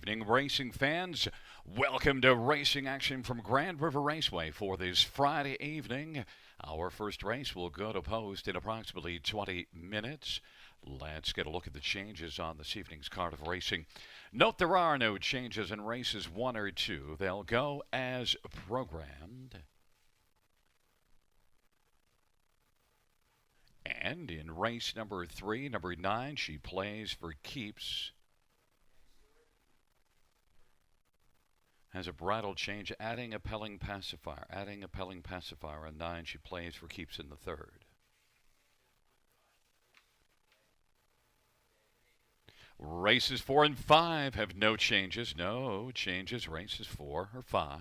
evening, racing fans. Welcome to racing action from Grand River Raceway for this Friday evening. Our first race will go to post in approximately 20 minutes. Let's get a look at the changes on this evening's card of racing. Note there are no changes in races 1 or 2. They'll go as programmed. And in race number 3, number 9, she plays for keeps. Has a bridle change, adding a pelling pacifier. On 9, she plays for keeps in the third. Races 4 and 5 have no changes. Races 4 or 5.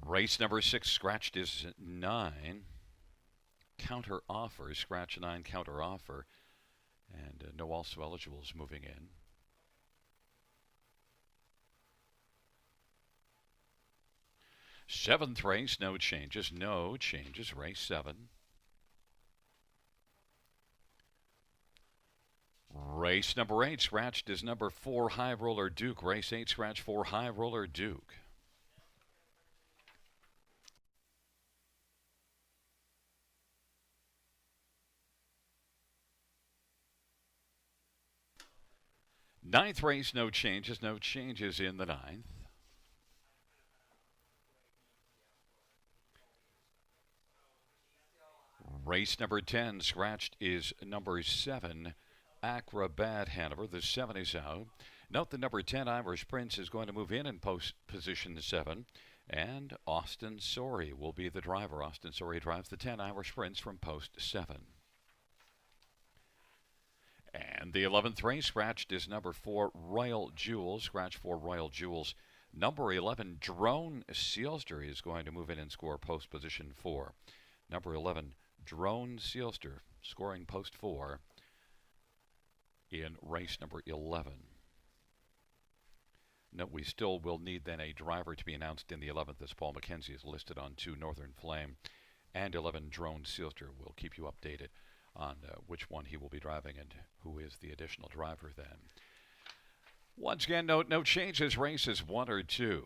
Race number 6, scratched is 9. Counter offer, scratch 9, counter offer. And no also eligibles moving in. Seventh race, no changes. Race 7. Race number 8, scratched is number 4, High Roller Duke. Race 8, scratch 4, High Roller Duke. Ninth race, no changes in the 9th. Race number 10, scratched is number 7, Acrobat Hanover. The 7 is out. Note the number 10, Irish Prince, is going to move in post position 7. And Austin Sorey will be the driver. Austin Sorey drives the 10, Irish Prince, from post 7. And the 11th race, scratched is number 4, Royal Jewels. Scratch 4, Royal Jewels. Number 11, Drone Sealster, is going to move in and score post position 4. Number 11, Drone Sealster, scoring post 4 in race number 11. Note we still will need then a driver to be announced in the 11th, as Paul McKenzie is listed on 2, Northern Flame. And 11, Drone Sealster. Will keep you updated on which one he will be driving and who is the additional driver then. Once again, note no changes, races 1 or 2.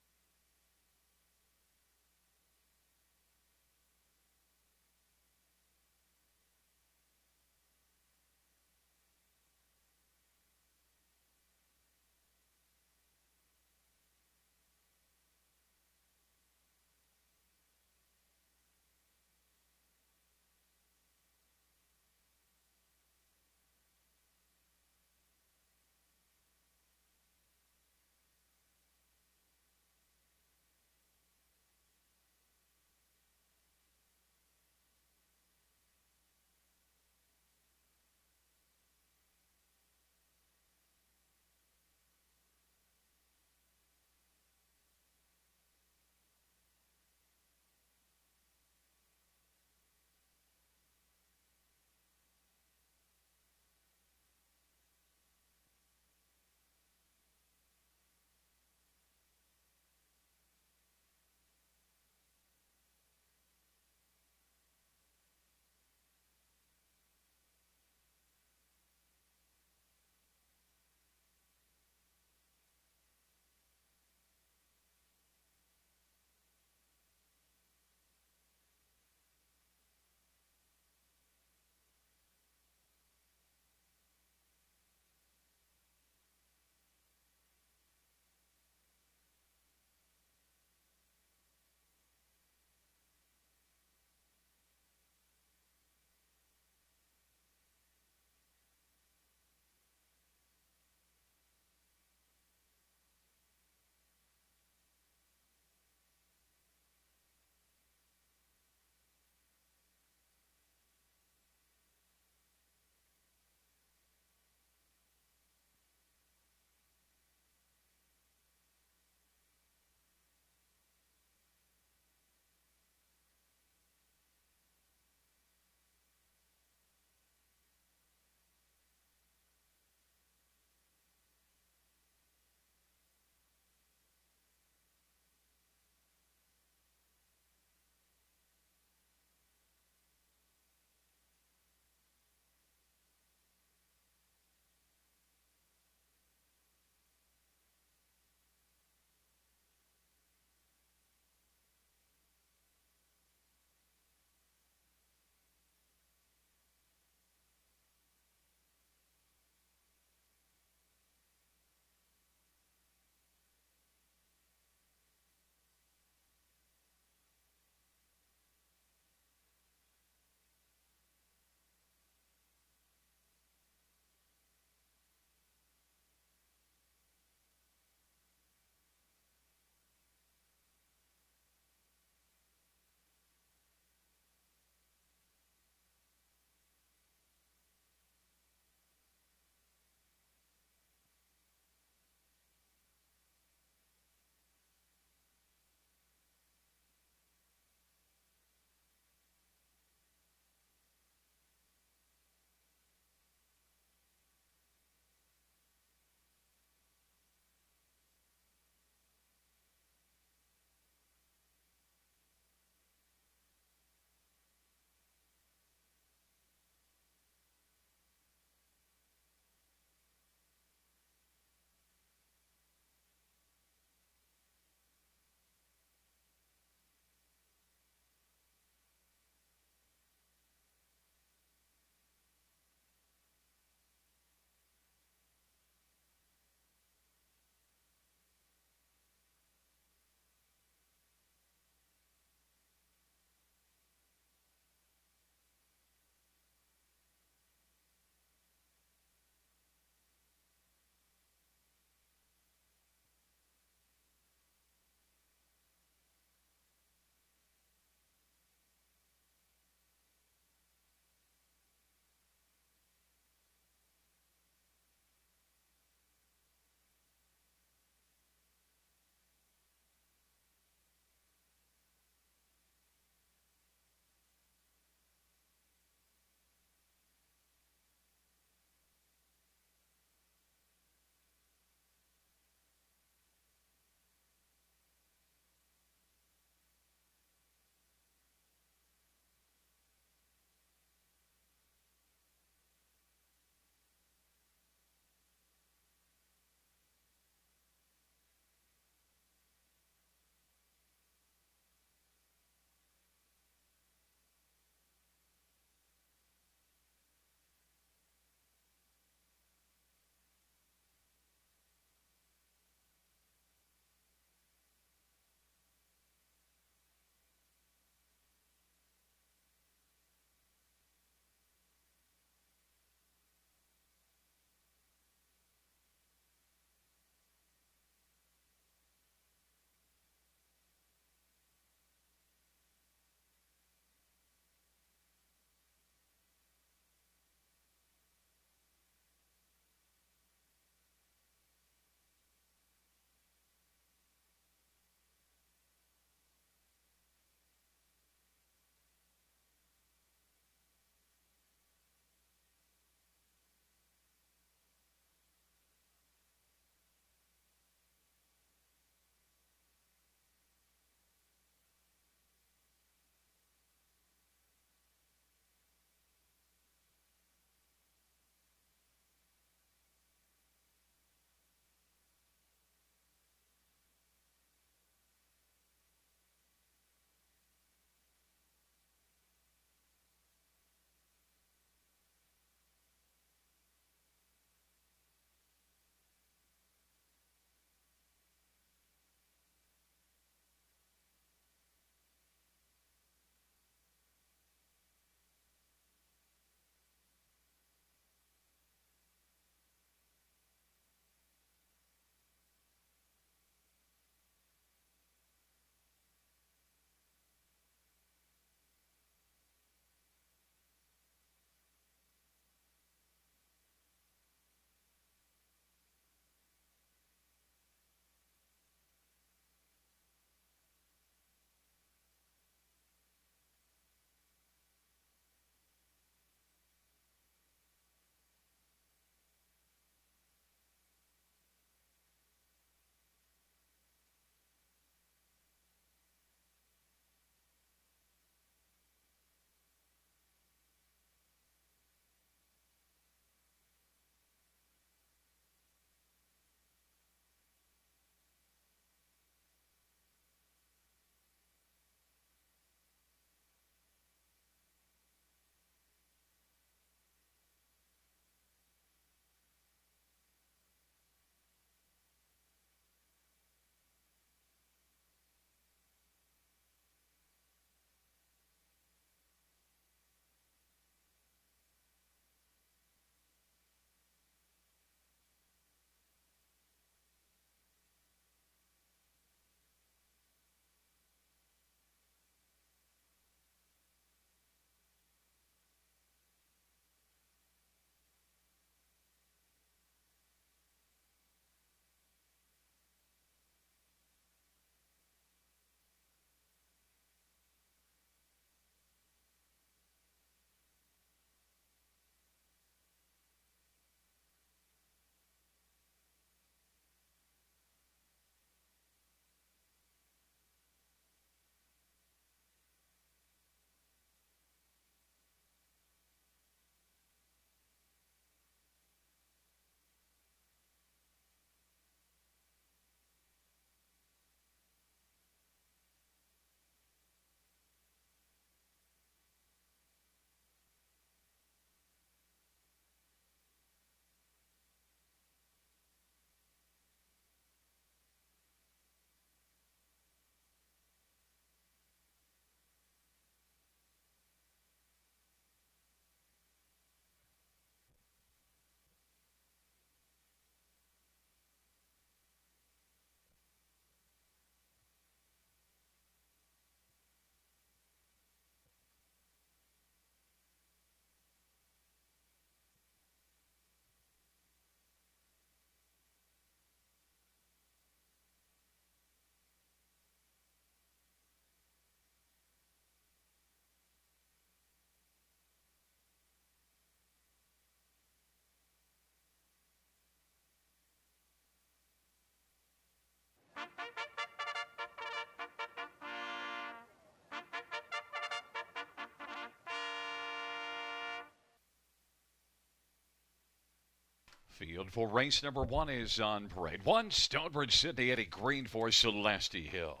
Field for race number 1 is on parade. 1, Stonebridge Sydney, Eddie Green for Celeste Hill.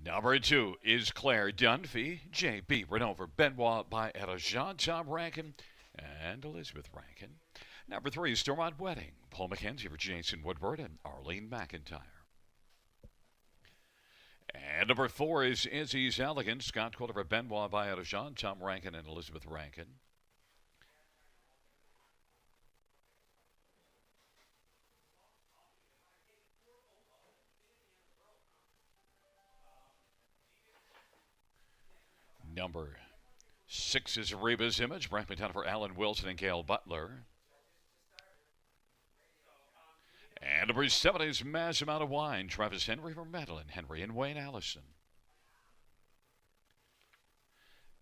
Number 2 is Claire Dunphy, J.B. Renover, Benoit by Jean, Tom Rankin, and Elizabeth Rankin. Number 3 is Stormont Wedding, Paul McKenzie for Jason Woodward and Arlene McIntyre. And number 4 is Izzy's Elegance, Scott Quilter for Benoit by Jean, Tom Rankin, and Elizabeth Rankin. Number 6 is Reba's Image, Brent McDonough for Alan Wilson and Gail Butler. And number 7 is Mass Amount of Wine, Travis Henry for Madeline Henry and Wayne Allison.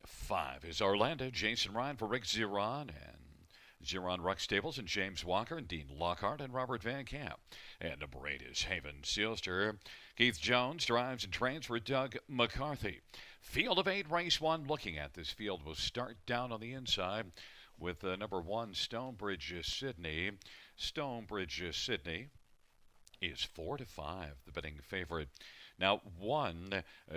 5 is Orlando, Jason Ryan for Rick Ziron and Ziron Ruck Stables and James Walker and Dean Lockhart and Robert Van Camp. And number 8 is Haven Sealster. Keith Jones drives and trains for Doug McCarthy. Field of 8, race 1. Looking at this field, will start down on the inside with number 1, Stonebridge Sydney. Stonebridge Sydney is 4-5, the betting favorite. Now,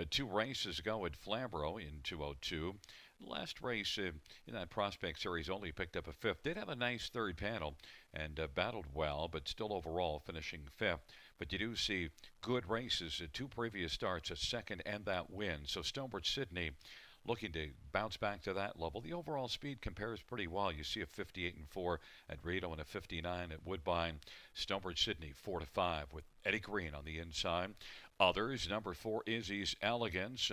2 races ago at Flamborough in 202. Last race in that Prospect Series only picked up a 5th. Did have a nice third panel and battled well, but still overall finishing 5th. But you do see good races at 2 previous starts, a 2nd and that win. So Stonebridge Sydney looking to bounce back to that level. The overall speed compares pretty well. You see a 58-4 at Rito and a 59 at Woodbine. Stonebridge Sydney 4-5 with Eddie Green on the inside. Others, number 4, Izzy's Elegance.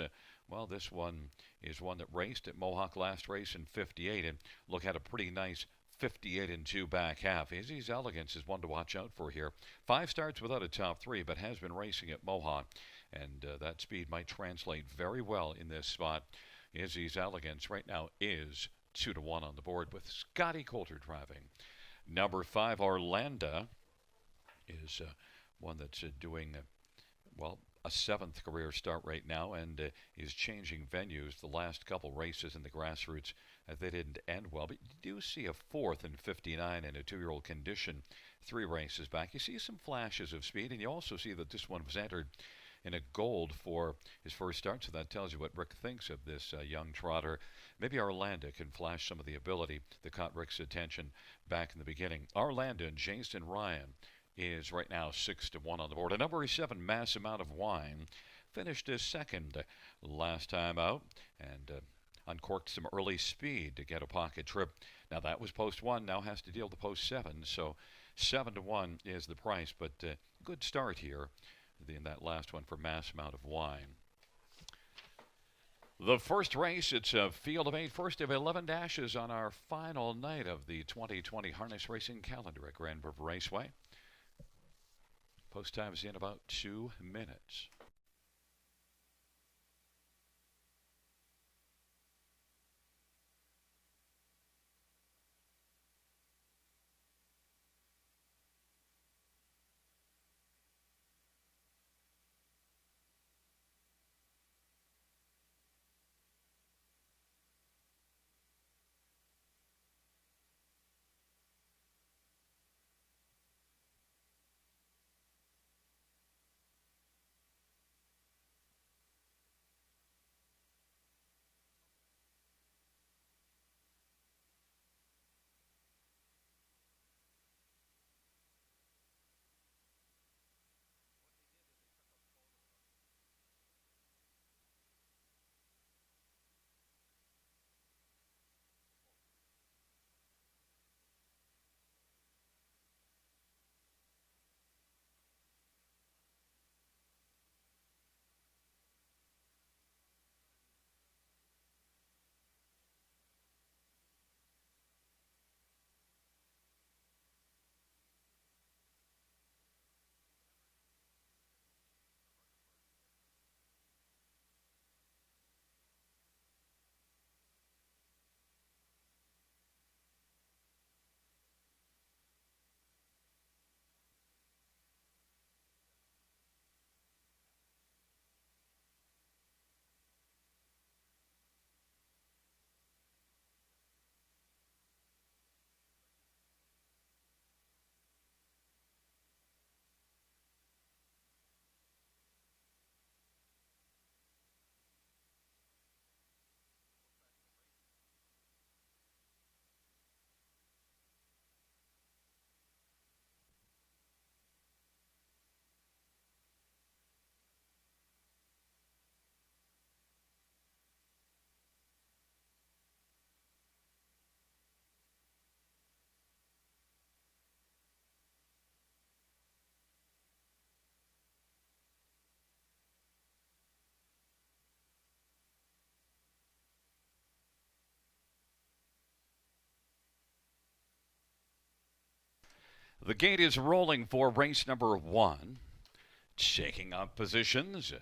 Well, this one is one that raced at Mohawk last race in 58 and look at a pretty nice 58-2 back half. Izzy's Elegance is one to watch out for here. 5 starts without a top 3, but has been racing at Mohawk, and that speed might translate very well in this spot. Izzy's Elegance right now is 2-1 on the board with Scotty Coulter driving. Number 5, Orlando, is one that's doing, a 7th career start right now and is changing venues. The last couple races in the grassroots, they didn't end well. But you do see a 4th in 59 in a 2-year-old condition 3 races back. You see some flashes of speed, and you also see that this one was entered in a gold for his first start, so that tells you what Rick thinks of this young trotter. Maybe Orlando can flash some of the ability that caught Rick's attention back in the beginning. Orlando and Jason Ryan is right now 6-1 on the board. And number 7, Mass Amount of Wine, finished as 2nd last time out and uncorked some early speed to get a pocket trip. Now that was post 1, now has to deal with post 7, so 7-1 is the price, but good start here in that last one for Mass Amount of Wine. The first race, it's a field of 8, first of 11 dashes on our final night of the 2020 harness racing calendar at Grand River Raceway. Post time is in about 2 minutes. The gate is rolling for race number 1. Shaking up positions.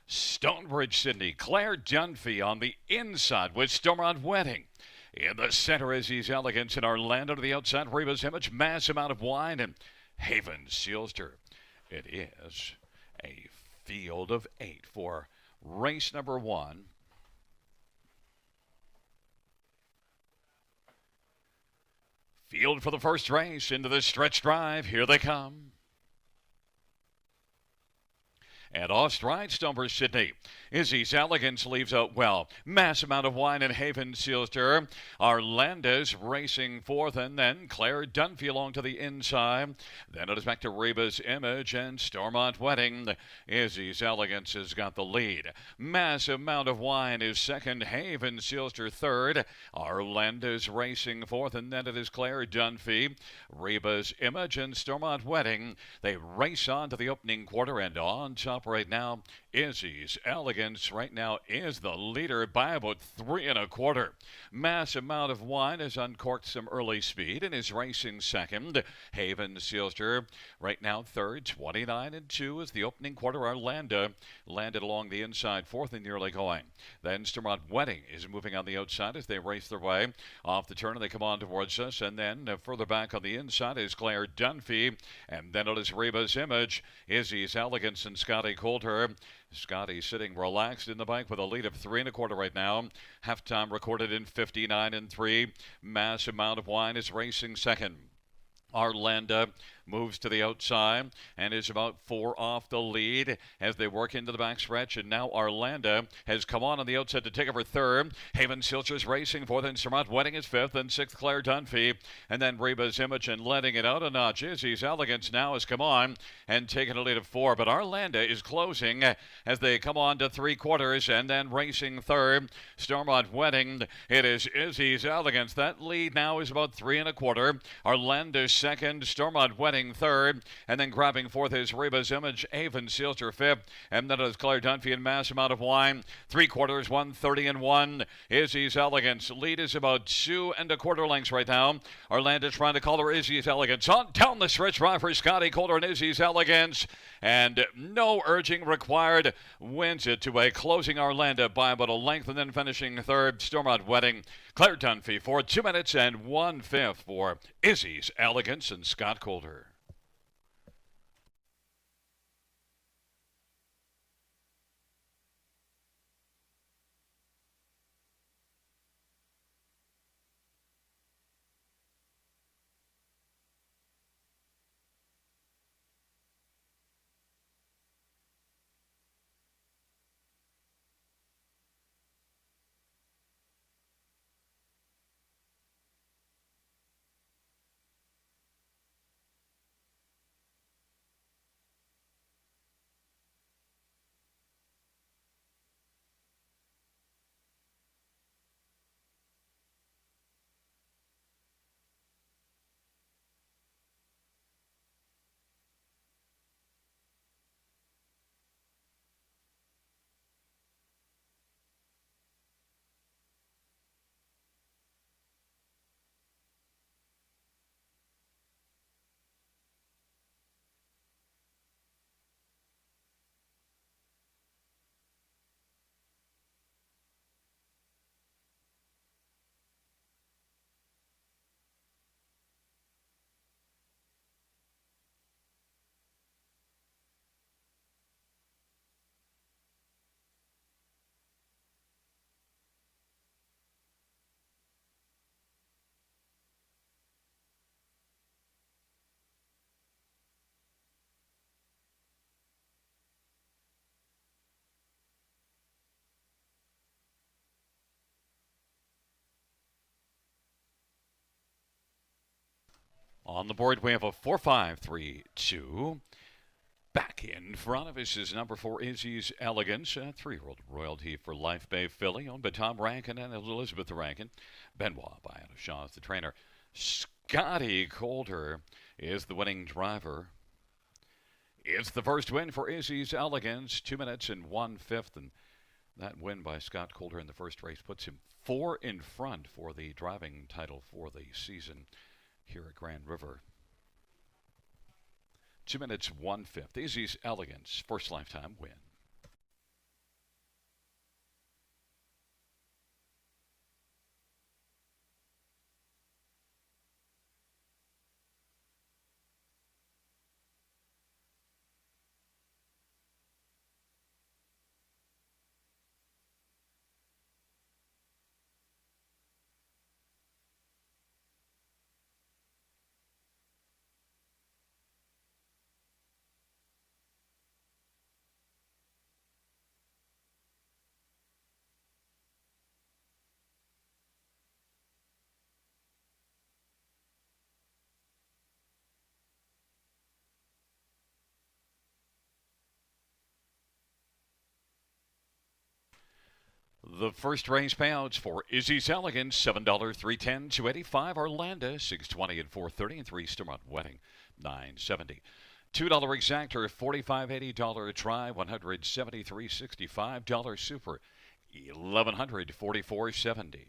Stonebridge Sydney, Claire Dunphy on the inside with Stormont Wedding. In the center is Ease Elegance in Orlando to the outside. Reba's Image, Mass Amount of Wine, and Haven Sealster. It is a field of 8 for race number 1. Field for the first race into the stretch drive. Here they come. And off stride, Stonebridge Sydney. Izzy's Elegance leaves out well. Mass Amount of Wine and Haven Sealster. Arlanda's racing fourth, and then Claire Dunphy along to the inside. Then it is back to Reba's Image and Stormont Wedding. Izzy's Elegance has got the lead. Mass Amount of Wine is second. Haven Sealster third. Arlanda's racing fourth, and then it is Claire Dunphy. Reba's Image and Stormont Wedding. They race on to the opening quarter, and on top right now, Izzy's Elegance right now is the leader by about 3 1/4. Mass Amount of Wine has uncorked some early speed and is racing second. Haven Sealster right now third. 29-2 is the opening quarter. Arlanda landed along the inside fourth and nearly going. Then Stormont Wedding is moving on the outside as they race their way off the turn, and they come on towards us. And then further back on the inside is Claire Dunphy, and then it is Reba's Image, Izzy's Elegance, and Scotty Coulter. Scotty sitting relaxed in the bike with a lead of 3 1/4 right now. Halftime recorded in 59-3. Mass Amount of Wine is racing second. Arlanda moves to the outside and is about 4 off the lead as they work into the backstretch. And now Arlanda has come on the outside to take over third. Haven Sealster's racing fourth, and Stormont Wedding is fifth, and sixth Claire Dunphy. And then Reba's Image, and letting it out a notch. Izzy's Elegance now has come on and taken a lead of 4. But Arlanda is closing as they come on to 3/4, and then racing third. Stormont Wedding. It is Izzy's Elegance. That lead now is about 3 1/4. Arlanda second. Stormont Wedding third, and then grabbing fourth is Reba's Image, Haven Sealster fifth, and then it is Claire Dunphy and Mass Amount of Wine. 3/4, 1:30-1. Izzy's Elegance. Lead is about 2 1/4 lengths right now. Arlanda trying to call her Izzy's Elegance. On down the stretch drive for Scotty Coulter and Izzy's Elegance, and no urging required. Wins it to a closing Arlanda by about a length, and then finishing third, Stormont Wedding. Claire Dunphy for 2 minutes and 1/5 for Izzy's Elegance and Scott Coulter. On the board, we have a 4-5-3-2. Back in front of us is number 4, Izzy's Elegance, a 3-year-old royalty for Life Bay filly, owned by Tom Rankin and Elizabeth Rankin. Benoit by Anna Shaw is the trainer. Scotty Coulter is the winning driver. It's the first win for Izzy's Elegance, 2 minutes and 1/5, and that win by Scott Coulter in the first race puts him 4 in front for the driving title for the season here at Grand River. 2 minutes 1/5. Easy's Elegance, first lifetime win. The first race payouts for Izzy's Elegance, $7, 310, 285. Orlando, 620 and 430, and 3 Stormont Wedding, 970. $2 exactor, $45.80 try, $173.65 super, $1,144.70.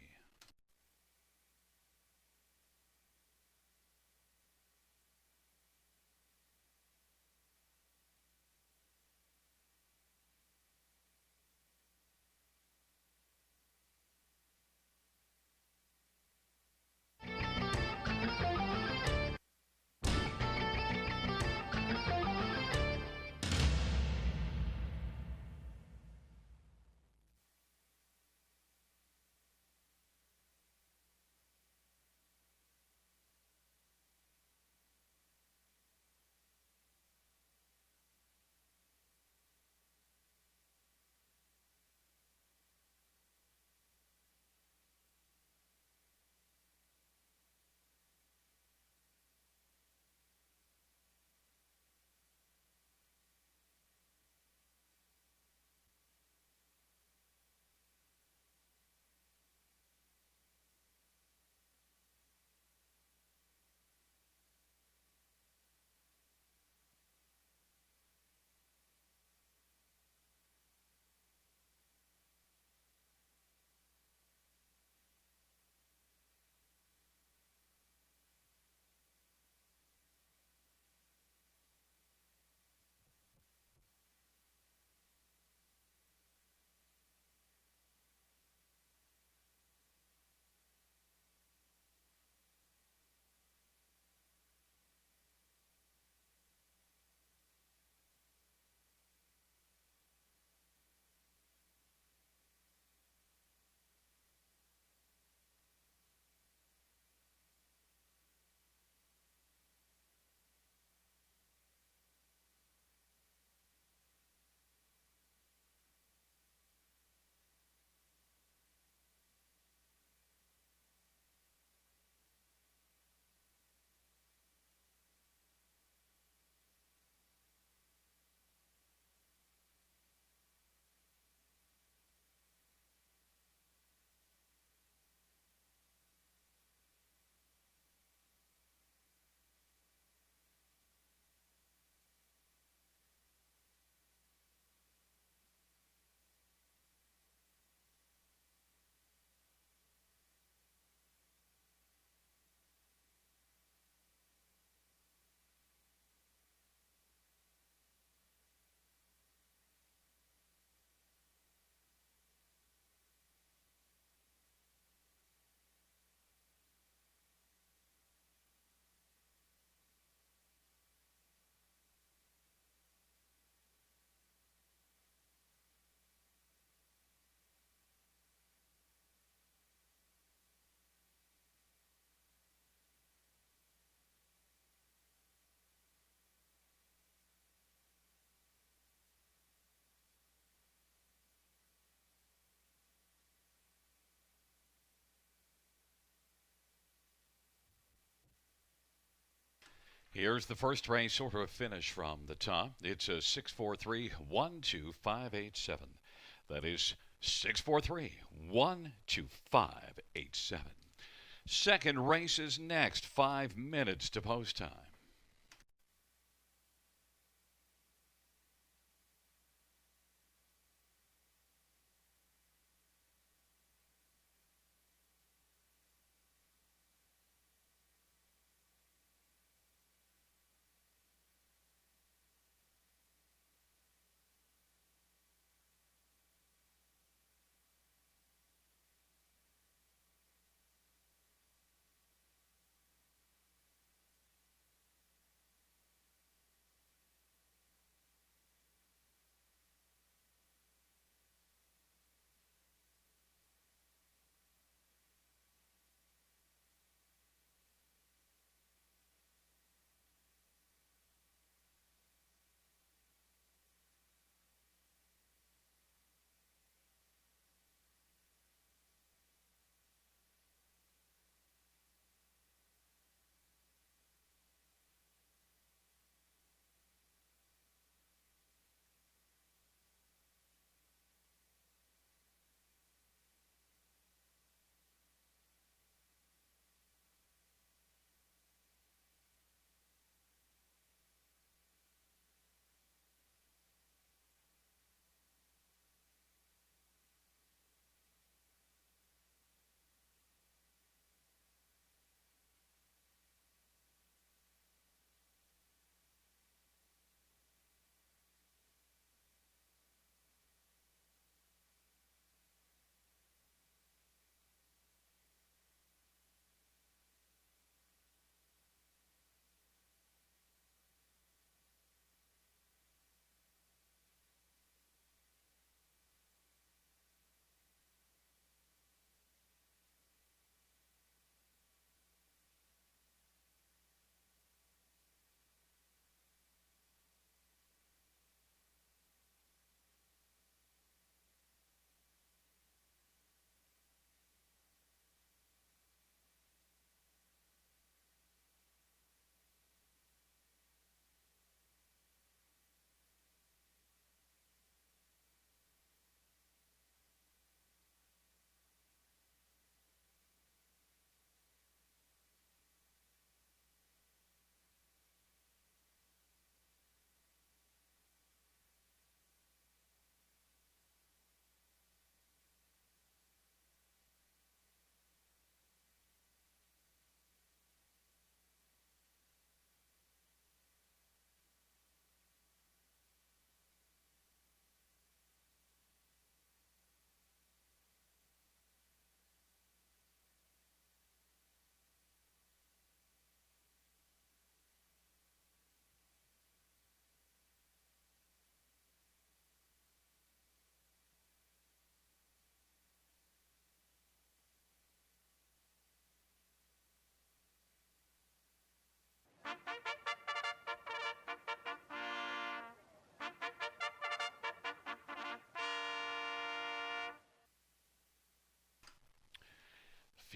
Here's the first race order of finish from the top. It's a 643-12587. That is 643-12587. Second race is next, 5 minutes to post time.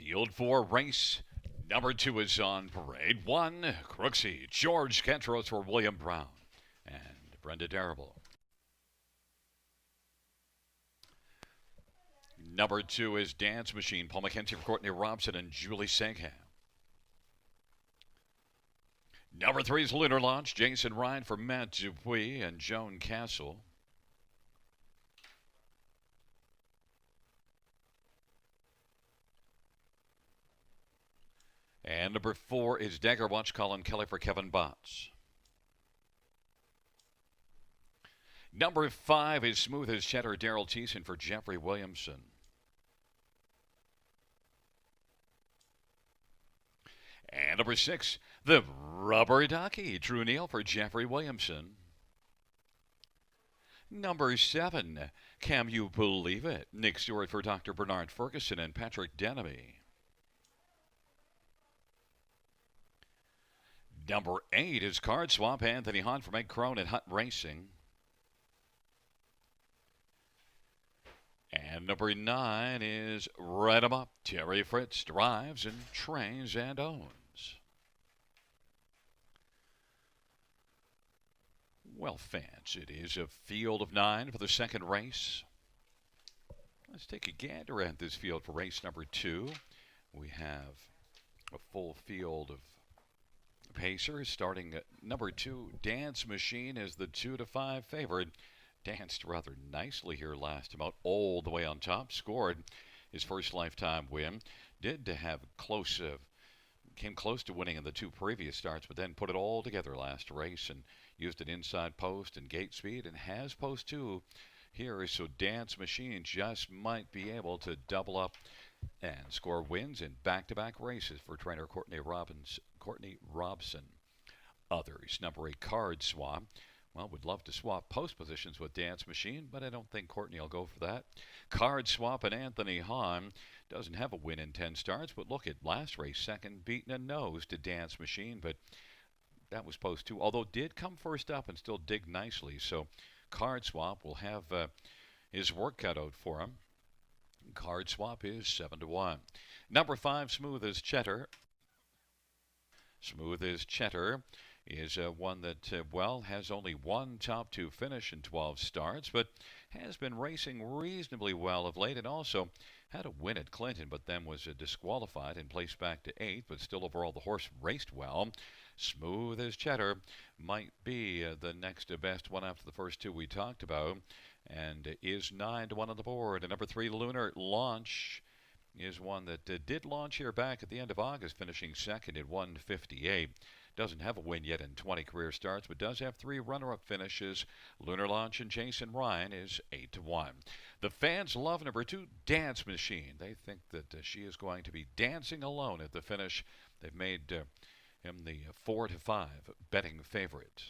Field 4 race number 2 is on parade. 1, Crooksy, George Kentros for William Brown and Brenda Darrable. Number 2 is Dance Machine, Paul McKenzie for Courtney Robson and Julie Sangham. Number 3 is Lunar Launch, Jason Ryan for Matt Dupuis and Joan Castle. And number 4 is Dagger Watch, Colin Kelly for Kevin Botts. Number 5 is Smooth as Cheddar, Daryl Thiessen for Jeffrey Williamson. And number 6, the Rubber Ducky, Drew Neal for Jeffrey Williamson. Number 7, Can You Believe It? Nick Stewart for Dr. Bernard Ferguson and Patrick Denemy. Number 8 is Card Swap, Anthony Hunt from Ed Crone and Hunt Racing. And number 9 is Right 'em Up, Terry Fritz drives and trains and owns. Well, fans, it is a field of 9 for the second race. Let's take a gander at this field for race number 2. We have a full field of pacers. Starting at number 2, Dance Machine is the 2-5 favorite. Danced rather nicely here last time out, all the way on top. Scored his first lifetime win. Did have came close to winning in the 2 previous starts, but then put it all together last race and used an inside post and gate speed and has post 2 here. So Dance Machine just might be able to double up and score wins in back-to-back races for trainer Courtney Robson. Others, number 8, Card Swap. Well, would love to swap post positions with Dance Machine, but I don't think Courtney will go for that. Card Swap and Anthony Hahn doesn't have a win in 10 starts, but look at last race, second, beaten a nose to Dance Machine, but that was post 2, although did come first up and still dig nicely. So Card Swap will have his work cut out for him. Card Swap is 7-1. Number 5, Smooth as Cheddar. Smooth as Cheddar is one that, has only one top 2 finish in 12 starts, but has been racing reasonably well of late, and also had a win at Clinton, but then was disqualified and placed back to 8th, but still overall the horse raced well. Smooth as Cheddar might be the next best one after the first 2 we talked about, and is 9-1 on the board. And number 3, Lunar Launch, is one that did launch here back at the end of August, finishing second at 158. Doesn't have a win yet in 20 career starts, but does have 3 runner-up finishes. Lunar Launch and Jason Ryan is 8-1. The fans love number 2, Dance Machine. They think that she is going to be dancing alone at the finish. They've made him the 4-5 betting favorite.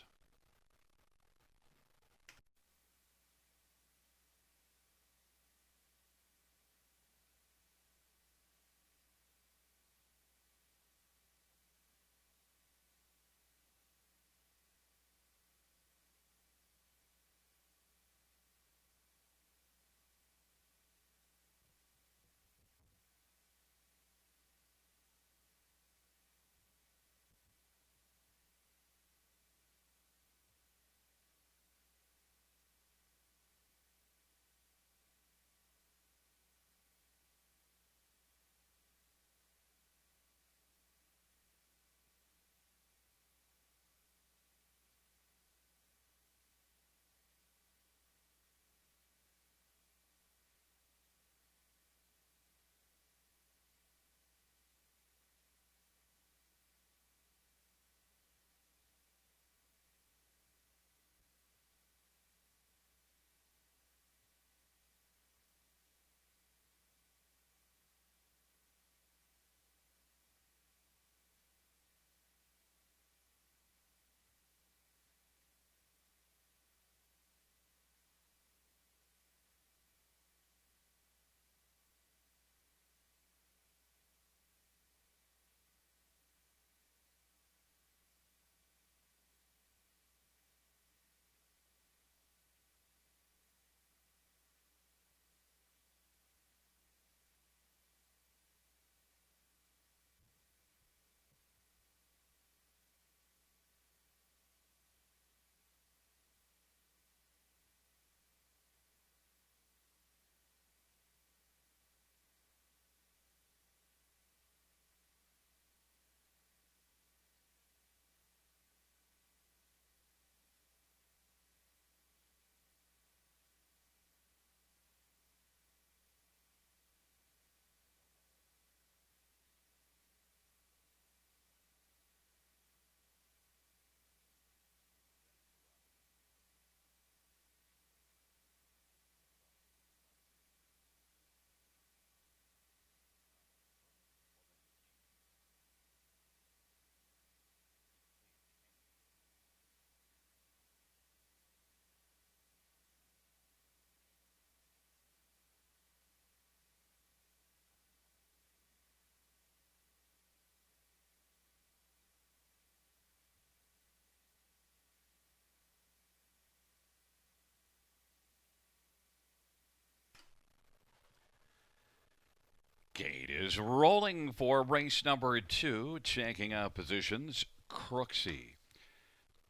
is rolling for race number 2, checking out positions. Crooksy.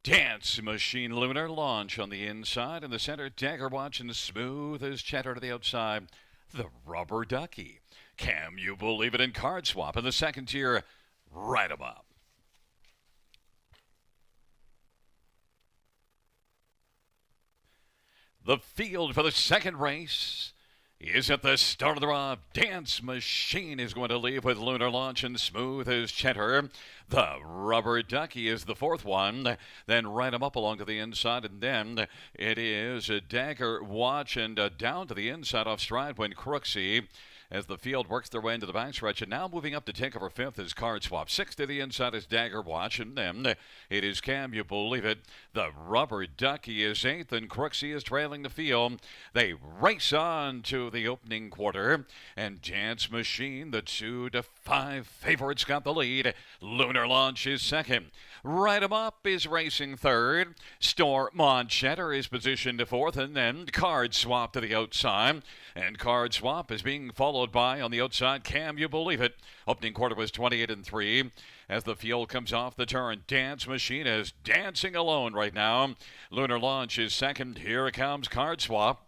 Dance Machine Lunar launch on the inside. In the center, Dagger Watch and Smooth as Cheddar to the outside. The Rubber Ducky. Can You Believe It in Card Swap in the second tier, right above. The field for the second race is at the start of the draw. Dance Machine is going to leave with Lunar Launch and Smooth as Cheddar. The Rubber Ducky is the fourth one. Then right him up along to the inside, and then it is a Dagger Watch and down to the inside off stride when Crooksy, as the field works their way into the backstretch. And now moving up to take over fifth is Card Swap. Sixth to the inside is Dagger Watch, and then it is Can You Believe It. The Rubber Ducky is eighth, and Crooksy is trailing the field. They race on to the opening quarter, and Dance Machine, the 2 to 5 favorites, got the lead. Lunar Launch is second. Right 'em Up is racing third. Storm on Cheddar is positioned to fourth, and then Card Swap to the outside. And Card Swap is being followed by, on the outside, Can You Believe It. Opening quarter was 28-3. As the field comes off the turn, Dance Machine is dancing alone right now. Lunar Launch is second. Here comes Card Swap.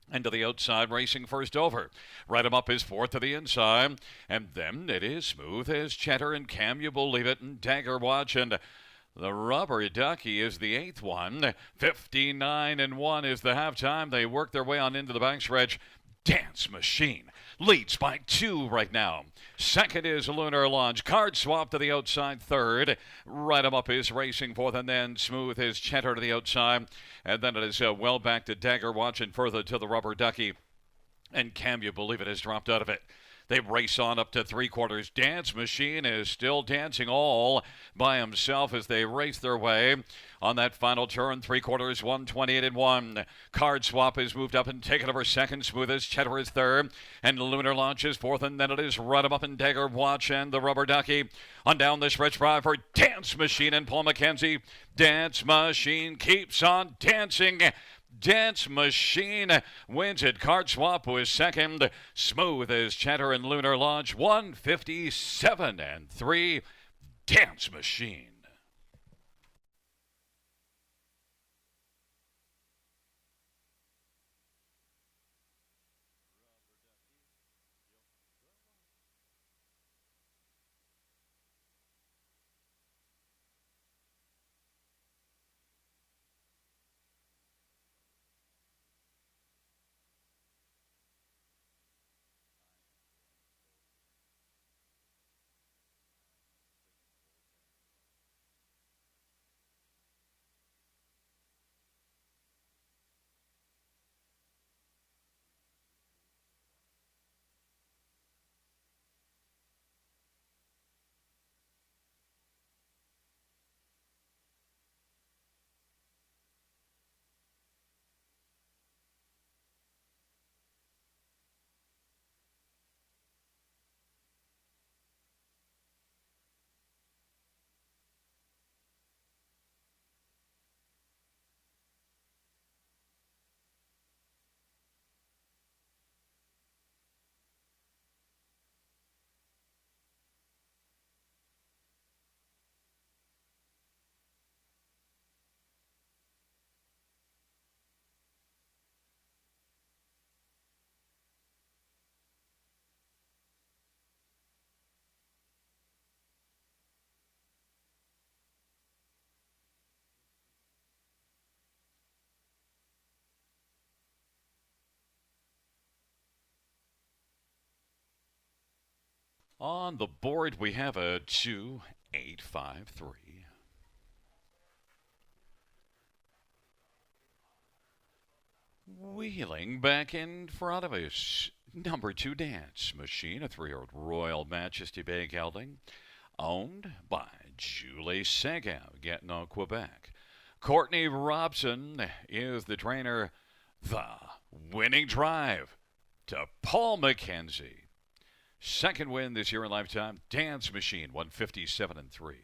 And to the outside, racing first over. Right 'em Up is fourth to the inside. And then it is Smooth as Cheddar and Can You Believe It and Dagger Watch. And the Rubber Ducky is the eighth one. 59-1 is the halftime. They work their way on into the backstretch. Dance Machine leads by 2 right now. Second is Lunar Launch. Card Swap to the outside third. Right 'em Up is racing fourth, and then Smooth is Cheddar to the outside. And then it is well back to Dagger Watch and further to the Rubber Ducky. And Can You Believe It has dropped out of it. They race on up to three quarters. Dance Machine is still dancing all by himself as they race their way on that final turn. Three quarters, 128-1. Card Swap is moved up and taken over second. Smooth as Cheddar is third. And Lunar Launch is fourth. And then it is Right 'em Up and Dagger Watch and the Rubber Ducky. On down the stretch drive for Dance Machine and Paul McKenzie. Dance Machine keeps on dancing. Dance Machine wins it. Card Swap was second. Smooth as Cheddar and Lunar Launch. 157-3. Dance Machine. On the board, we have a 2-8-5-3. Wheeling back in front of us, number 2 Dance Machine, a 3-year-old Royal Majesty Bay gelding, owned by Julie Seguin, Gatineau, Quebec. Courtney Robson is the trainer. The winning drive to Paul McKenzie. Second win this year in lifetime. Dance Machine, 157-3.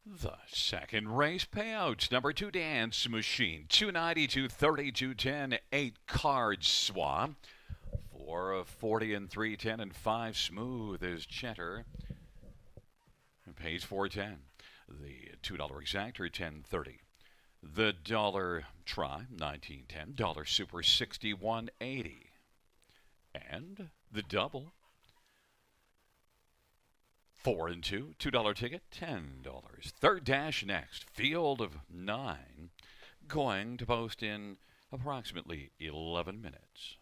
The second race payouts. Number 2, Dance Machine. 292, 32, 10, 8 cards swap. 4 40 and 3, 10 and 5. Smooth as cheddar. Pays 410. The $2 exactor, 1030. The dollar try, 1910. Dollar super, 61.80. And the double, 4 and 2, $2 ticket, $10. Third dash next, field of 9, going to post in approximately 11 minutes.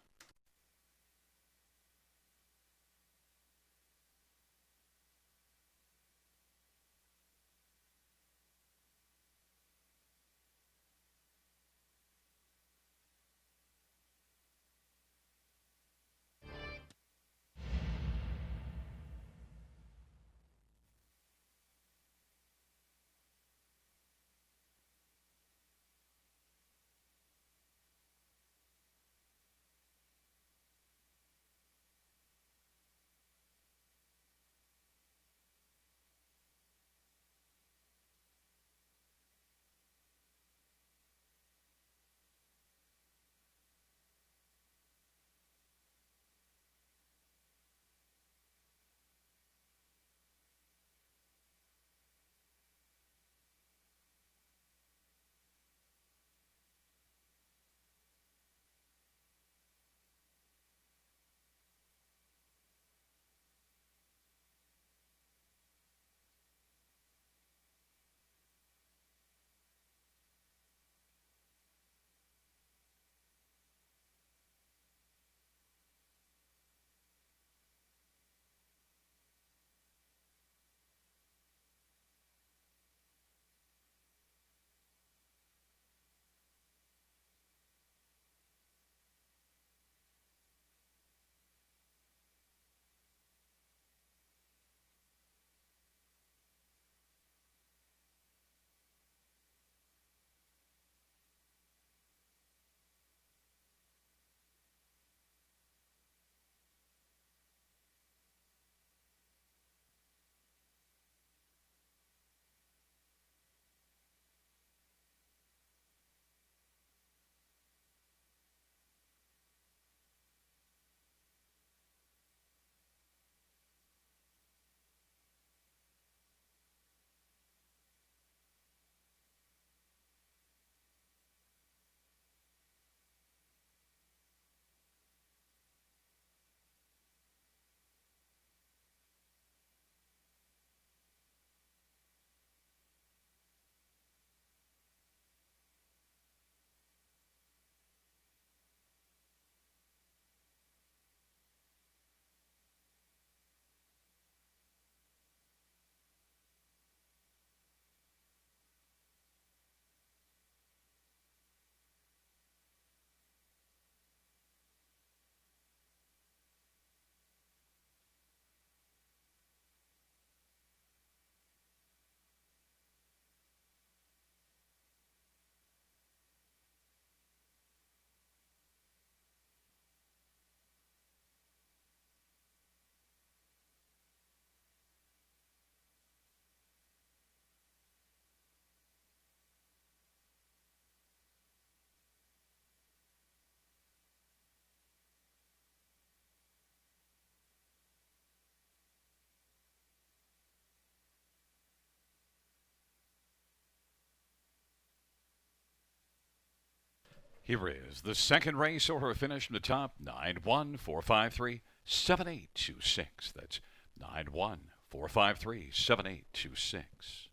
Here is the second race order finish from the top. 914537826. That's 914537826.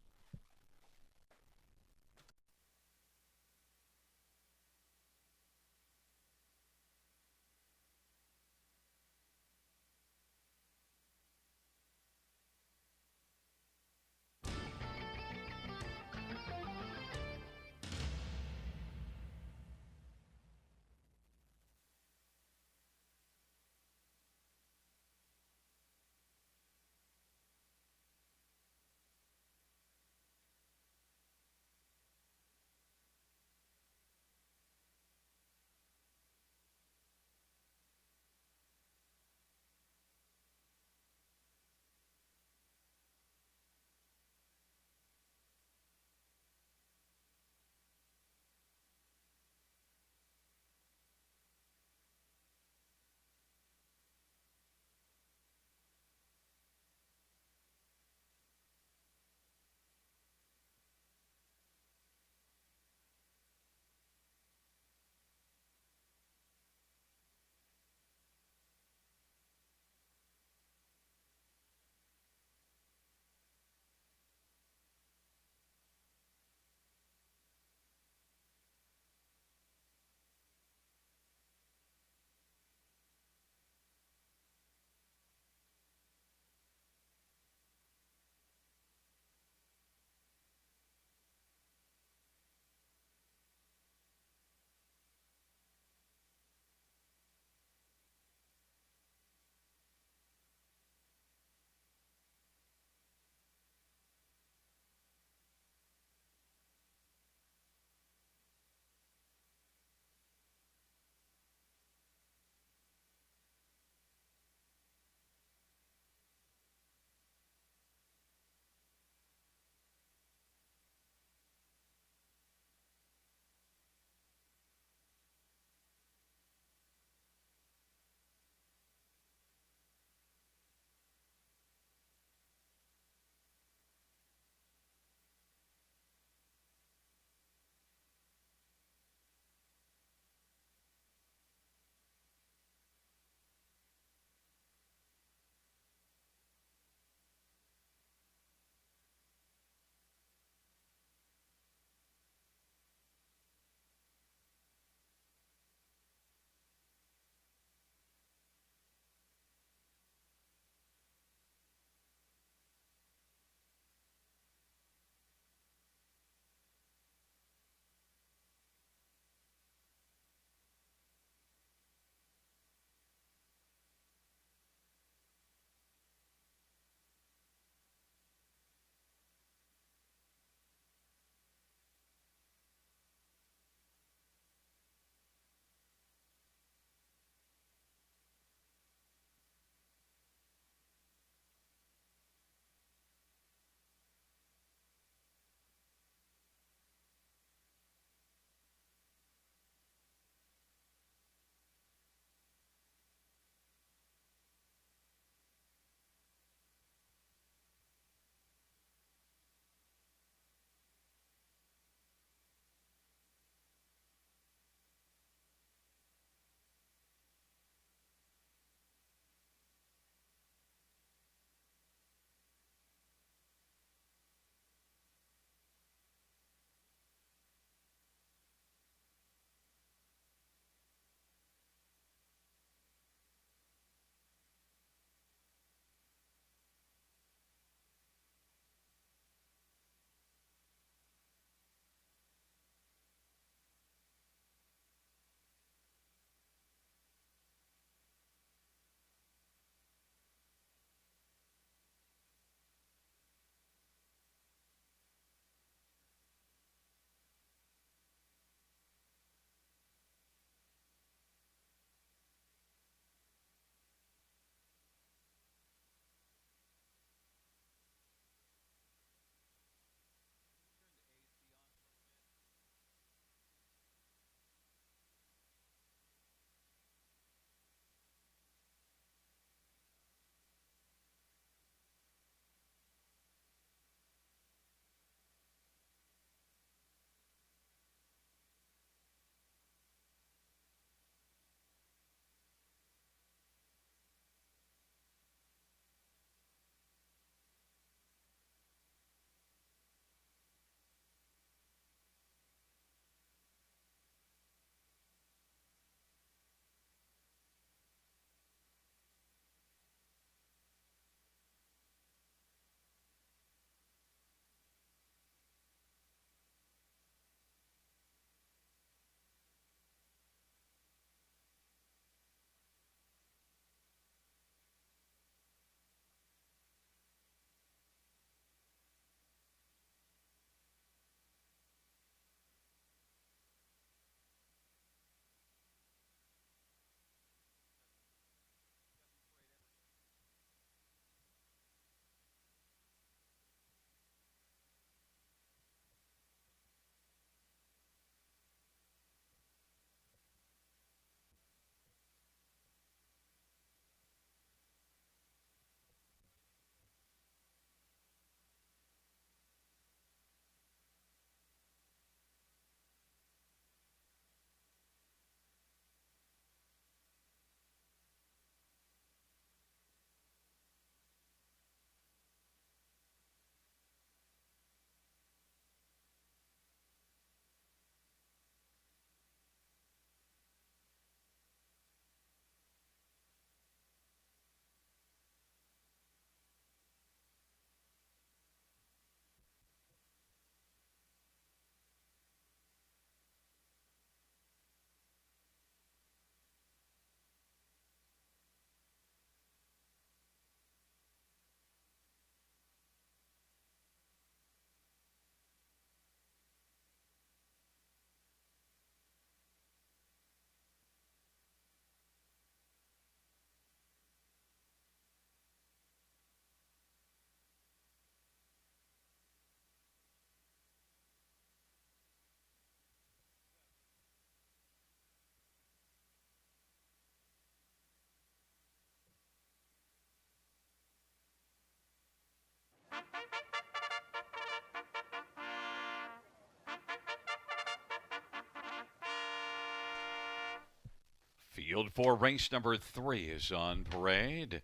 Field for race number 3 is on parade.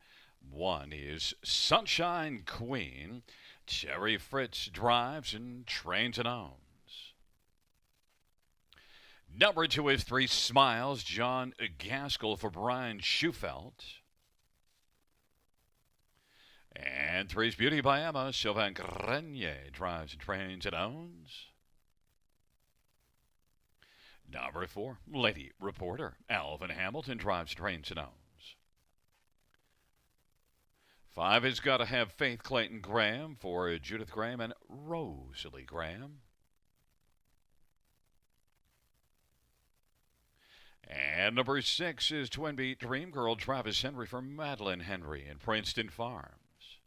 One is Sunshine Queen. Terry Fritz drives and trains and owns. Number 2 is Three Smiles. John Gaskell for Brian Schufelt. And 3's Beauty by Emma. Sylvain Grenier drives and trains and owns. Number 4, Lady Reporter. Alvin Hamilton drives, trains, and owns. 5 is Gotta Have Faith Clayton Graham for Judith Graham and Rosalie Graham. And number 6 is Twin Beat Dream Girl Travis Henry for Madeline Henry in Princeton Farms.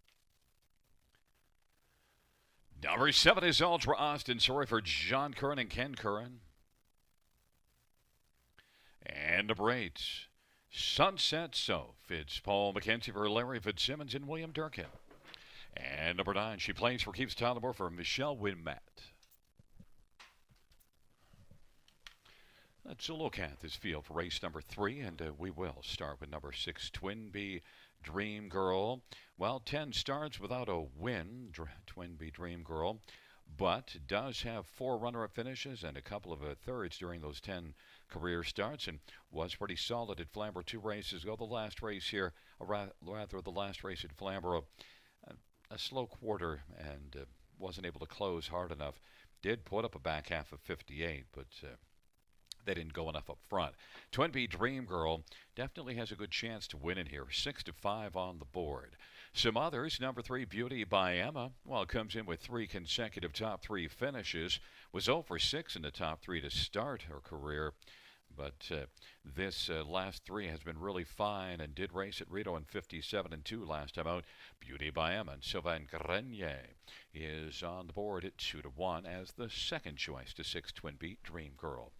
Number 7 is Ultra Austin Story for John Curran and Ken Curran. And number 8, Sunset Soph. It's Paul McKenzie for Larry Fitzsimmons and William Durkin. And number 9, She Plays for Keeps Tyler for Michelle Winmat. Let's look at this field for race number 3, and we will start with number 6, Twin Bee Dream Girl. Well, 10 starts without a win, Twin Bee Dream Girl, but does have 4 runner-up finishes and a couple of thirds during those 10 career starts, and was pretty solid at Flamborough 2 races ago. The last race here, rather the last race at Flamborough, a slow quarter and wasn't able to close hard enough. Did put up a back half of 58, but they didn't go enough up front. Twin Bee Dream Girl definitely has a good chance to win in here. 6-5 on the board. Some others, number 3, Beauty by Emma. Well, it comes in with 3 consecutive top 3 finishes. Was 0 for 6 in the top 3 to start her career. But this last 3 has been really fine and did race at Rito in 57-2 last time out. Beauty by Emma and Sylvain Grenier is on the board at 2-1 as the second choice to 6 Twin Bee Dream Girl.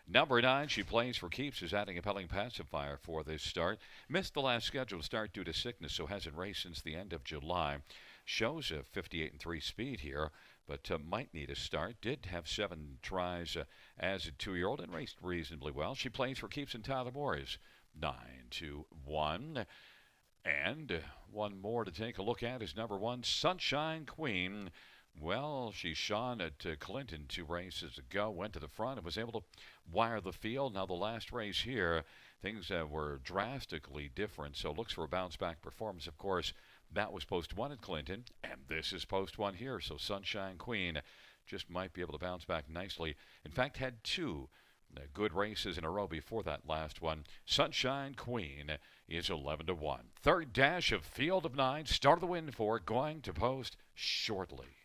Number 9, She Plays for Keeps, is adding a compelling pacifier for this start. Missed the last scheduled start due to sickness, so hasn't raced since the end of July. Shows a 58-3 speed here, but might need a start. Did have 7 tries as a 2-year-old and raced reasonably well. She Plays for Keeps in Tyler Moore's 9-1. And one more to take a look at is number 1, Sunshine Queen. Well, she shone at Clinton 2 races ago, went to the front and was able to wire the field. Now the last race here, things were drastically different, so looks for a bounce-back performance. Of course, that was post 1 at Clinton, and this is post 1 here, so Sunshine Queen just might be able to bounce back nicely. In fact, had 2 good races in a row before that last one. Sunshine Queen is 11-1. Third dash of Field of 9, start of the win for, going to post shortly.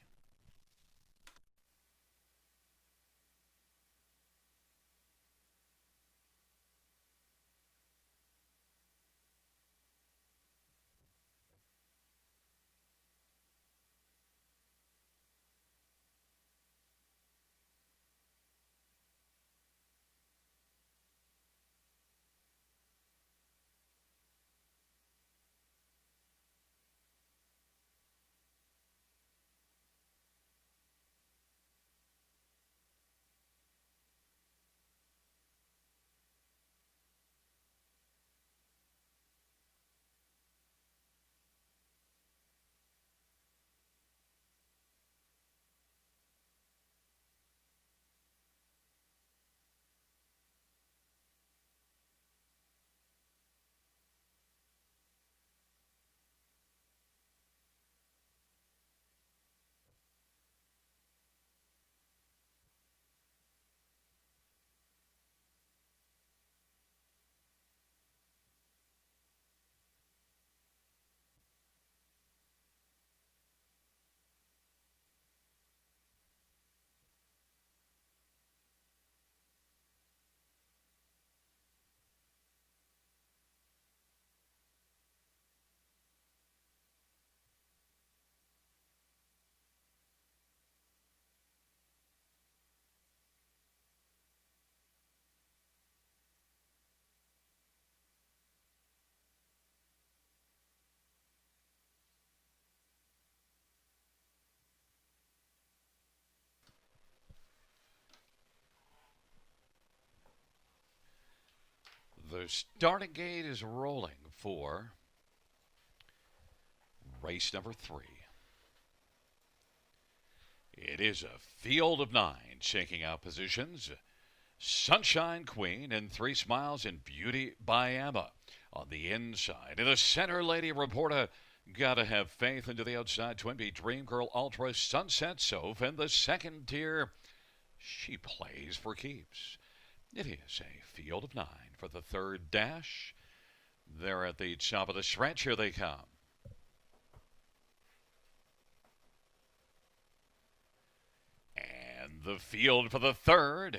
the starting gate is rolling for race number 3. It is a field of 9 shaking out positions. Sunshine Queen and 3 Smiles and Beauty by Emma on the inside. In the center, Lady Reporter, Gotta Have Faith. Into the outside, Twin Bee, Dream Girl, Ultra, Sunset Soph. In the second tier, She Plays for Keeps. It is a field of 9 for the third dash. They're at the top of the stretch. Here they come. And the field for the third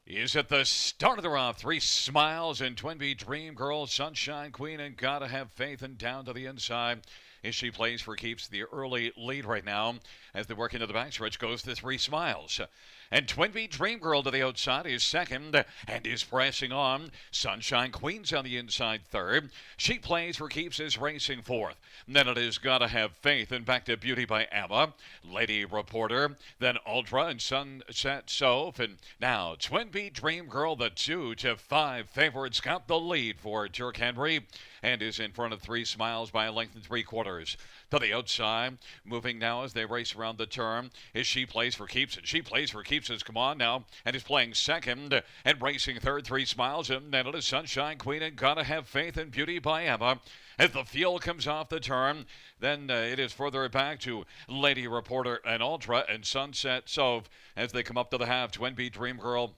is at the start of the round. 3 Smiles and Twin Bee, Dream Girl, Sunshine Queen, and Gotta Have Faith. And down to the inside as She Plays for Keeps. The early lead right now as they work into the backstretch goes to 3 Smiles. And Twin Bee, Dream Girl to the outside is second and is pressing on. Sunshine Queen's on the inside third. She Plays for Keeps is racing fourth. Then it is Gotta Have Faith and back to Beauty by Emma. Lady Reporter, then Ultra and Sunset Soph. And now Twin Bee, Dream Girl, the 2 to 5 favorites, got the lead for Turk Henry and is in front of 3 Smiles by a length and 3/4. To the outside, moving now as they race around the turn, is She Plays for Keeps. And She Plays for Keeps has come on now and is playing second and racing third. 3 Smiles, and then it is Sunshine Queen and Gotta Have Faith and Beauty by Emma. As the field comes off the turn, then it is further back to Lady Reporter and Ultra and Sunset Soph as they come up to the half. Twin Bee, Dream Girl,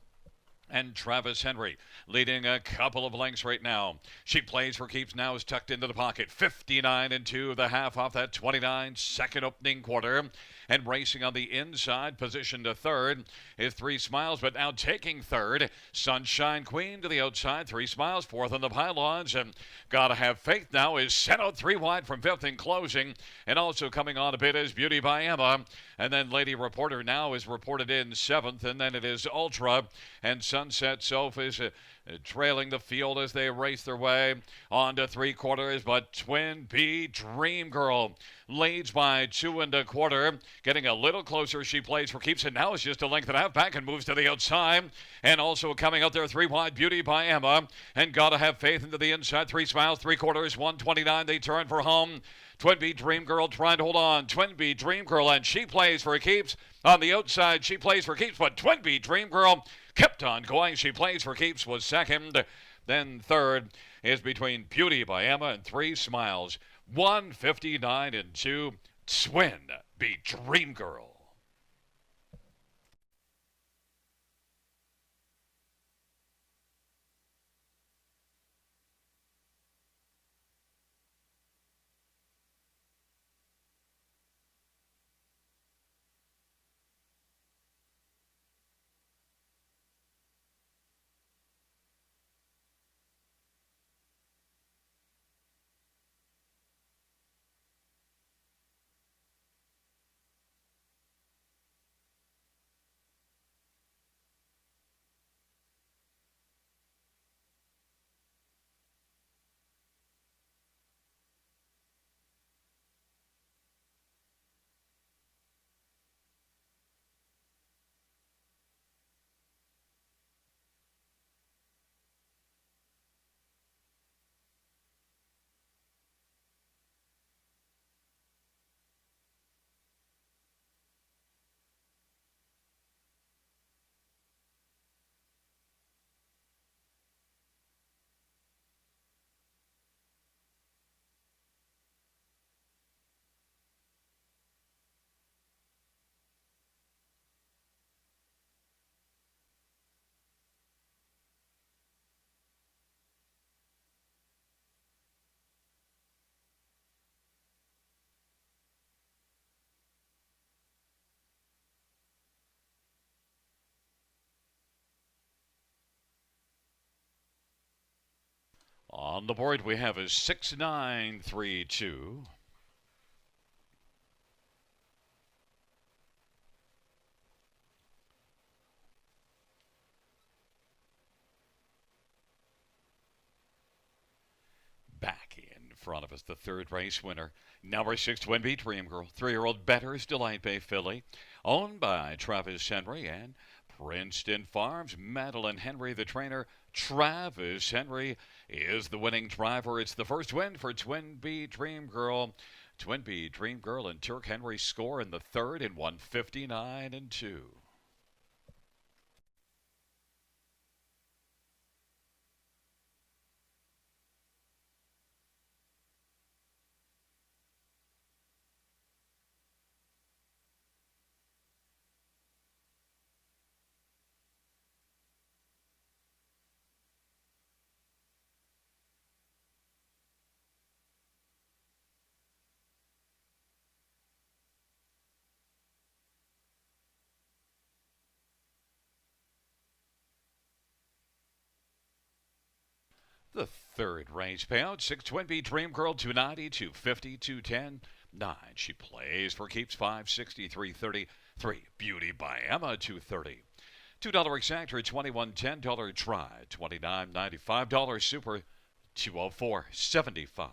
and Travis Henry leading a couple of lengths right now. She Plays for Keeps now is tucked into the pocket. 59 and 2, the half off that 29 second opening quarter. And racing on the inside, position to third, is 3 Smiles, but now taking third. Sunshine Queen to the outside, 3 Smiles, fourth on the pylons. And Gotta Have Faith now is sent out 3 wide from fifth in closing. And also coming on a bit is Beauty by Emma. And then Lady Reporter now is reported in seventh. And then it is Ultra. And Sunset Soph is trailing the field as they race their way on to 3/4. But Twin Bee, Dream Girl leads by 2 1/4. Getting a little closer, She Plays for Keeps, and now is just a length and a half back and moves to the outside. And also coming out there 3 wide, Beauty by Emma. And Gotta Have Faith into the inside. 3 Smiles, 3/4, 129. They turn for home. Twin Bee, Dream Girl trying to hold on. Twin Bee, Dream Girl, and She Plays for Keeps. On the outside, She Plays for Keeps, but Twin Bee, Dream Girl kept on going. She Plays for Keeps was second. Then third is between Beauty by Emma and 3 Smiles. 159 and 2. Twin Bee, Dream Girl. On the board we have a 6932. Back in front of us, the third race winner, number 6, Twin Bee, Dream Girl, 3-year-old Better's Delight Bay filly, owned by Travis Henry and Princeton Farms, Madeline Henry, the trainer. Travis Henry is the winning driver. It's the first win for Twin B Dream Girl. Twin B Dream Girl and Turk Henry score in the third in 159 and 2. The third race payout, 6 Twin B Dream Girl, 290, 250, 210, 9. She plays for keeps 560, 330, 3. Beauty by Emma, 230. $2 exactor, $21.10. $10 try, $29.95. $5 super, 204.75.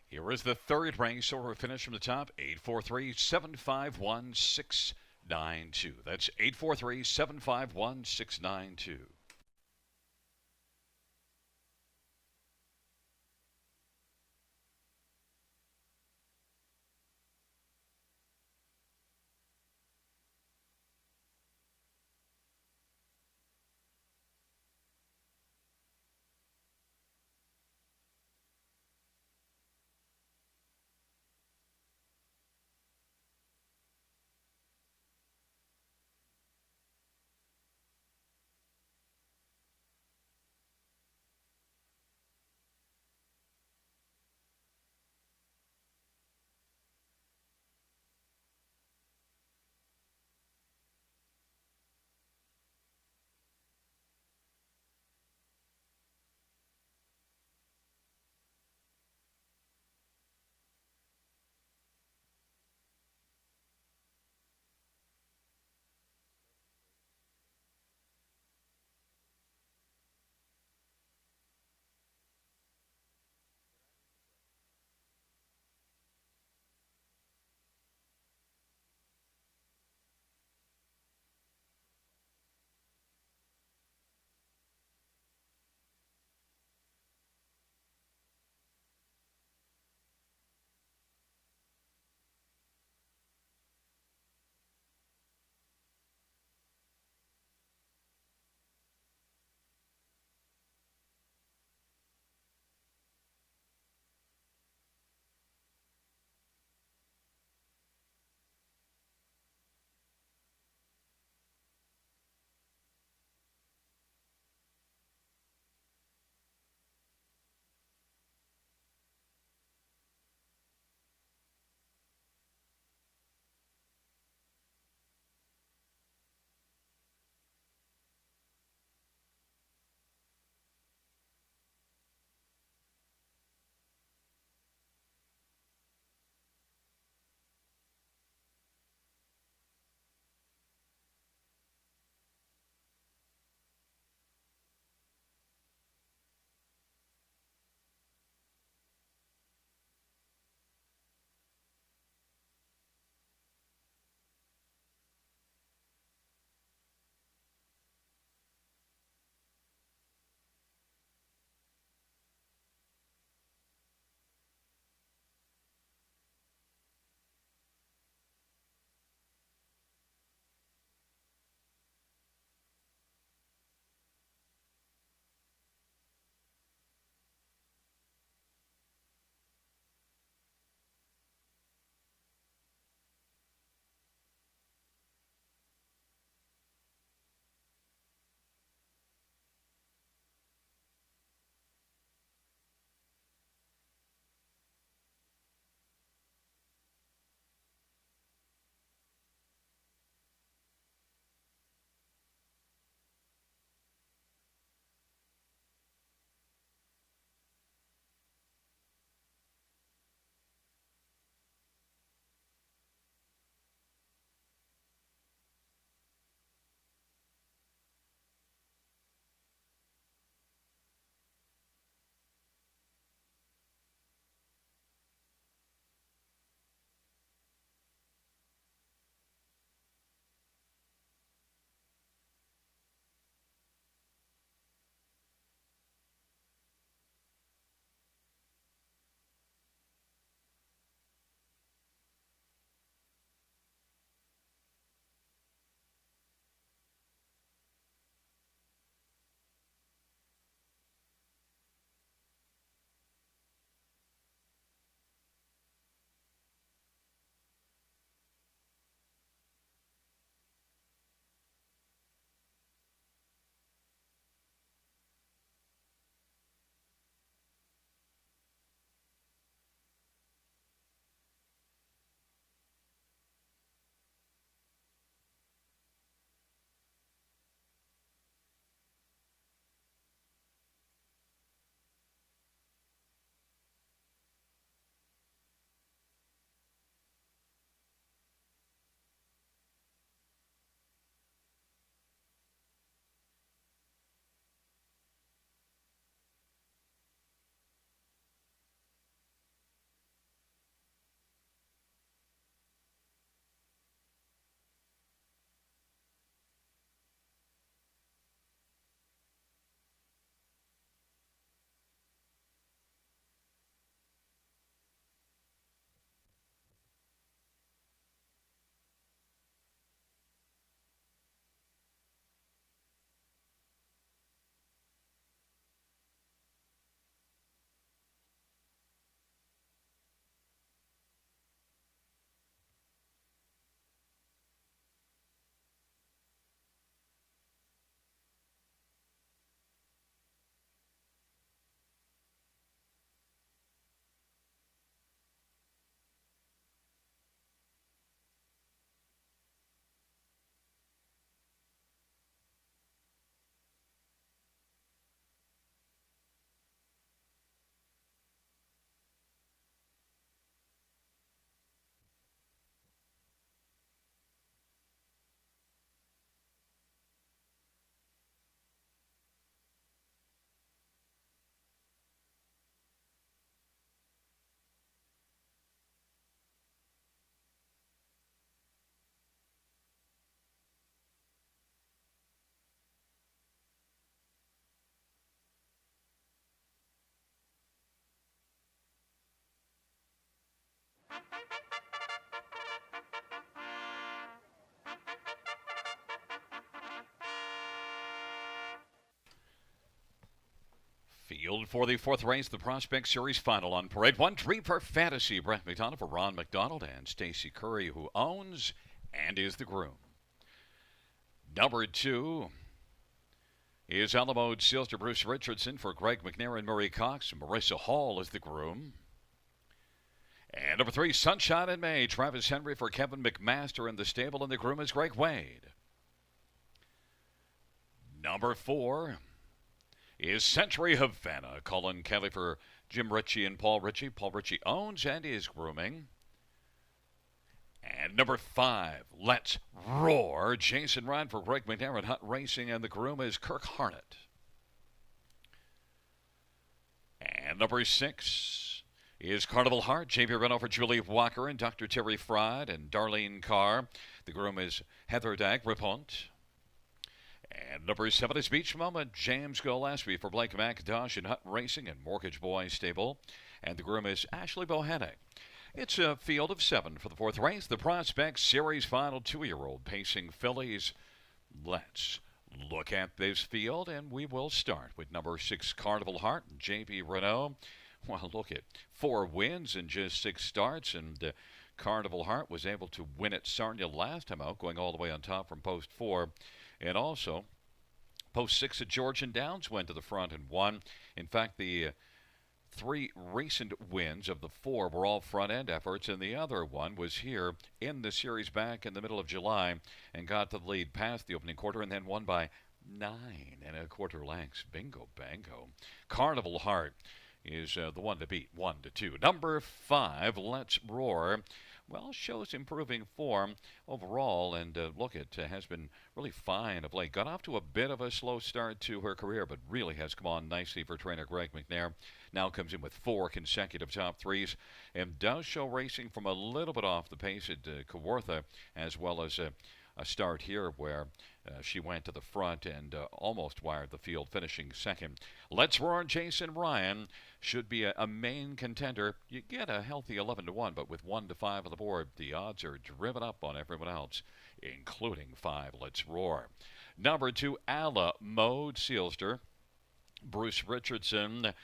Here is the third race, so we'll finish from the top. 843-751-692. That's 843-751-692. Field for the fourth race, the Prospect Series final on Parade 1. Dream for Fantasy. Brett McDonald for Ron McDonald and Stacy Curry, who owns and is the groom. Number 2 is Alamo Sealster Bruce Richardson for Greg McNair and Murray Cox. Marissa Hall is the groom. And number 3, Sunshine in May. Travis Henry for Kevin McMaster in the stable, and the groom is Greg Wade. Number 4 is Century Havana. Colin Kelly for Jim Ritchie and Paul Ritchie. Paul Ritchie owns and is grooming. And number 5, Let's Roar. Jason Ryan for Greg McNair and Hunt Racing, and the groom is Kirk Harnett. And number 6 is Carnival Heart. J.B. Renault for Julie Walker and Dr. Terry Fried and Darlene Carr. The groom is Heather Dag-Ripont. And number 7 is Beach Moment. James Gillespie for Blake McIntosh and Hunt Racing and Mortgage Boy Stable. And the groom is Ashley Bohanna. It's a field of 7 for the fourth race. The Prospect Series final 2-year-old pacing fillies. Let's look at this field, and we will start with number 6, Carnival Heart, J.B. Renault. Well, look at 4 wins in just 6 starts, and Carnival Heart was able to win at Sarnia last time out, going all the way on top from post 4. And also, post 6 at Georgian Downs went to the front and won. In fact, the 3 recent wins of the 4 were all front-end efforts, and the other one was here in the series back in the middle of July and got to the lead past the opening quarter and then won by 9 1/4 lengths. Bingo, bango. Carnival Heart is the one to beat, 1-2. Number 5, Let's Roar. Well, shows improving form overall, and look, it has been really fine of late. Got off to a bit of a slow start to her career, but really has come on nicely for trainer Greg McNair. Now comes in with 4 consecutive top 3s and does show racing from a little bit off the pace at Kawartha, as well as a start here where she went to the front and almost wired the field, finishing second. Let's Roar. Jason Ryan should be a main contender. You get a healthy 11-1, but with 1-5 on the board, the odds are driven up on everyone else, including 5, Let's Roar. Number 2, Ala Mode Sealster. Bruce Richardson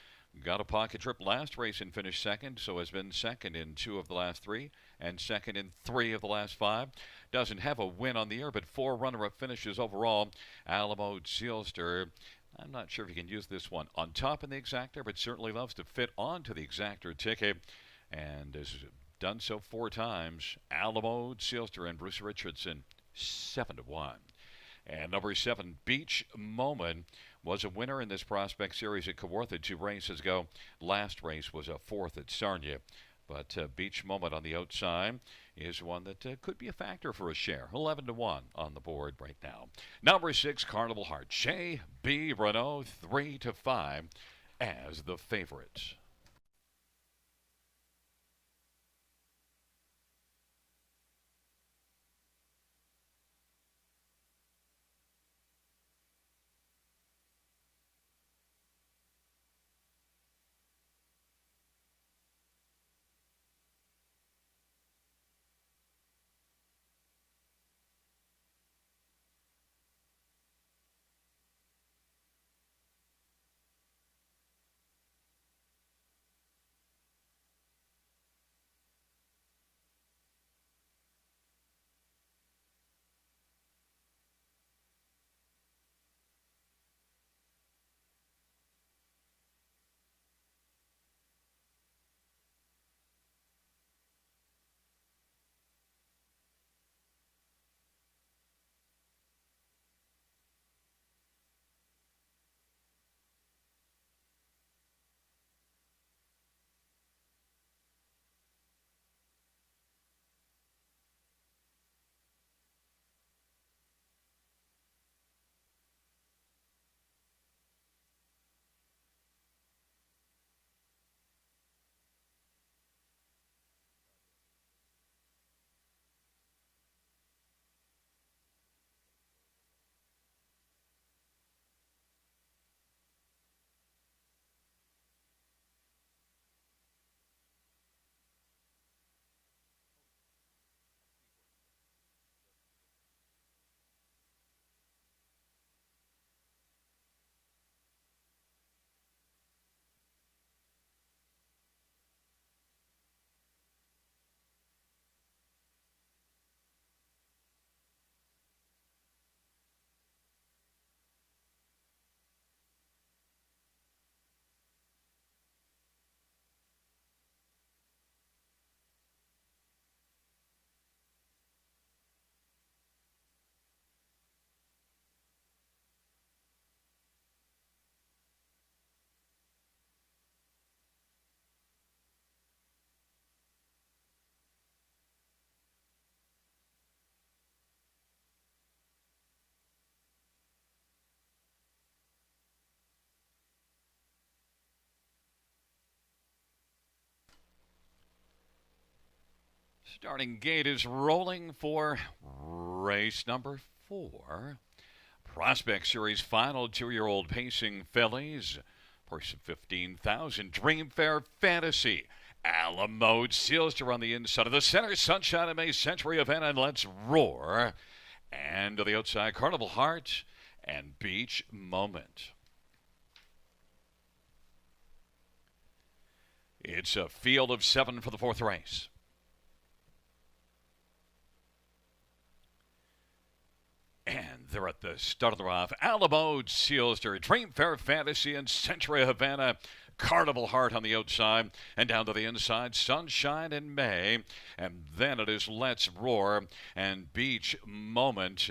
got a pocket trip last race and finished second, so has been second in 2 of the last 3 and second in 3 of the last 5. Doesn't have a win on the year, but 4 runner-up finishes overall. Alamo Sealster, I'm not sure if you can use this one on top in the exactor, but certainly loves to fit onto the exactor ticket, and has done so 4 times. Alamo Sealster and Bruce Richardson, 7-1. And number 7, Beach Moment, was a winner in this Prospect Series at Kawartha 2 races ago. Last race was a 4th at Sarnia. But Beach Moment on the outside is one that could be a factor for a share. 11-1 on the board right now. Number 6, Carnival Heart. J.B. Renault, 3-5 as the favorites. Starting gate is rolling for race number 4. Prospect Series final 2-year-old pacing fillies. Purse of 15,000. Dream Fair Fantasy. Alamo Sealster on the inside of the center. Sunshine of May, Century Event, and Let's Roar. And to the outside, Carnival Heart and Beach Moment. It's a field of 7 for the 4th race. And they're at the start of the rough. Alamo Sealster, Dream Fair Fantasy, and Century Havana. Carnival Heart on the outside, and down to the inside, Sunshine in May, and then it is Let's Roar and Beach Moment.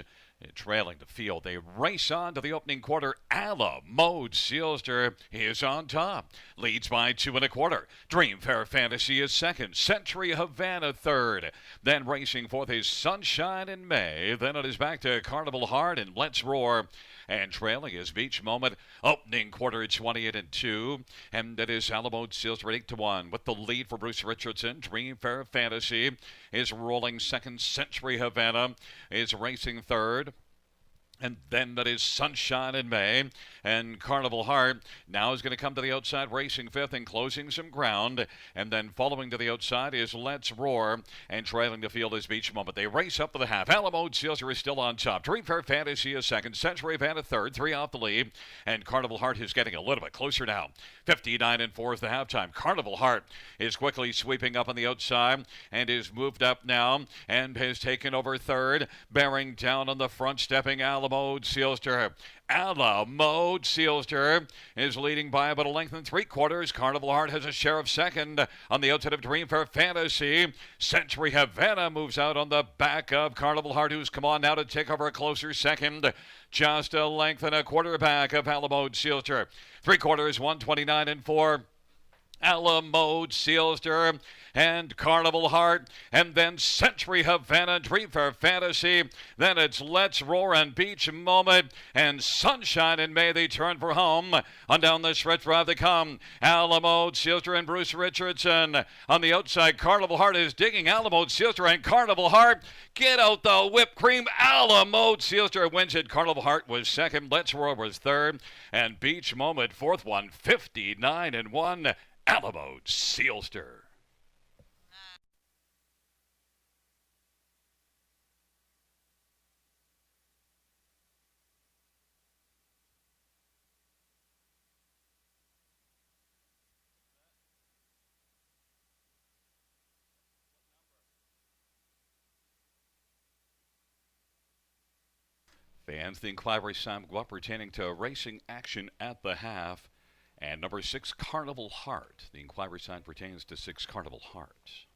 Trailing the field, they race on to the opening quarter. Alamo Sealster is on top, leads by 2 1/4. Dream Fair Fantasy is second, Century Havana third. Then racing fourth is Sunshine in May. Then it is back to Carnival Heart and Let's Roar. And trailing is Beach Moment. Opening quarter 28-2, and it is Alamo Sealster 8-1 with the lead for Bruce Richardson. Dream Fair Fantasy is rolling second. Century Havana is racing third. And then that is Sunshine in May. And Carnival Heart now is going to come to the outside, racing fifth and closing some ground. And then following to the outside is Let's Roar. And trailing the field is Beach Moment. They race up to the half. Alamo Sealster is still on top. Dream Fair Fantasy is second. Century Havana third. 3 off the lead. And Carnival Heart is getting a little bit closer now. 59-4 is the halftime. Carnival Heart is quickly sweeping up on the outside and is moved up now and has taken over third. Bearing down on the front, stepping Alamo Sealster. Alamo Sealster is leading by about a length and 3/4. Carnival Heart has a share of second on the outside of Dream Fair Fantasy. Century Havana moves out on the back of Carnival Heart, who's come on now to take over a closer second. Just a length and a quarter back of Alamo Sealster. 3/4, 129-4. Alamo Sealster and Carnival Heart, and then Century Havana, Dream Fair Fantasy. Then it's Let's Roar and Beach Moment, and Sunshine in May. They turn for home. On down the stretch drive they come. Alamo Sealster and Bruce Richardson. On the outside, Carnival Heart is digging. Alamo Sealster and Carnival Heart. Get out the whipped cream. Alamo Sealster wins it. Carnival Heart was second. Let's Roar was third. And Beach Moment fourth, 159-1. Alamo Sealster. Fans, the inquiry sign go up pertaining to racing action at the half. And number 6, Carnival Heart. The inquiry sign pertains to 6, Carnival Heart.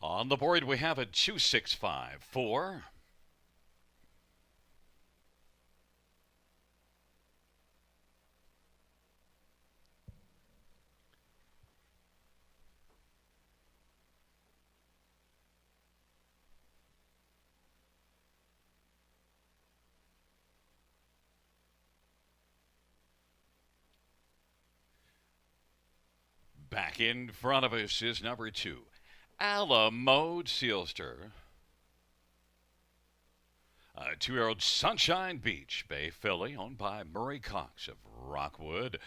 On the board, we have a 2-6-5-4. Back in front of us is number 2, Alamo Sealster. A 2-year-old Sunshine Beach Bay filly owned by Murray Cox of Rockwood.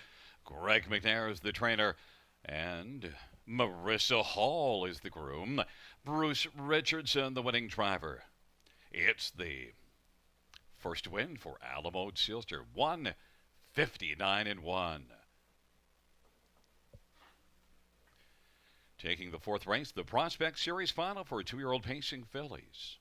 Greg McNair is the trainer, and Marissa Hall is the groom. Bruce Richardson, the winning driver. It's the first win for Alamo Silster, 159-1. Taking the fourth race, the Prospect Series final for two-year-old pacing fillies.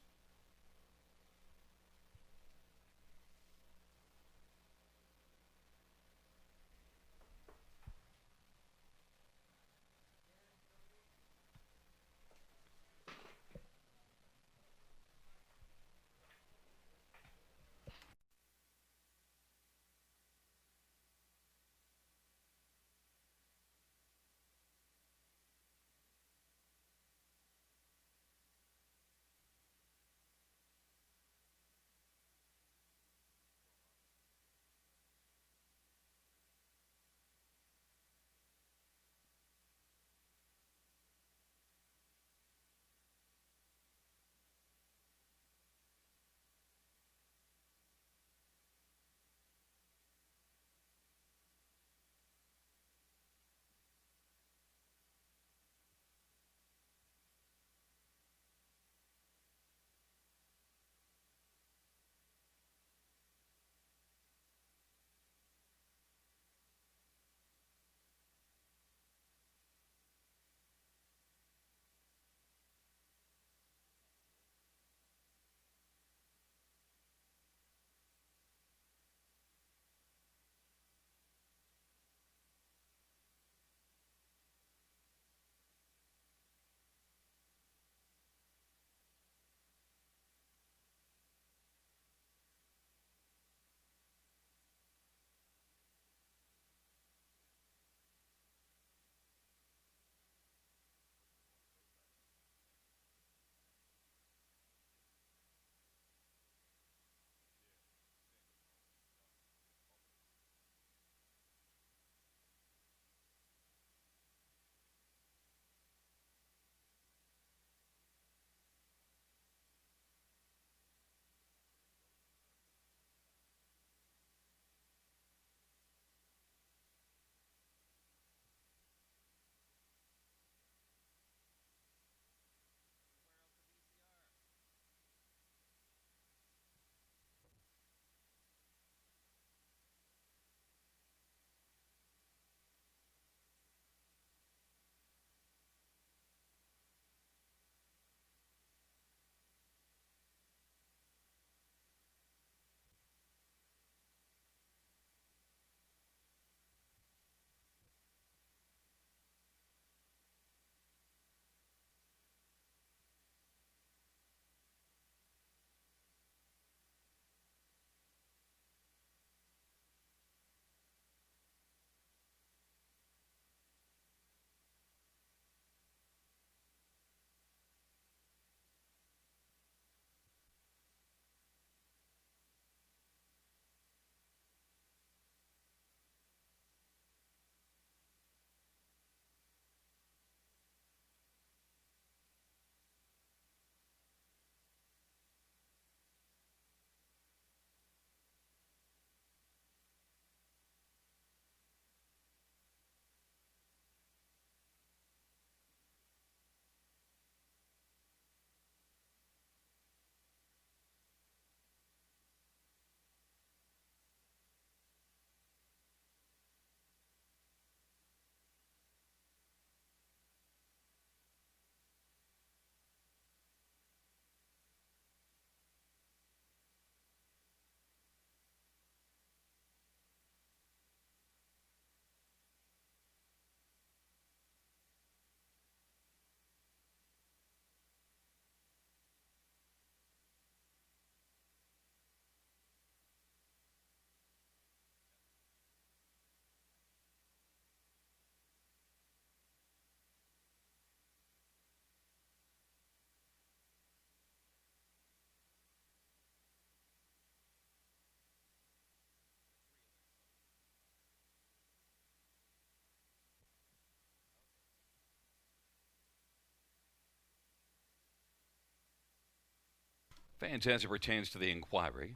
Fans, as it pertains to the inquiry,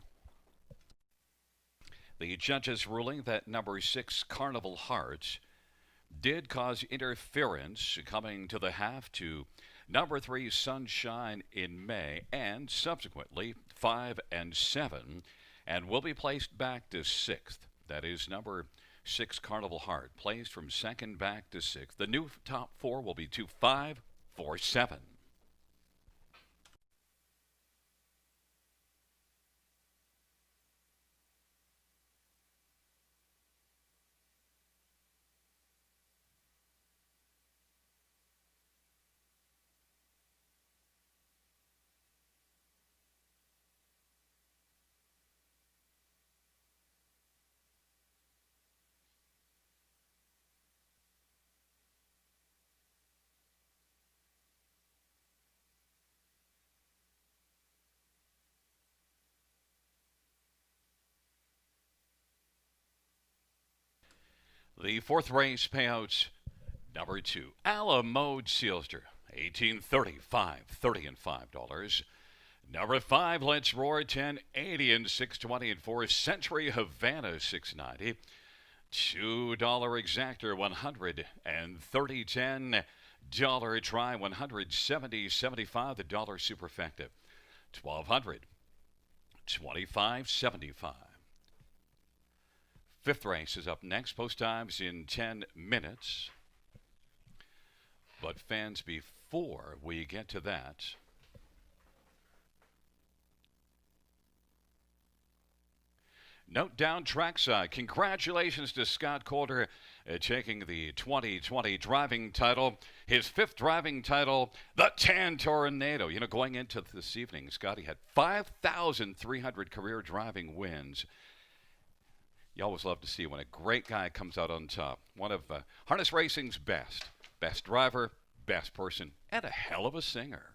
the judge's ruling that number 6 Carnival Hearts did cause interference coming to the half to Number 3, Sunshine in May, and subsequently 5 and 7, and will be placed back to 6th. That is number 6, Carnival Heart, placed from 2nd back to 6th. The new top 4 will be 2, 5, 4, 7. The 4th race payouts. Number 2, Alamode Sealster, 1835, 30 and $5. Number 5, Let's Roar, 1080 and 620 and 4. Century Havana, 690. $2 exactor, 130, 10 dollar try, 170, 75. The dollar superfecta, 1200, 25, 75. 5th race is up next. Post times in 10 minutes. But fans, before we get to that, note down trackside. Congratulations to Scott Calder taking the 2020 driving title. His 5th driving title, the Tan Tornado. You know, going into this evening, Scotty had 5,300 career driving wins. You always love to see when a great guy comes out on top. One of harness racing's best. Best driver, best person, and a hell of a singer.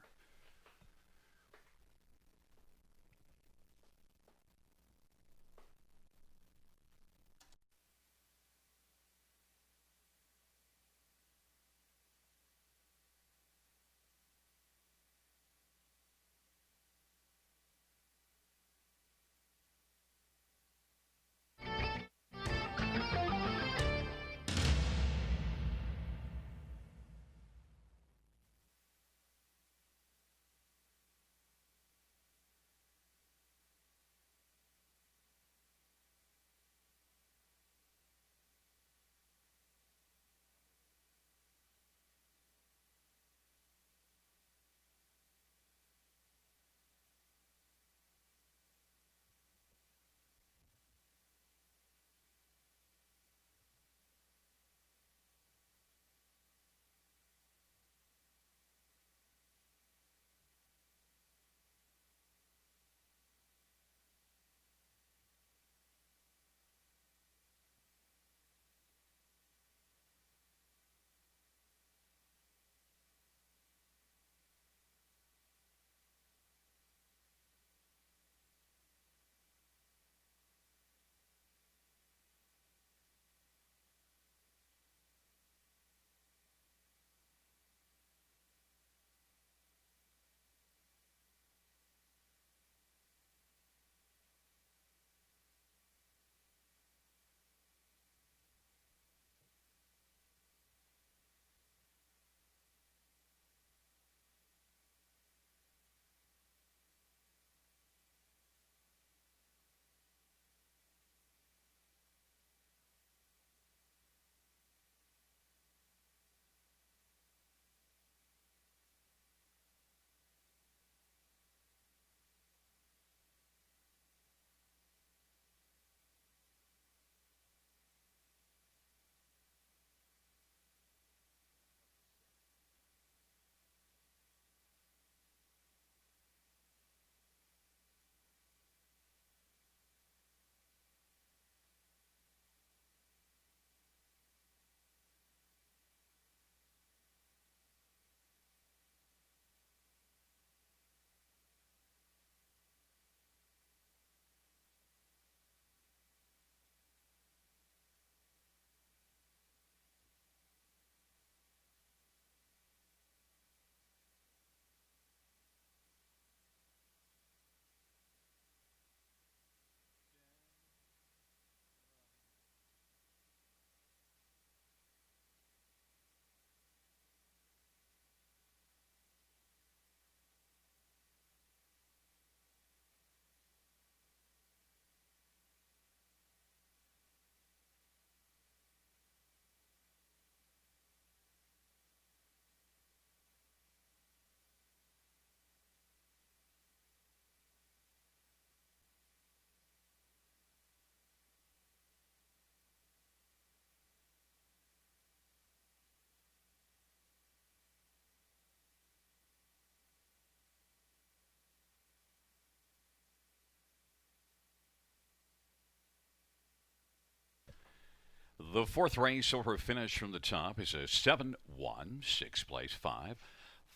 The fourth race over finish from the top is a 7-1, 6 place 5.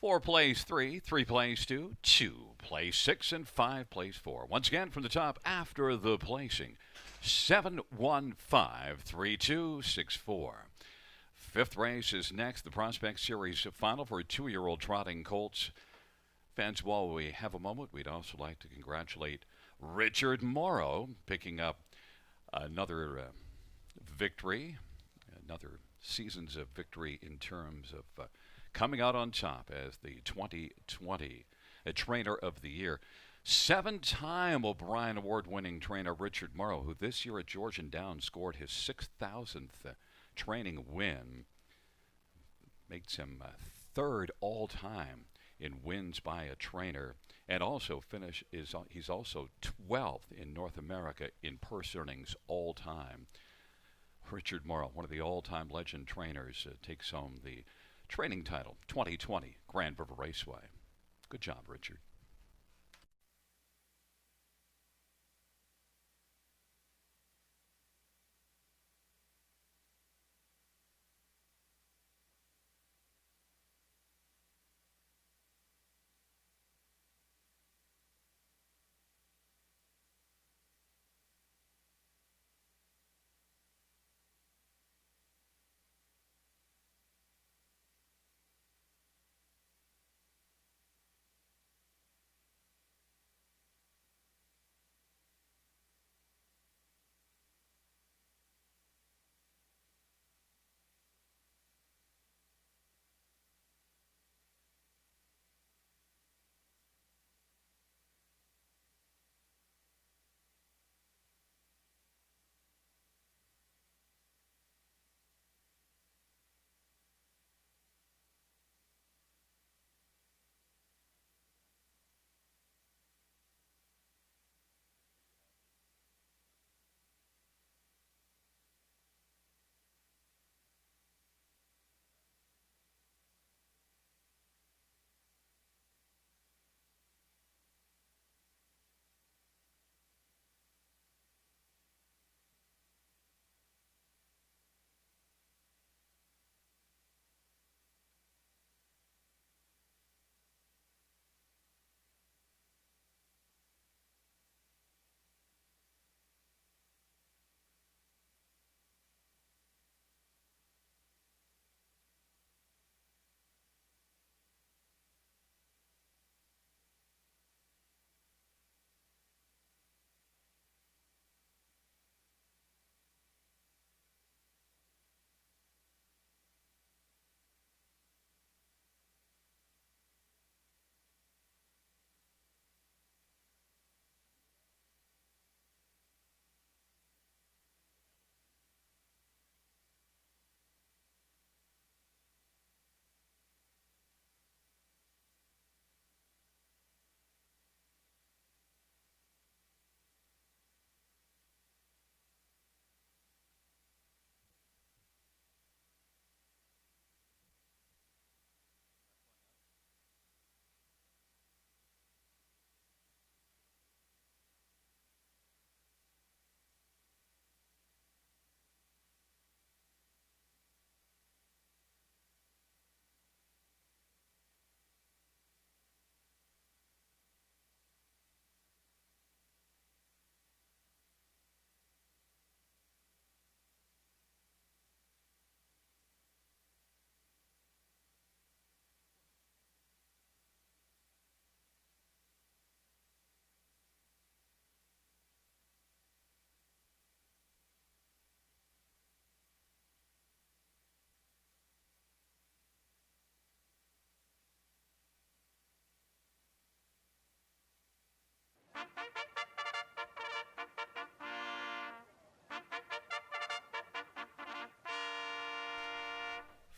4 plays 3, 3 plays 2, 2 plays 6, and 5 plays 4. Once again from the top after the placing 7-1-5-3-2-6-4. Fifth race is next, the Prospect Series final for 2-year-old trotting colts. Fans, while we have a moment, we'd also like to congratulate Richard Morrow picking up another victory, another seasons of victory in terms of coming out on top as the 2020 Trainer of the Year. 7-time O'Brien Award-winning trainer Richard Morrow, who this year at Georgian Downs scored his 6,000th training win, makes him third all-time in wins by a trainer, and also he's also 12th in North America in purse earnings all-time. Richard Morrow, one of the all-time legend trainers, takes home the training title 2020 Grand River Raceway. Good job, Richard.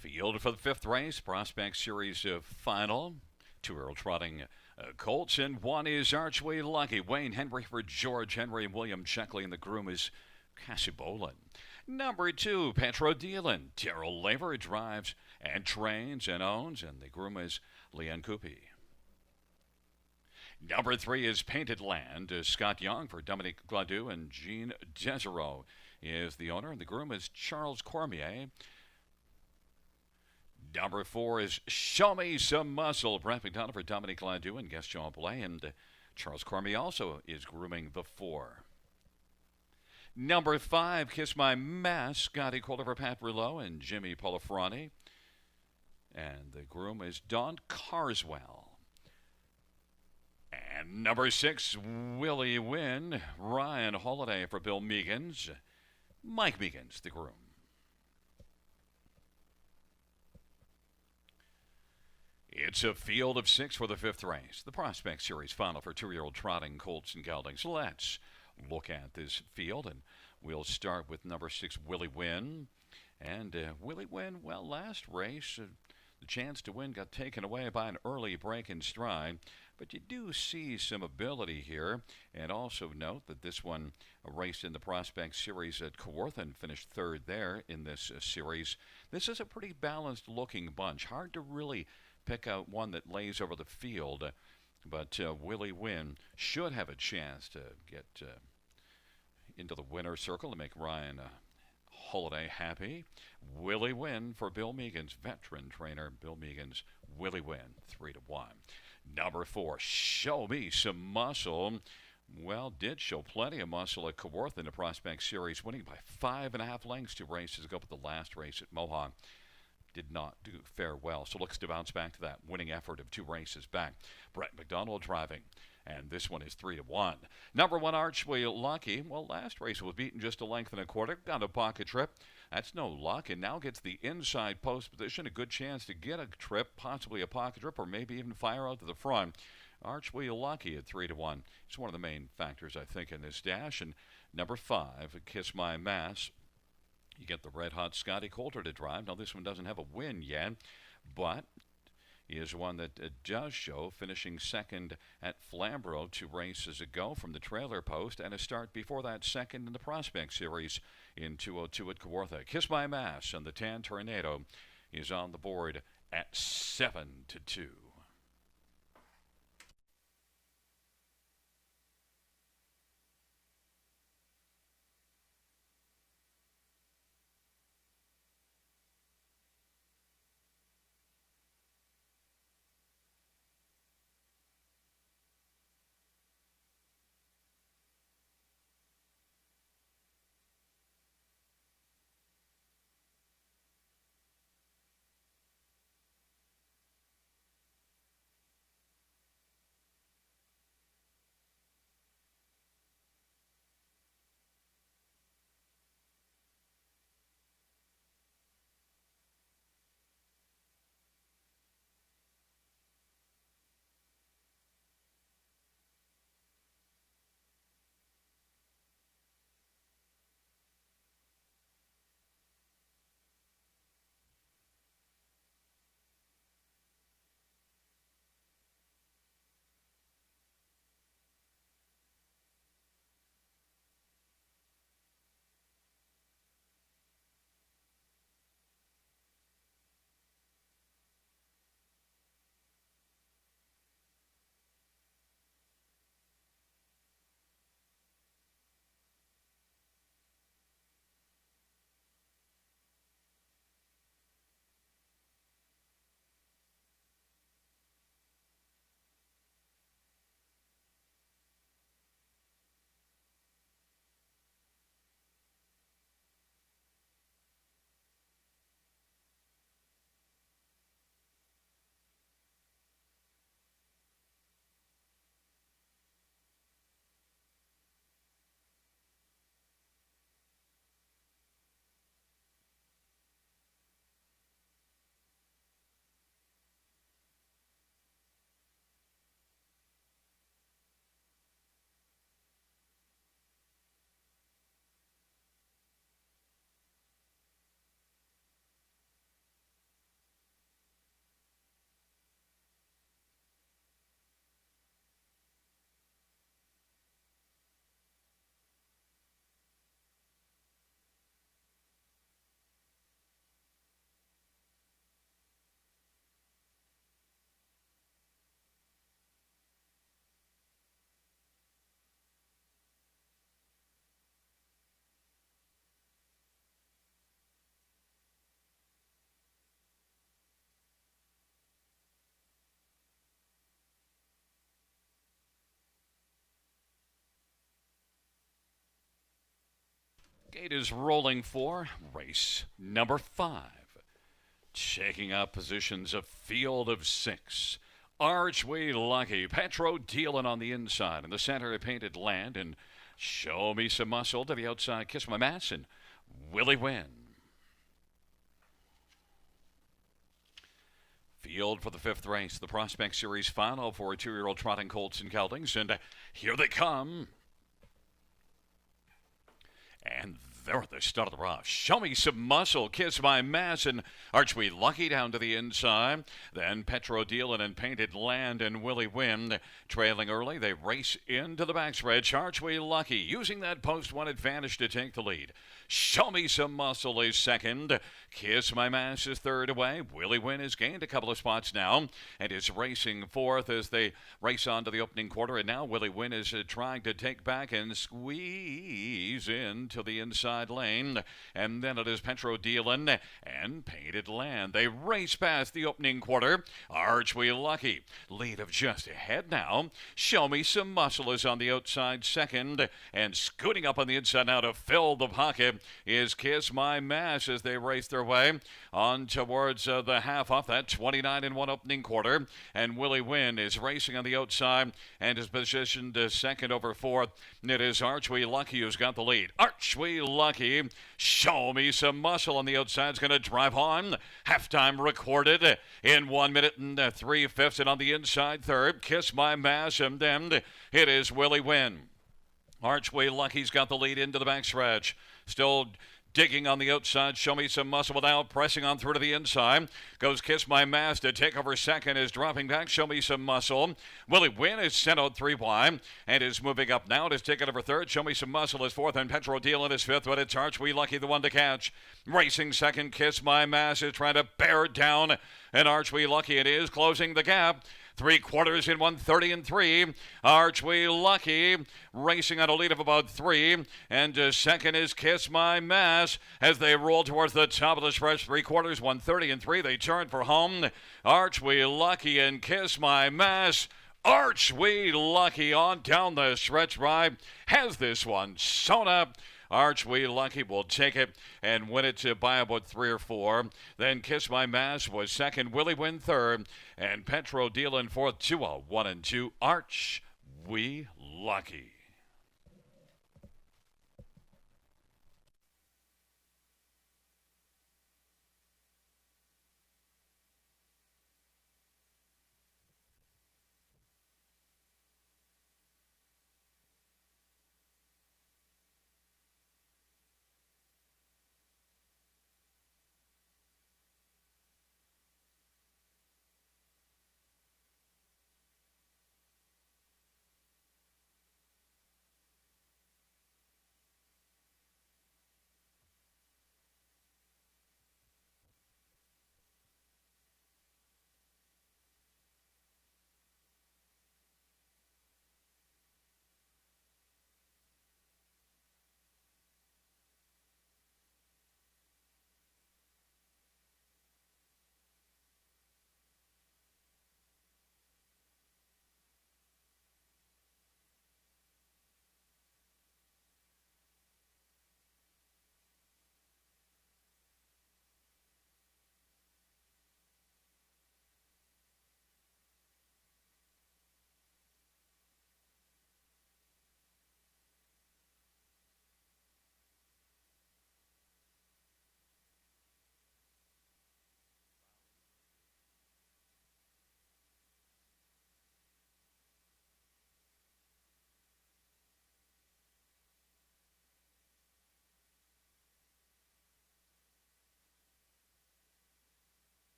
Field for the fifth race, Prospect Series final. 2-year-old trotting colts, and one is Archway Lucky. Wayne Henry for George Henry, and William Checkley, and the groom is Cassie Boland. Number 2, Petro Dealin. Daryl Laver drives and trains and owns, and the groom is Leanne Coopy. Number 3 is Painted Land. Scott Young for Dominique Gladue and Jean Desereau. is the owner, and the groom is Charles Cormier. Number 4 is Show Me Some Muscle. Brent McDonald for Dominique Ladoux and Gaston Blais. And Charles Cormier also is grooming the 4. Number 5, Kiss My Mask. Scotty Calder for Pat Rouleau and Jimmy Polifrani. And the groom is Don Carswell. And number 6, Willie Wynn. Ryan Holiday for Bill Meegans. Mike Meegans, the groom. It's a field of 6 for the 5th race. The Prospect Series final for 2-year-old trotting colts and geldings. So let's look at this field, and we'll start with number 6, Willie Wynn. And Willie Wynn, well, last race, the chance to win got taken away by an early break in stride. But you do see some ability here. And also note that this one raced in the Prospect Series at Kawartha and finished 3rd there in this series. This is a pretty balanced looking bunch. Hard to really pick out one that lays over the field. But Willie Wynn should have a chance to get into the winner's circle to make Ryan Holiday happy. Willie Wynn for Bill Meegans, veteran trainer Bill Meegans. Willie Wynn, 3-1. Number 4, Show Me Some Muscle. Well, did show plenty of muscle at Kawartha in the Prospect Series, winning by 5.5 lengths 2 races ago, but the last race at Mohawk did not do fare well. So looks to bounce back to that winning effort of 2 races back. Brett McDonald driving. And this one is 3-1. Number 1, Archway Lucky. Well, last race was beaten just a length and a quarter. Got a pocket trip. That's no luck. And now gets the inside post position. A good chance to get a trip, possibly a pocket trip, or maybe even fire out to the front. Archway Lucky at 3-1. It's one of the main factors, I think, in this dash. And number 5, Kiss My Mask. You get the red-hot Scotty Coulter to drive. Now, this one doesn't have a win yet, but is one that does show, finishing 2nd at Flamborough 2 races ago from the trailer post, and a start before that 2nd in the Prospect Series in 202 at Kawartha. Kiss My Mask and the Tan Tornado is on the board at 7-2. It is rolling for race number 5. Taking up positions, a field of 6. Arch We Lucky, Petro dealing on the inside. In the center, Painted Land, and Show Me Some Muscle to the outside, Kiss My Mass, and Willie Win. Field for the 5th race, the Prospect Series final for 2-year-old trotting colts and geldings, and here they come. And they're at the start of the rush. Show Me Some Muscle, Kiss My Mass, and Arch We Lucky down to the inside. Then Petro Dealin' and Painted Land and Willie Win trailing early. They race into the backstretch. Arch We Lucky using that post-1 advantage to take the lead. Show Me Some Muscle is second. Kiss My Mass is third away. Willie Win has gained a couple of spots now and is racing fourth as they race on to the opening quarter. And now Willie Win is trying to take back and squeeze into the inside lane. And then it is Petro Dealin' and Painted Land. They race past the opening quarter. Arch We Lucky, lead of just ahead now. Show Me Some Muscle is on the outside second. And scooting up on the inside now to fill the pocket is Kiss My Mass as they race their way on towards the half off that 29-1 opening quarter. And Willie Win is racing on the outside and is positioned second over fourth. It is Arch We Lucky who's got the lead. Arch We Lucky, Show Me Some Muscle on the outside is going to drive on. Halftime recorded in 1 minute and 3/5, and on the inside third, Kiss My Mass, and then it is Willie Win. Arch We Lucky's got the lead into the backstretch. Still digging on the outside, Show Me Some Muscle without pressing on through to the inside. Goes Kiss My Mass to take over second, is dropping back, Show Me Some Muscle. Willie Win is sent out 3 wide and is moving up now. It is taken over third. Show Me Some Muscle is fourth, and Petro Dealin' is fifth, but it's Arch We Lucky the one to catch. Racing second, Kiss My Mass is trying to bear down, and Arch We Lucky it is closing the gap. 3/4 in 1:30-3. Arch We Lucky racing on a lead of about 3. And second is Kiss My Mass as they roll towards the top of the stretch. 3/4, 1:30-3. They turn for home. Arch We Lucky and Kiss My Mass. Arch We Lucky on down the stretch ride has this one sewn up. Arch We Lucky will take it and win it by about 3 or 4. Then Kiss My Mass was second. Willie Win third. And Petro Dealin' fourth to a 1-2. Arch We Lucky.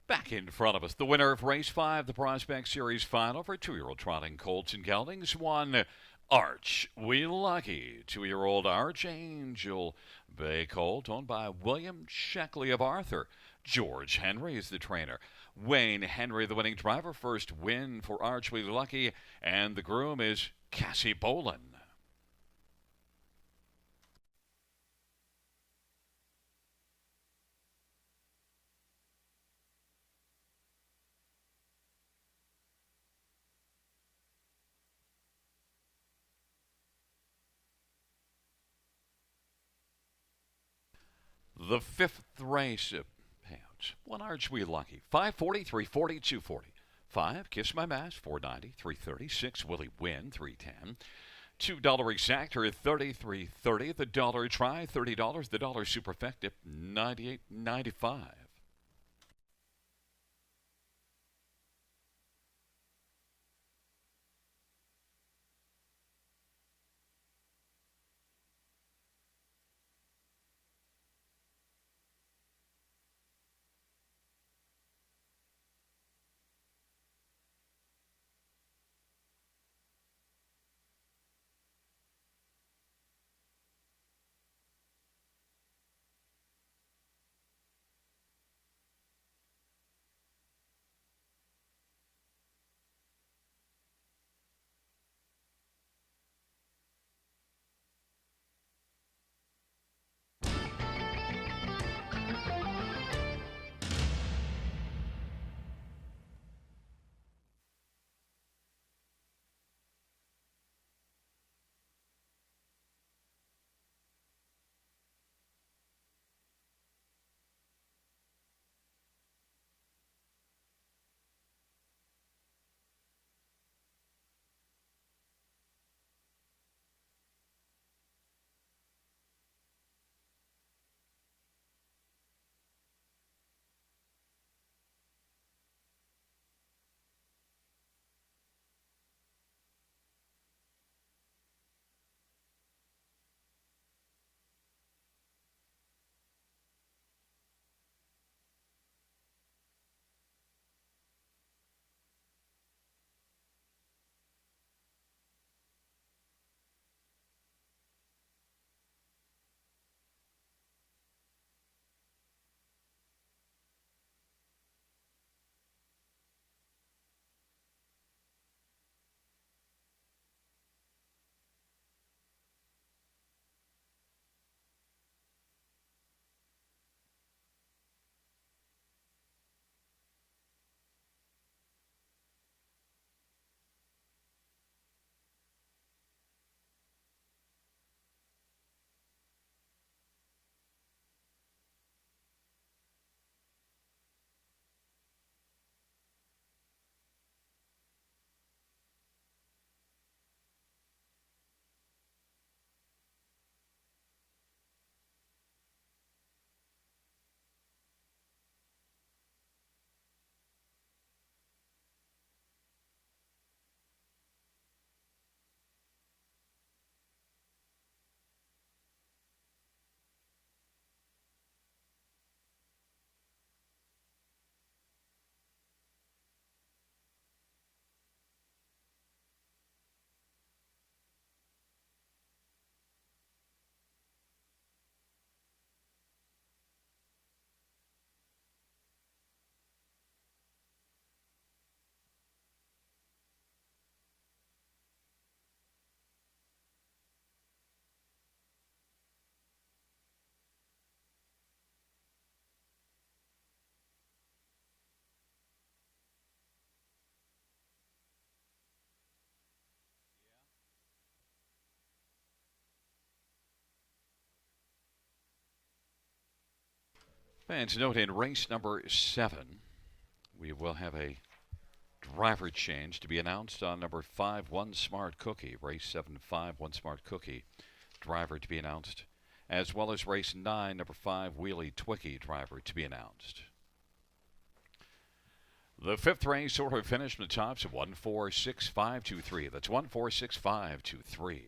Back in front of us, the winner of Race 5, the Prospect Series final for 2-year-old trotting colts and geldings, won Arch We Lucky. 2-year-old Archangel Bay colt, owned by William Sheckley of Arthur. George Henry is the trainer. Wayne Henry, the winning driver. First win for Archway Lucky. And the groom is Cassie Boland. The fifth race, pounds. One Archway Lucky. 540, 340, 240. 5, Kiss My Mask, 490, 330. 6, Willie Win, 310. $2 exactor, 33.30. The dollar try, $30. The dollar superfecta, 98.95. Fans, note in race number 7, we will have a driver change to be announced on number 5, One Smart Cookie. Race 7, 5, One Smart Cookie. Driver to be announced. As well as race 9, number 5, Wheelie Twicky. Driver to be announced. The fifth race order finished from the tops of 1-4-6-5-2-3. That's 1-4-6-5-2-3.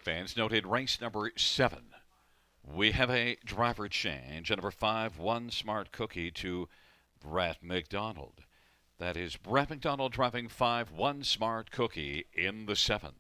Fans noted race number 7. We have a driver change. Number 5, One Smart Cookie to Brett McDonald. That is Brett McDonald driving 5, One Smart Cookie in the 7th.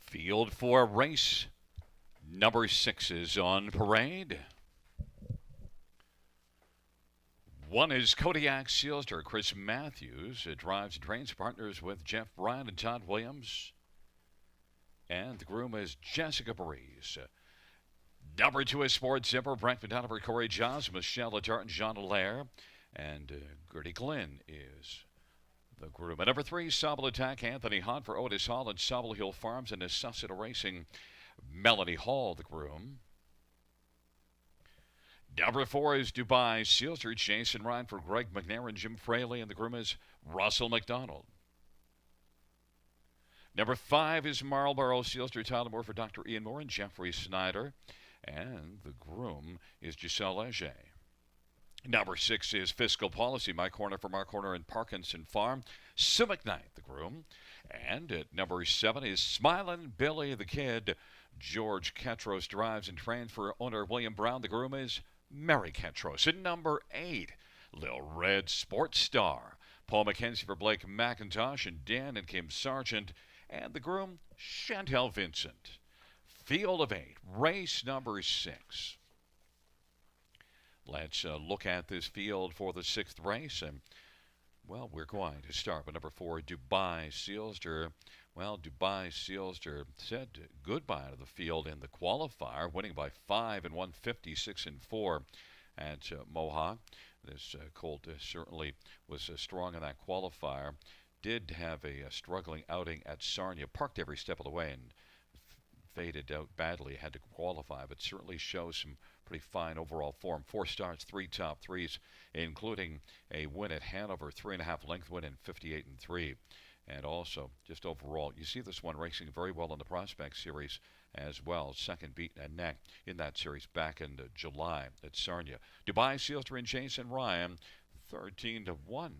Field for race number 6 is on parade. 1 is Kodiak Sealster. Chris Matthews drives and trains partners with Jeff Bryan and Todd Williams. And the groom is Jessica Breeze. Number 2 is Sports Zipper. Frank McDonough, Corey Johns, Michelle Ladart, and Jean Allaire. And Gertie Glenn is the groom. At number 3, Sobble Attack, Anthony Hunt for Otis Hall and Sobble Hill Farms and Necessita Racing, Melanie Hall, the groom. Number 4 is Dubai Sealster, Jason Ryan for Greg McNair and Jim Fraley, and the groom is Russell McDonald. Number 5 is Marlboro Sealster, Tyler Moore for Dr. Ian Moore and Jeffrey Snyder, and the groom is Giselle Leger. Number 6 is Fiscal Policy, Mike Horner for Mark Horner and Parkinson Farm, Sue McKnight, the groom. And at number 7 is Smilin' Billy the Kid, George Ketros drives and trains for owner William Brown. The groom is Mary Ketros. At number 8, Lil Red Sports Star, Paul McKenzie for Blake McIntosh and Dan and Kim Sargent. And the groom, Chantel Vincent. Field of 8, race number 6. Let's look at this field for the 6th race. And, well, we're going to start with number 4, Dubai Sealster. Well, Dubai Sealster said goodbye to the field in the qualifier, winning by 5 and 156 and 4 at Mohawk. This colt certainly was strong in that qualifier. Did have a struggling outing at Sarnia, parked every step of the way and faded out badly, had to qualify, but certainly shows some pretty fine overall form. 4 starts, 3 top threes, including a win at Hanover, 3.5 length win in 58 and 3. And also, just overall, you see this one racing very well in the Prospect Series as well. Second beaten and neck in that series back in July at Sarnia. Dubai Sealster and Jason Ryan, 13-1.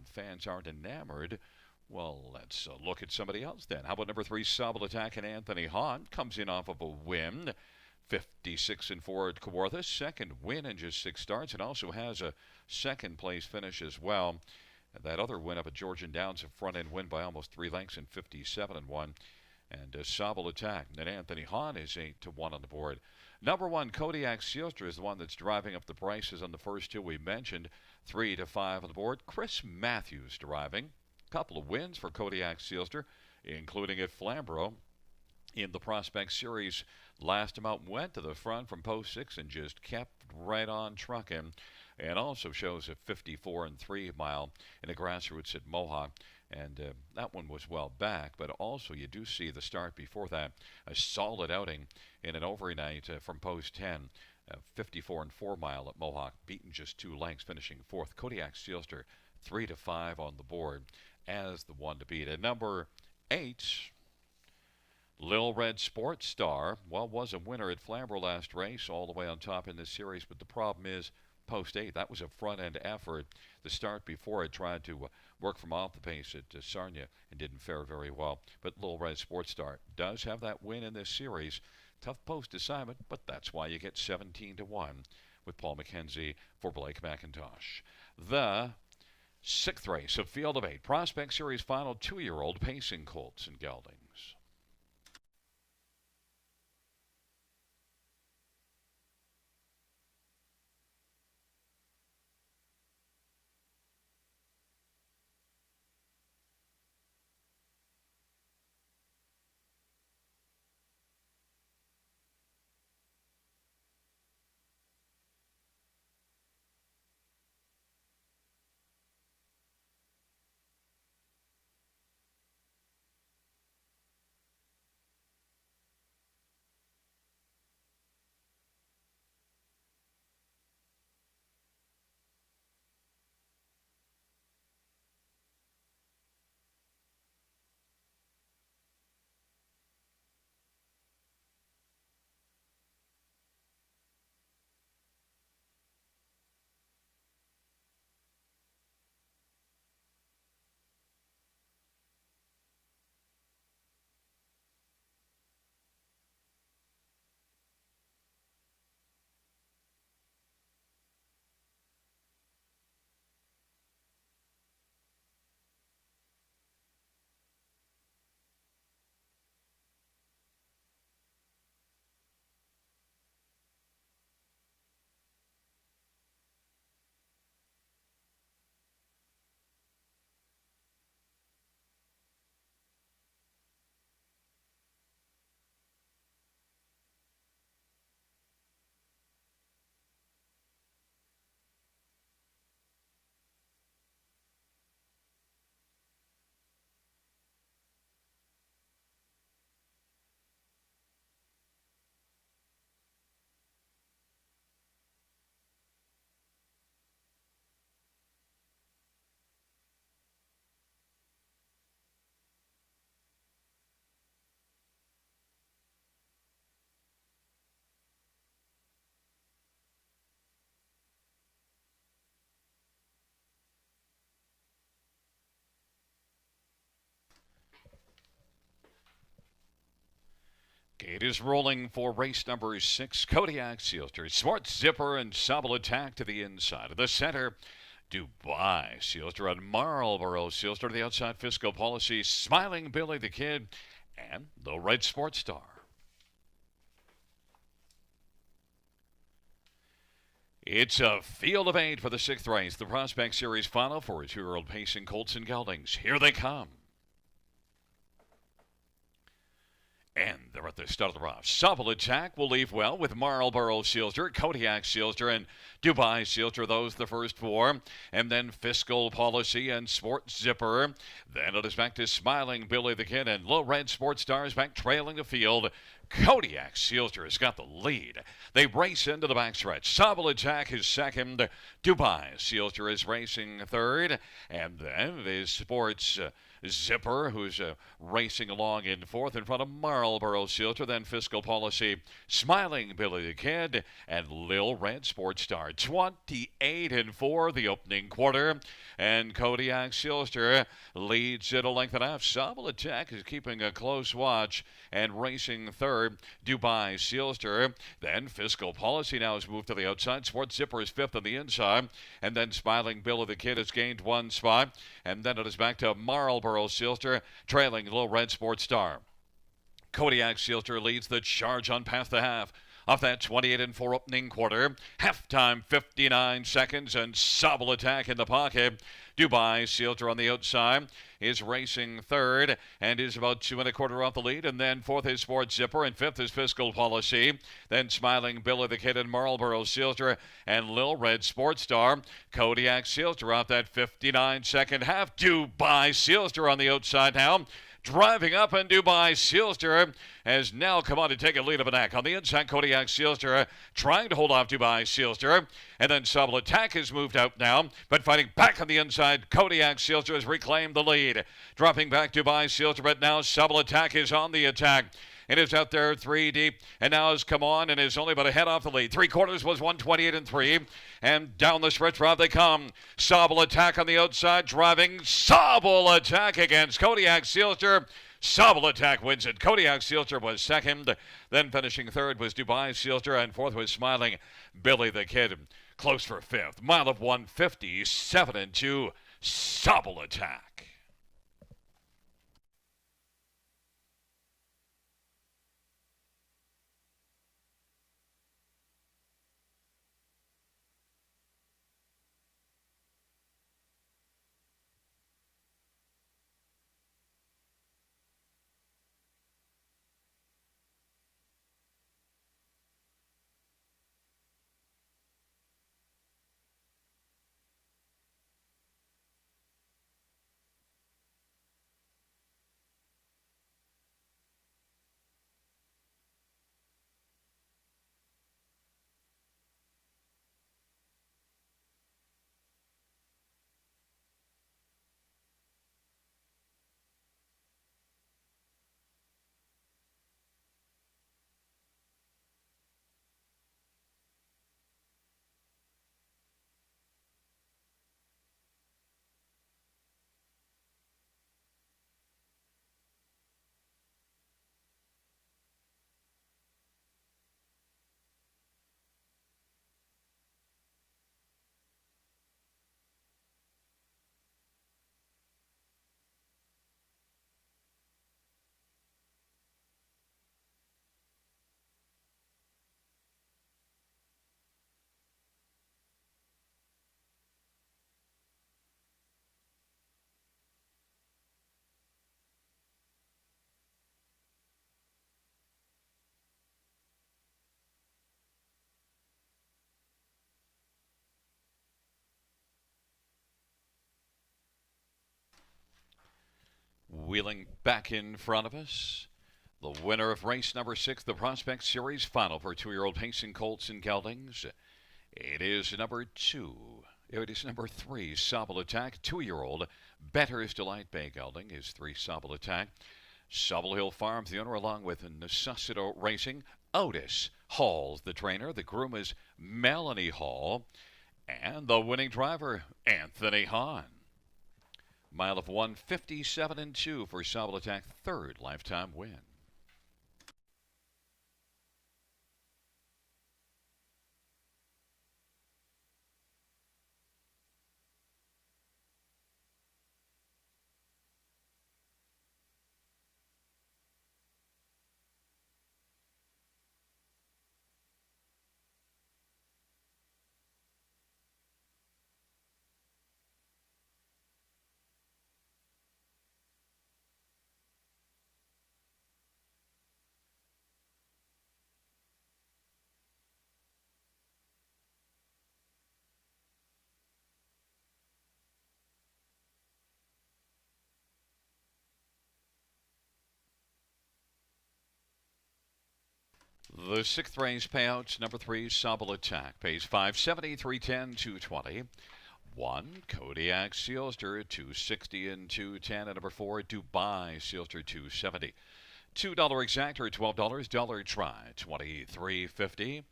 Fans aren't enamored. Well, let's look at somebody else then. How about number 3, Sobble Attack and Anthony Hahn? Comes in off of a win. 56 and 4 at Kawartha. Second win in just 6 starts, and also has a second place finish as well. That other win up at Georgian Downs, a front end win by almost 3 lengths in 57 and 1. And Sobble Attack and Anthony Hahn is 8-1 on the board. Number 1, Kodiak Sealster is the one that's driving up the prices on the first 2 we mentioned. 3-5 on the board. Chris Matthews driving. Couple of wins for Kodiak Sealster, including at Flamborough. In the Prospect Series, last time out went to the front from post 6 and just kept right on trucking. And also shows a 54 and 3 mile in a grassroots at Mohawk. And that one was well back, but also you do see the start before that, a solid outing in an overnight from post 10. 54 and 4 mile at Mohawk, beaten just 2 lengths, finishing 4th. Kodiak Sealster, 3-5 on the board as the one to beat. At number 8, Lil Red Sports Star, well, was a winner at Flamborough last race, all the way on top in this series, but the problem is post 8, that was a front-end effort. The start before it tried to work from off the pace at Sarnia and didn't fare very well. But Lil Red Sports Star does have that win in this series. Tough post assignment, but that's why you get 17-1 with Paul McKenzie for Blake McIntosh. The 6th race of Field of 8, Prospect Series final, 2-year-old pacing colts and geldings. It is rolling for race number 6. Kodiak Sealster, Smart Zipper, and Sobble Attack to the inside. Of the center, Dubai Sealster and Marlboro Sealster to the outside. Fiscal Policy, Smiling Billy the Kid, and the Red Sports Star. It's a field of 8 for the 6th race, the Prospect Series final for a 2-year-old pacing colts and geldings. Here they come. And they're at the start of the rough. Sobble Attack will leave well with Marlboro Sealster, Kodiak Sealster, and Dubai Sealster. Those the first 4. And then Fiscal Policy and Sport Zipper. Then it is back to Smiling Billy the Kid and Low Red Sports Stars back trailing the field. Kodiak Sealster has got the lead. They race into the backstretch. Sobble Attack is second. Dubai Sealster is racing third. And then it is Sports Zipper, who's racing along in fourth in front of Marlboro Sealster, then Fiscal Policy, Smiling Billy the Kid, and Lil Red Sports Star. 28-4 the opening quarter, and Kodiak Sealster leads at a length and a half. Sobble Attack is keeping a close watch and racing third. Dubai Sealster, then Fiscal Policy now has moved to the outside. Sports Zipper is fifth on the inside, and then Smiling Billy the Kid has gained one spot, and then it is back to Marlboro Sealster, trailing Little Red Sports Star. Kodiak Sealster leads the charge on past the half of that 28-4 opening quarter. Halftime 59 seconds, and Sobble Attack in the pocket. Dubai Sealster on the outside is racing third and is about 2 1/4 off the lead. And then fourth is Sports Zipper, and fifth is Fiscal Policy. Then Smiling Billy the Kid and Marlboro Sealster and Lil Red Sports Star. Kodiak Sealster off that 59-second half. Dubai Sealster on the outside now. Driving up, and Dubai Sealster has now come on to take a lead of an act. On the inside, Kodiak Sealster trying to hold off Dubai Sealster. And then Sobble Attack has moved out now, but fighting back on the inside, Kodiak Sealster has reclaimed the lead. Dropping back Dubai Sealster, but now Sobble Attack is on the attack. And is out there 3 deep, and now has come on and is only about a head off the lead. 3/4 was 128-3, and down the stretch route they come. Sobble Attack on the outside, driving. Sobble Attack against Kodiak Sealster. Sobble Attack wins it. Kodiak Sealster was second. Then finishing third was Dubai Sealster, and fourth was Smiling Billy the Kid. Close for fifth. Mile of 157-2. Sobble Attack. Wheeling back in front of us, the winner of race number 6, the Prospect Series final for 2-year-old pacing colts and geldings. It is number 2. It is number 3, Sobble Attack. 2-year-old Better's Delight Bay gelding is 3, Sobble Attack. Sobble Hill Farms, the owner, along with Necessito Racing. Otis Hall's the trainer. The groom is Melanie Hall. And the winning driver, Anthony Hahn. Mile of 157-2 for Sobble Attack, third lifetime win. The sixth race payouts, number 3, Subtle Attack, pays 570, 310, 220. 1, Kodiak Sealster, 260 and 210. And number 4, Dubai Sealster, 270. $2 exactor, $12, dollar try, 23.50.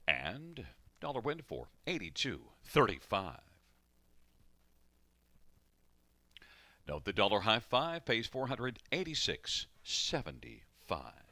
And dollar win for 82.35. Note the dollar high five pays 486.75.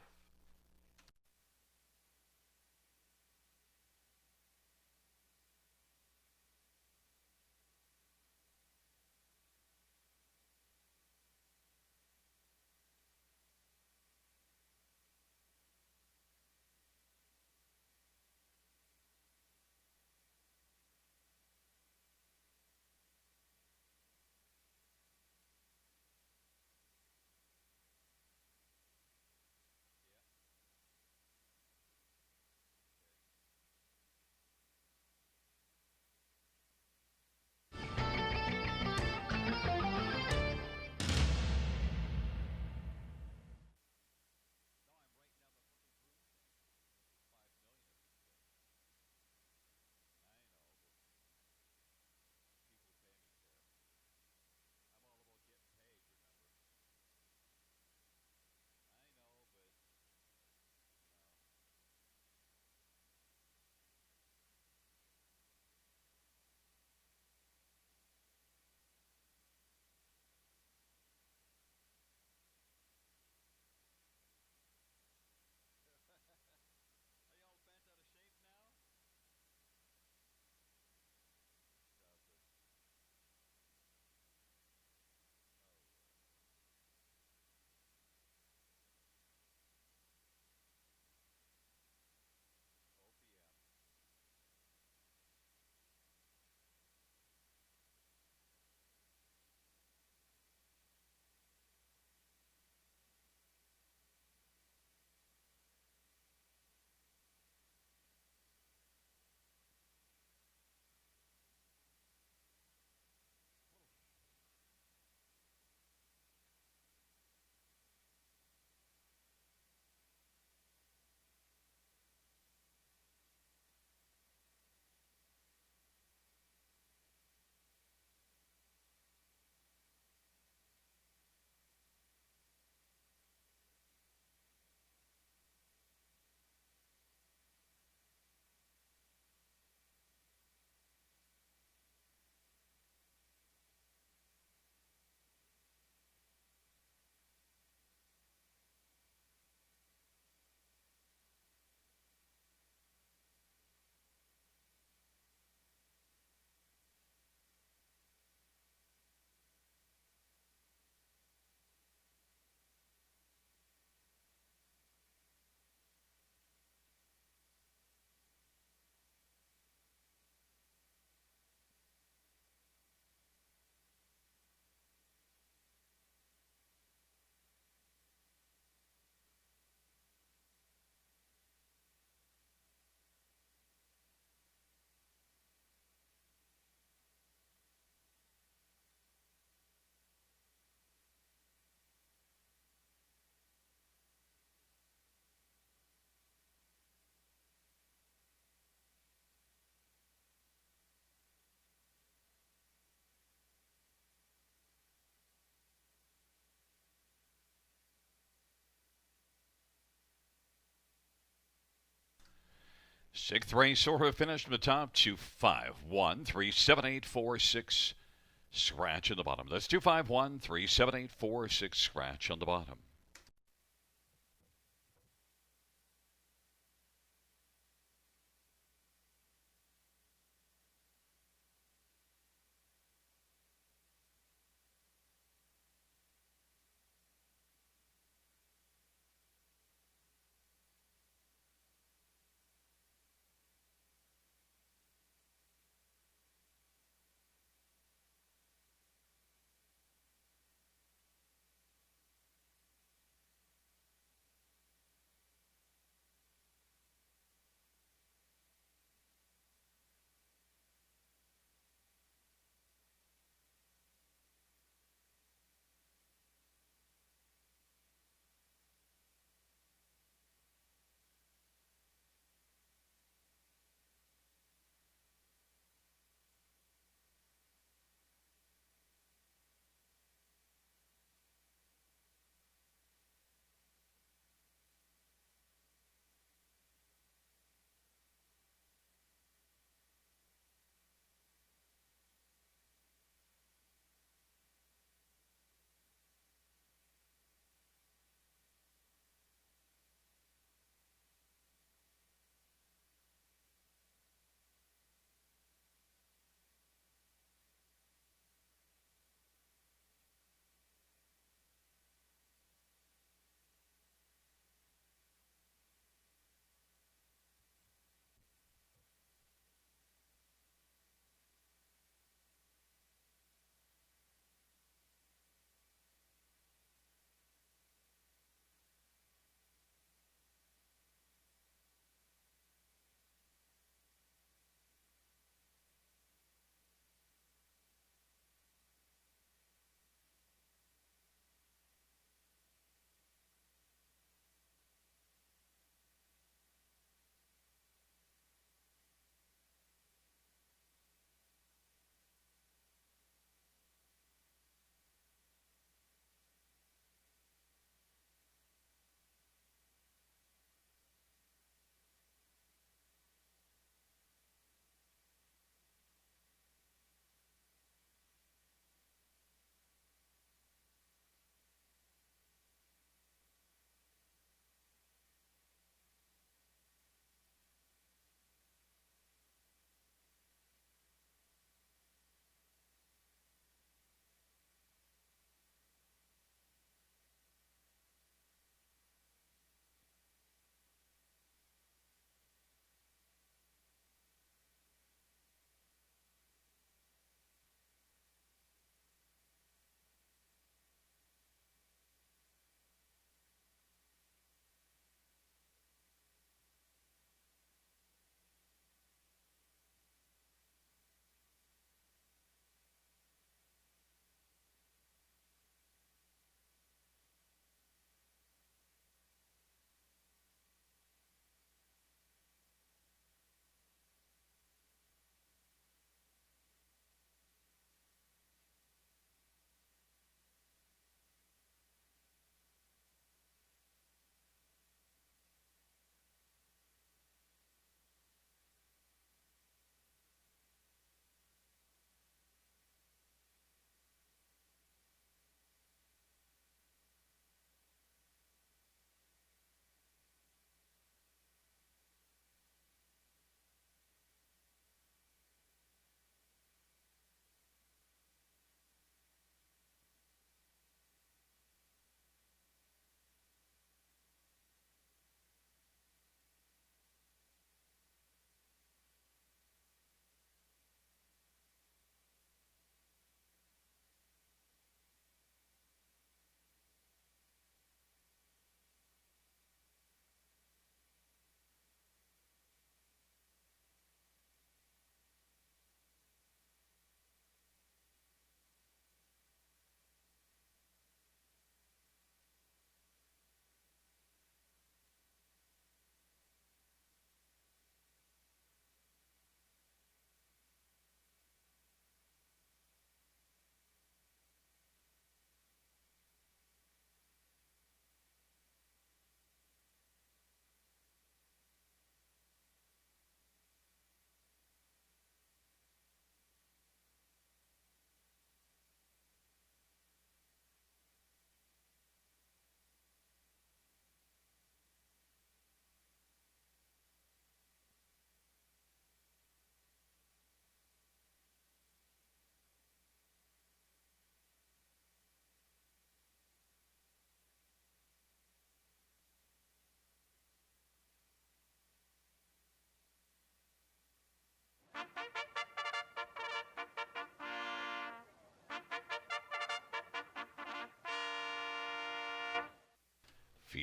Sixth race Sora finished in the top 2513784 scratch on the bottom. That's 2513784 scratch on the bottom.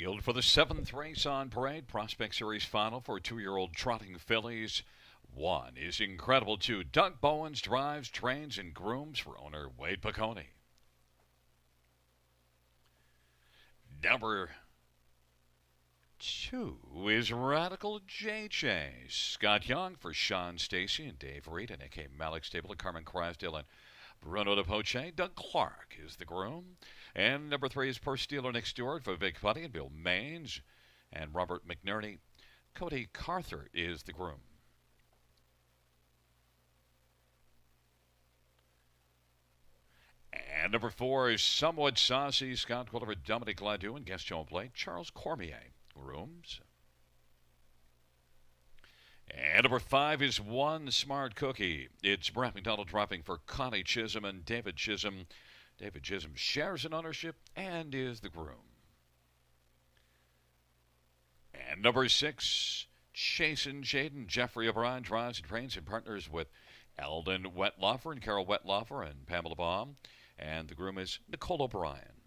field for the seventh race on parade. Prospect Series final for 2-year-old trotting fillies. One is Incredible 2. Doug Bowens drives, trains, and grooms for owner Wade Piccone. Number 2 is Radical JJ. Scott Young for Sean Stacy and Dave Reed and A.K. Malik Stable and Carmen Crasdale and Bruno DePoche. Doug Clark is the groom. And number 3 is Purse Dealer Nick Stewart for Vic Putty and Bill Maines. And Robert McNerney. Cody Carther is the groom. And number 4 is Somewhat Saucy. Scott Quilliver, Dominic Gladue, and guest home plate Charles Cormier. Grooms. And number 5 is One Smart Cookie. It's Brett McDonald dropping for Connie Chisholm and David Chisholm. David Chisholm shares an ownership and is the groom. And number 6, Chasin' Jaden. Jeffrey O'Brien drives and trains and partners with Eldon Wetlaufer and Carol Wetlaufer and Pamela Baum. And the groom is Nicole O'Brien.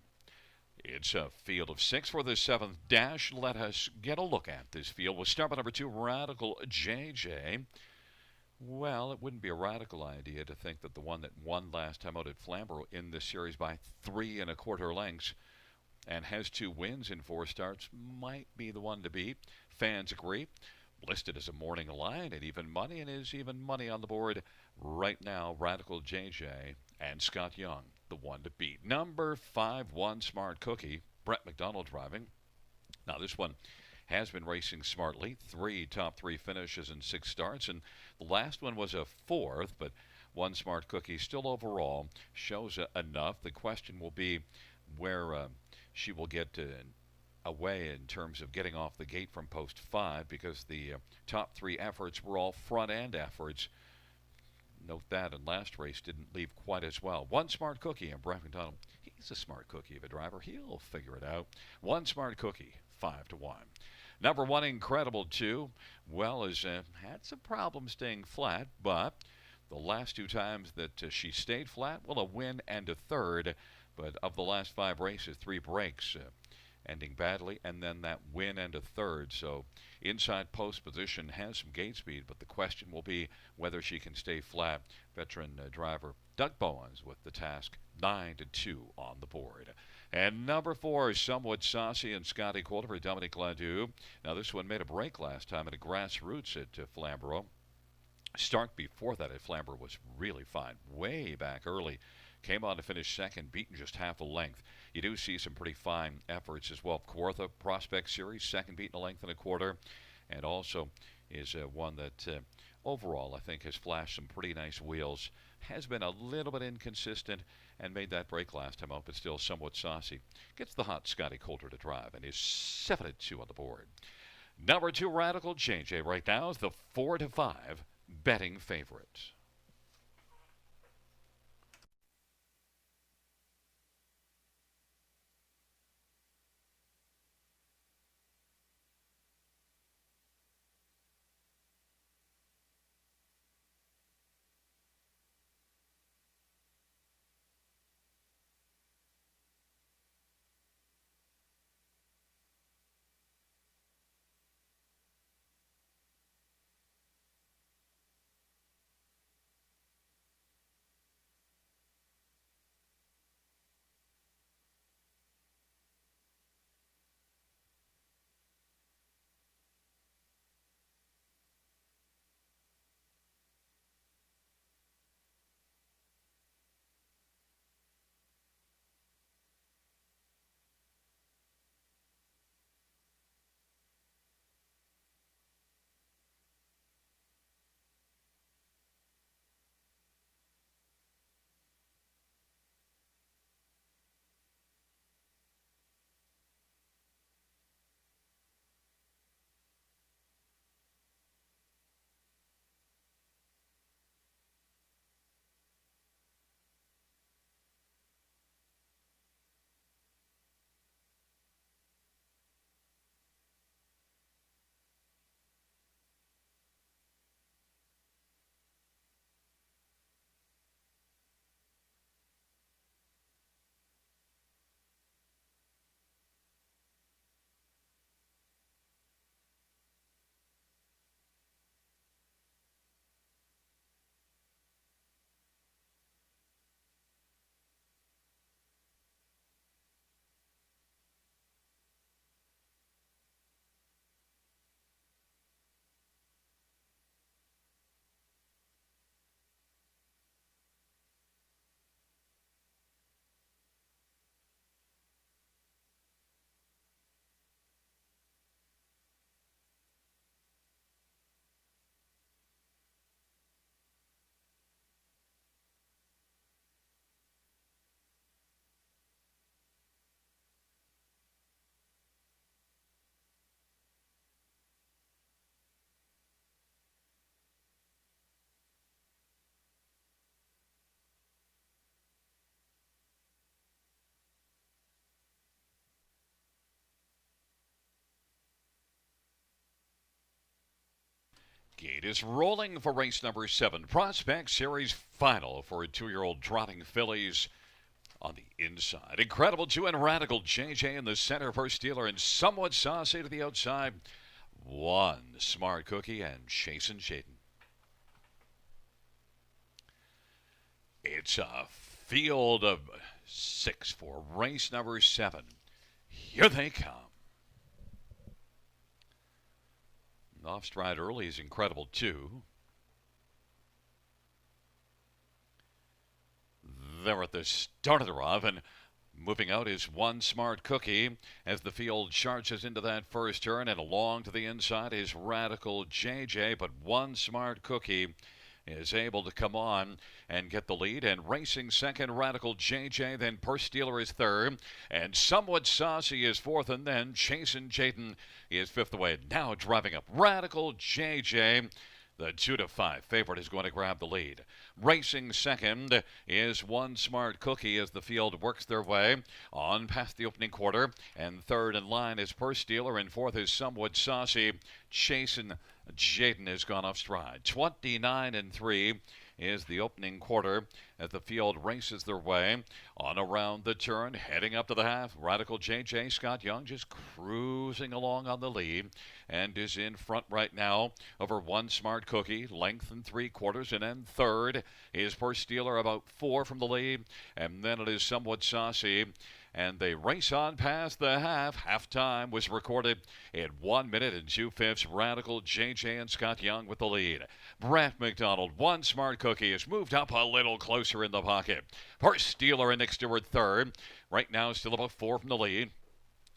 It's a field of 6 for the 7th dash. Let us get a look at this field. We'll start with number 2, Radical JJ. Well, it wouldn't be a radical idea to think that the one that won last time out at Flamborough in this series by 3 1/4 lengths and has 2 wins in 4 starts might be the one to beat. Fans agree. Listed as a morning line at even money and is even money on the board right now. Radical JJ and Scott Young, the one to beat. Number 5, One Smart Cookie. Brett McDonald driving. Now this one has been racing smartly. 3 top 3 finishes and 6 starts, and the last one was a 4th, but One Smart Cookie still overall shows enough. The question will be where she will get away in terms of getting off the gate from post 5, because the top 3 efforts were all front end efforts. Note that, and last race didn't leave quite as well. One Smart Cookie and Brett McDonald. He's a smart cookie of a driver. He'll figure it out. One Smart Cookie, 5-1. Number 1, Incredible 2. Well, has had some problems staying flat, but the last 2 times that she stayed flat, well, a win and a 3rd. But of the last 5 races, 3 breaks, ending badly, and then that win and a 3rd. So inside post position, has some gate speed, but the question will be whether she can stay flat. Veteran driver Doug Bowens with the task. 9-2 on the board. And number 4 is Somewhat Saucy and Scotty Coulter for Dominic Gladue. Now this one made a break last time at a grassroots at Flamborough. Start before that at Flamborough was really fine, way back early. Came on to finish second, beaten just half a length. You do see some pretty fine efforts as well. Kawartha Prospect Series, second, beaten a length and a quarter. And also is one that overall I think has flashed some pretty nice wheels. Has been a little bit inconsistent and made that break last time out, but still somewhat saucy. Gets the hot Scotty Coulter to drive and is 7-2 on the board. Number 2, Radical JJ right now is the 4-5 betting favorite. Gate is rolling for race number 7. Prospect Series final for 2-year-old trotting fillies. On the inside, Incredible 2 and Radical JJ in the center. First Dealer and Somewhat Saucy to the outside. 1 Smart Cookie and Chasin' Jaden. It's a field of 6 for race number 7. Here they come. Off stride early is Incredible 2. They're at the start of the rough, and moving out is 1 Smart Cookie as the field charges into that first turn, and along to the inside is Radical JJ, but 1 Smart Cookie is able to come on and get the lead, and racing second, Radical JJ, then Purse Dealer is third, and Somewhat Saucy is fourth, and then Chasin' Jaden is fifth away. Now driving up Radical JJ. The 2-5 favorite is going to grab the lead. Racing second is 1 Smart Cookie as the field works their way on past the opening quarter. And third in line is Purse Dealer, and fourth is Somewhat Saucy. Chasin' Jaden has gone off stride. 29-3 is the opening quarter as the field races their way on around the turn, heading up to the half. Radical JJ, Scott Young just cruising along on the lead and is in front right now over 1 Smart Cookie, length and 3/4, and then third is Purse Dealer, about 4 from the lead, and then it is Somewhat Saucy. And they race on past the half. Halftime was recorded in 1 minute and 2/5. Radical JJ and Scott Young with the lead. Brett McDonald, 1 Smart Cookie, has moved up a little closer in the pocket. Purse Dealer and Nick Stewart third. Right now still about 4 from the lead.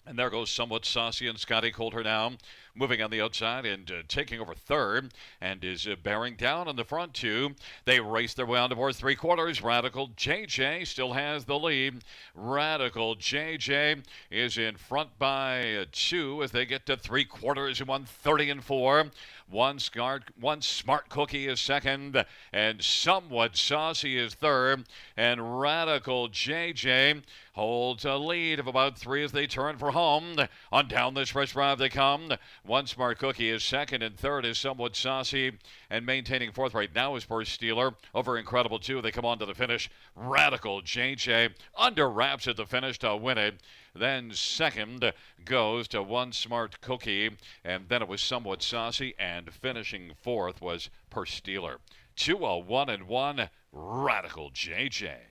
And there goes Somewhat Saucy and Scotty Coulter now, moving on the outside and taking over third, and is bearing down on the front two. They race their way on towards 3/4. Radical JJ still has the lead. Radical JJ is in front by 2 as they get to 3/4 and 1:30-4. 1 Smart Cookie is second, and Somewhat Saucy is third, and Radical JJ holds a lead of about 3 as they turn for home. On down this stretch drive they come. 1 Smart Cookie is second, and third is Somewhat Saucy, and maintaining fourth right now is Purse Dealer over Incredible 2. They come on to the finish. Radical JJ under wraps at the finish to win it. Then second goes to 1 Smart Cookie, and then it was Somewhat Saucy, and finishing fourth was Purse Dealer. 2-1-1, Radical JJ.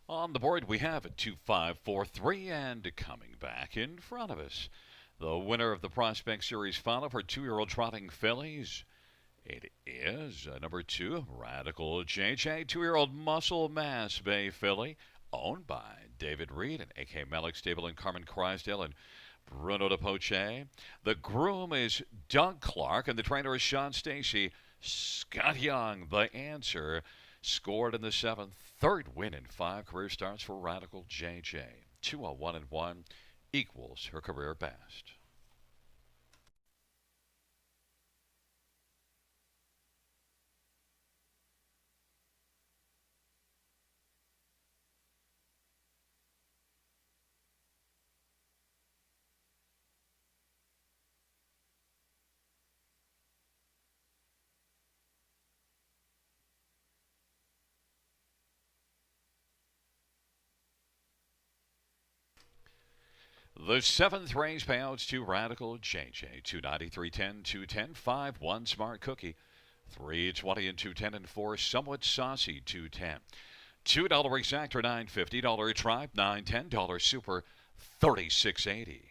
On the board, we have a 2-5-4-3, and coming back in front of us, the winner of the Prospect Series final for 2-year-old trotting fillies. It is number 2, Radical JJ, 2-year-old Muscle Mass Bay filly, owned by David Reed and A.K. Malik Stable and Carmen Crysdale, and Bruno de Poche. The groom is Doug Clark, and the trainer is Sean Stacy. Scott Young, the answer, scored in the seventh. Third win in 5 career starts for Radical JJ. 201-1 equals her career best. The seventh race payouts to Radical JJ. 293.10, 210, 5, 1 Smart Cookie. 320 and 210 and 4 Somewhat Saucy 210. $2 Exactor 950, $1 Tribe 910, $1 Super 36.80.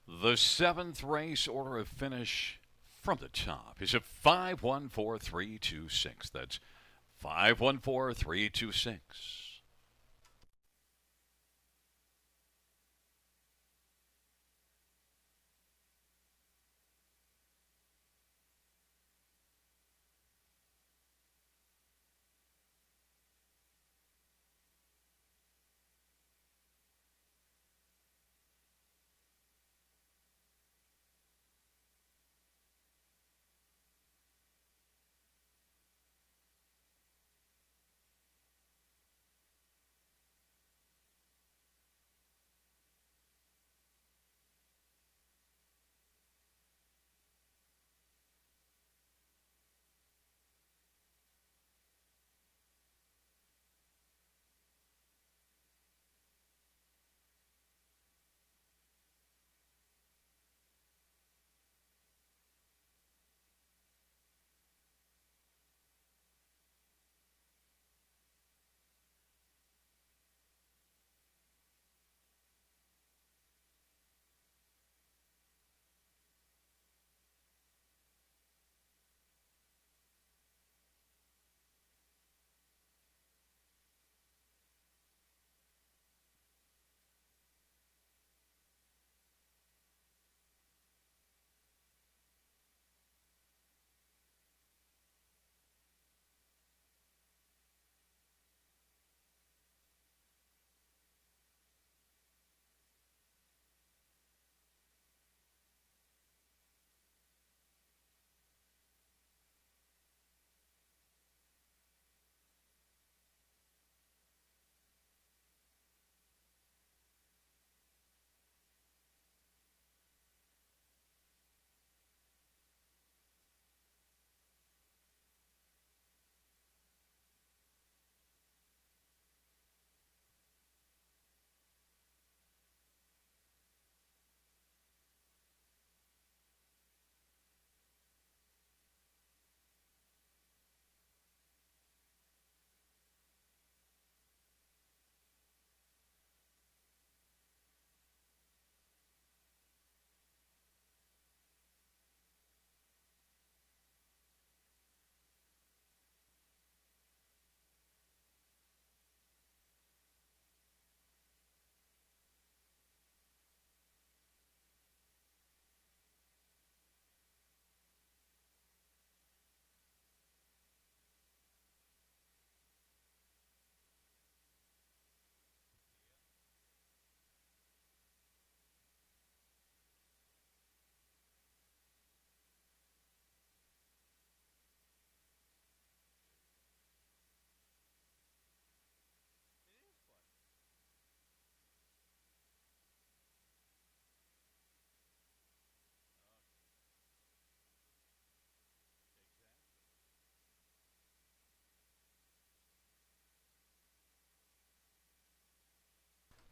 The seventh race order of finish from the top is a 514326. That's 514326.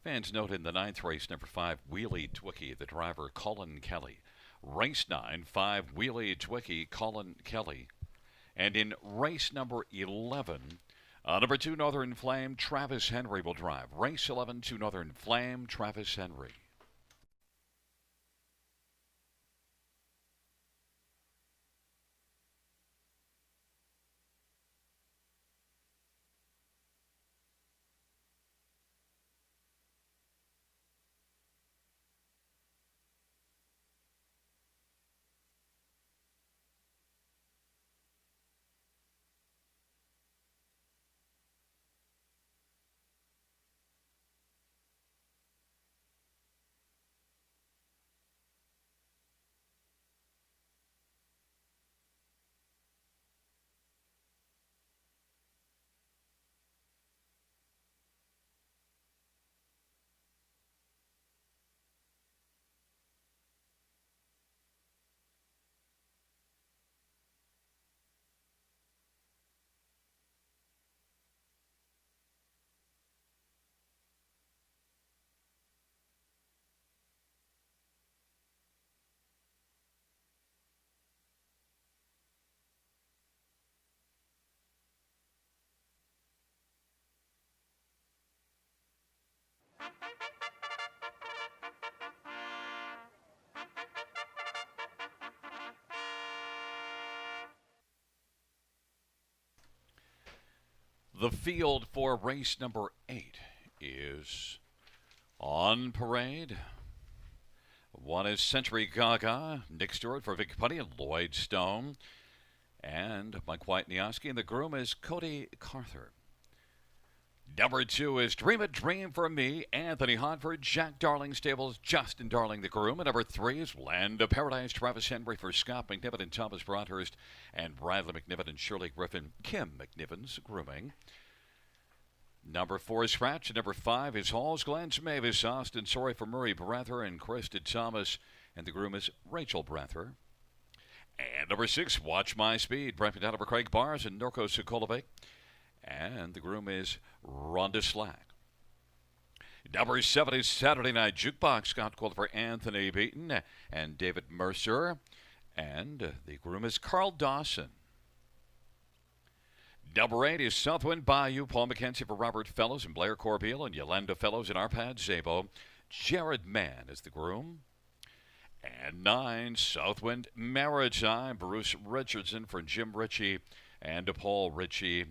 Fans note in the ninth race, number 5, Wheelie Twicky, the driver Colin Kelly. Race 9, 5, Wheelie Twicky, Colin Kelly. And in race number 11, number 2, Northern Flame, Travis Henry will drive. Race 11, 2, Northern Flame, Travis Henry. The field for race number 8 is on parade. One is Century Gaga, Nick Stewart for Vic Putty, and Lloyd Stone, and Mike White-Nioski, and the groom is Cody Carther. Number 2 is Dream a Dream for Me, Anthony Hodford, Jack Darling Stables, Justin Darling the groom. And number 3 is Land of Paradise, Travis Henry for Scott McNiven and Thomas Broadhurst, and Bradley McNiven and Shirley Griffin, Kim McNiven's grooming. Number 4 is Scratch, and number 5 is Halls Glens Mavis, Austin Sorry for Murray Brather and Krista Thomas, and the groom is Rachel Brather. And number 6, Watch My Speed, Brent McDonald for Craig Bars and Norco Sokolovic. And the groom is Rhonda Slack. Number 7 is Saturday Night Jukebox, Scott Quilter for Anthony Beaton and David Mercer. And the groom is Carl Dawson. Number 8 is Southwind Bayou, Paul McKenzie for Robert Fellows and Blair Corbeil and Yolanda Fellows and Arpad Zabo. Jared Mann is the groom. And 9, Southwind Maritime, Bruce Richardson for Jim Ritchie and Paul Ritchie.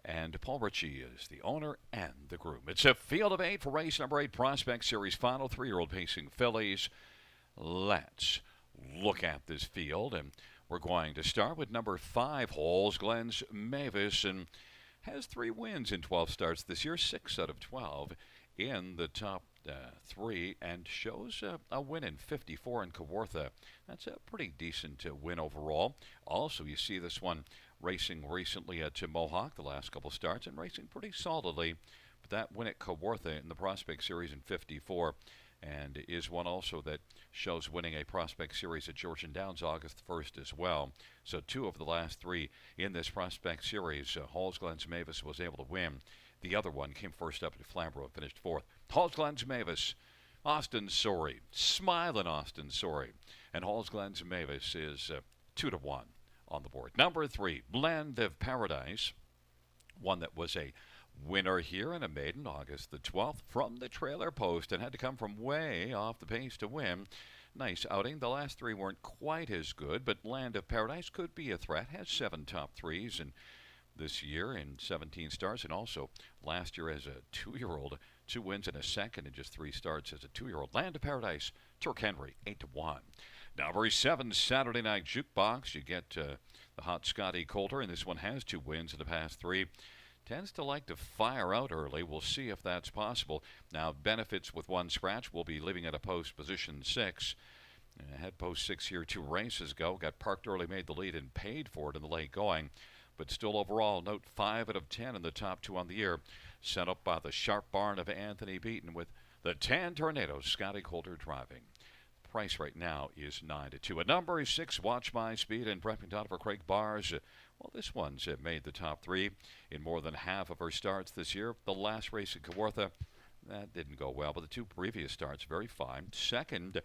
And Paul Ritchie is the owner and the groom. It's a field of 8 for race number 8, Prospect Series final, 3-year-old pacing fillies. Let's look at this field, and we're going to start with number 5, Halls Glens Mavis, and has 3 wins in 12 starts this year, 6 out of 12 in the top 3, and shows a win in 54 in Kawartha. That's a pretty decent win overall. Also, you see this one racing recently at Mohawk the last couple starts and racing pretty solidly. But that win at Kawartha in the Prospect Series in 54 and is one also that shows winning a Prospect Series at Georgian Downs August 1st as well. So 2 of the last 3 in this Prospect Series, Halls Glens Mavis was able to win. The other one came first up at Flamborough and finished 4th. Halls Glens Mavis, Austin Sorey, smiling Austin Sorey. And Halls Glens Mavis is 2-1 on the board. Number 3, Land of Paradise, one that was a winner here in a maiden August the 12th from the trailer post and had to come from way off the pace to win. Nice outing. The last 3 weren't quite as good, but Land of Paradise could be a threat. Has 7 top 3s and this year in 17 starts, and also last year as a 2-year-old, 2 wins and a second in just 3 starts as a 2-year-old. Land of Paradise, Turk Henry, 8-1. Number 7, Saturday Night Jukebox. You get the hot Scotty Coulter, and this one has 2 wins in the past 3. Tends to like to fire out early. We'll see if that's possible. Now, benefits with 1 scratch. Will be leaving at a post position 6. Had post 6 here 2 races ago. Got parked early, made the lead, and paid for it in the late going. But still overall, note 5 out of 10 in the top 2 on the year. Set up by the sharp barn of Anthony Beaton with the Tan Tornadoes, Scotty Coulter driving. Price right now is 9-2. At number 6, Watch My Speed and Brett McDonald for Craig Bars. Well, this one's made the top 3 in more than half of her starts this year. The last race at Kawartha, that didn't go well, but the 2 previous starts, very fine. Second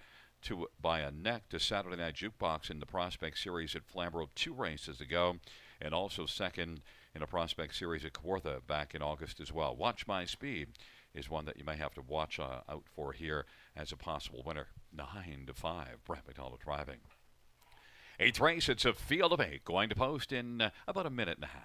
by a neck to Saturday Night Jukebox in the Prospect Series at Flamborough 2 races ago, and also second in a Prospect Series at Kawartha back in August as well. Watch My Speed is one that you may have to watch out for here as a possible winner. 9-5, Brett McDonald driving. 8th race, it's a field of 8, going to post in about a minute and a half.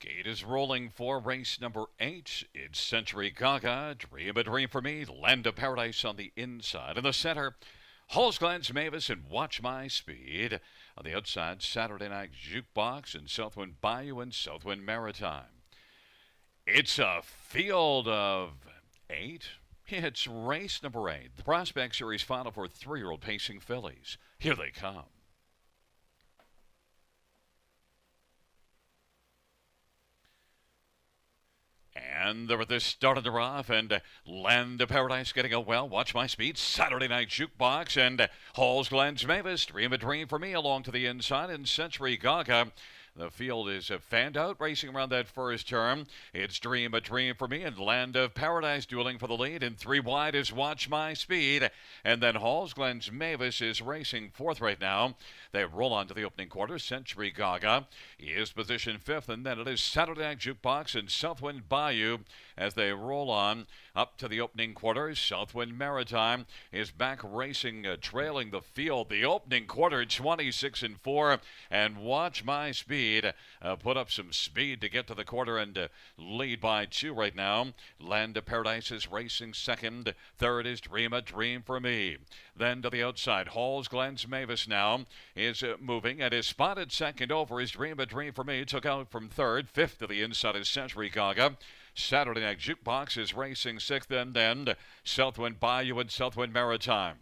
Gate is rolling for race number 8. It's Century Gaga, Dream a Dream for Me, Land of Paradise on the inside. In the center, Halls Glens Mavis and Watch My Speed. On the outside, Saturday Night Jukebox and Southwind Bayou and Southwind Maritime. It's a field of 8. It's race number 8. The Prospect Series final for 3-year-old pacing fillies. Here they come. And they're at this starting her off, and Land of Paradise getting a well. Watch My Speed, Saturday Night Jukebox, and Halls Glens Mavis, Dream a Dream for Me along to the inside, and Century Gaga. The field is fanned out, racing around that first turn. It's Dream a Dream for Me and Land of Paradise dueling for the lead. And 3 wide is Watch My Speed. And then Halls Glens Mavis is racing 4th right now. They roll on to the opening quarter. Century Gaga is positioned 5th. And then it is Saturday Night Jukebox and Southwind Bayou as they roll on up to the opening quarter. Southwind Maritime is back racing, trailing the field. The opening quarter, 26-4. And Watch My Speed put up some speed to get to the quarter and lead by 2 right now. Land of Paradise is racing 2nd. 3rd is Dream a Dream for Me. Then to the outside, Halls Glens Mavis now is moving and is spotted 2nd over is Dream a Dream for Me. Took out from 3rd. 5th to the inside is Century Gaga. Saturday Night Jukebox is racing 6th, and then Southwind Bayou and Southwind Maritime.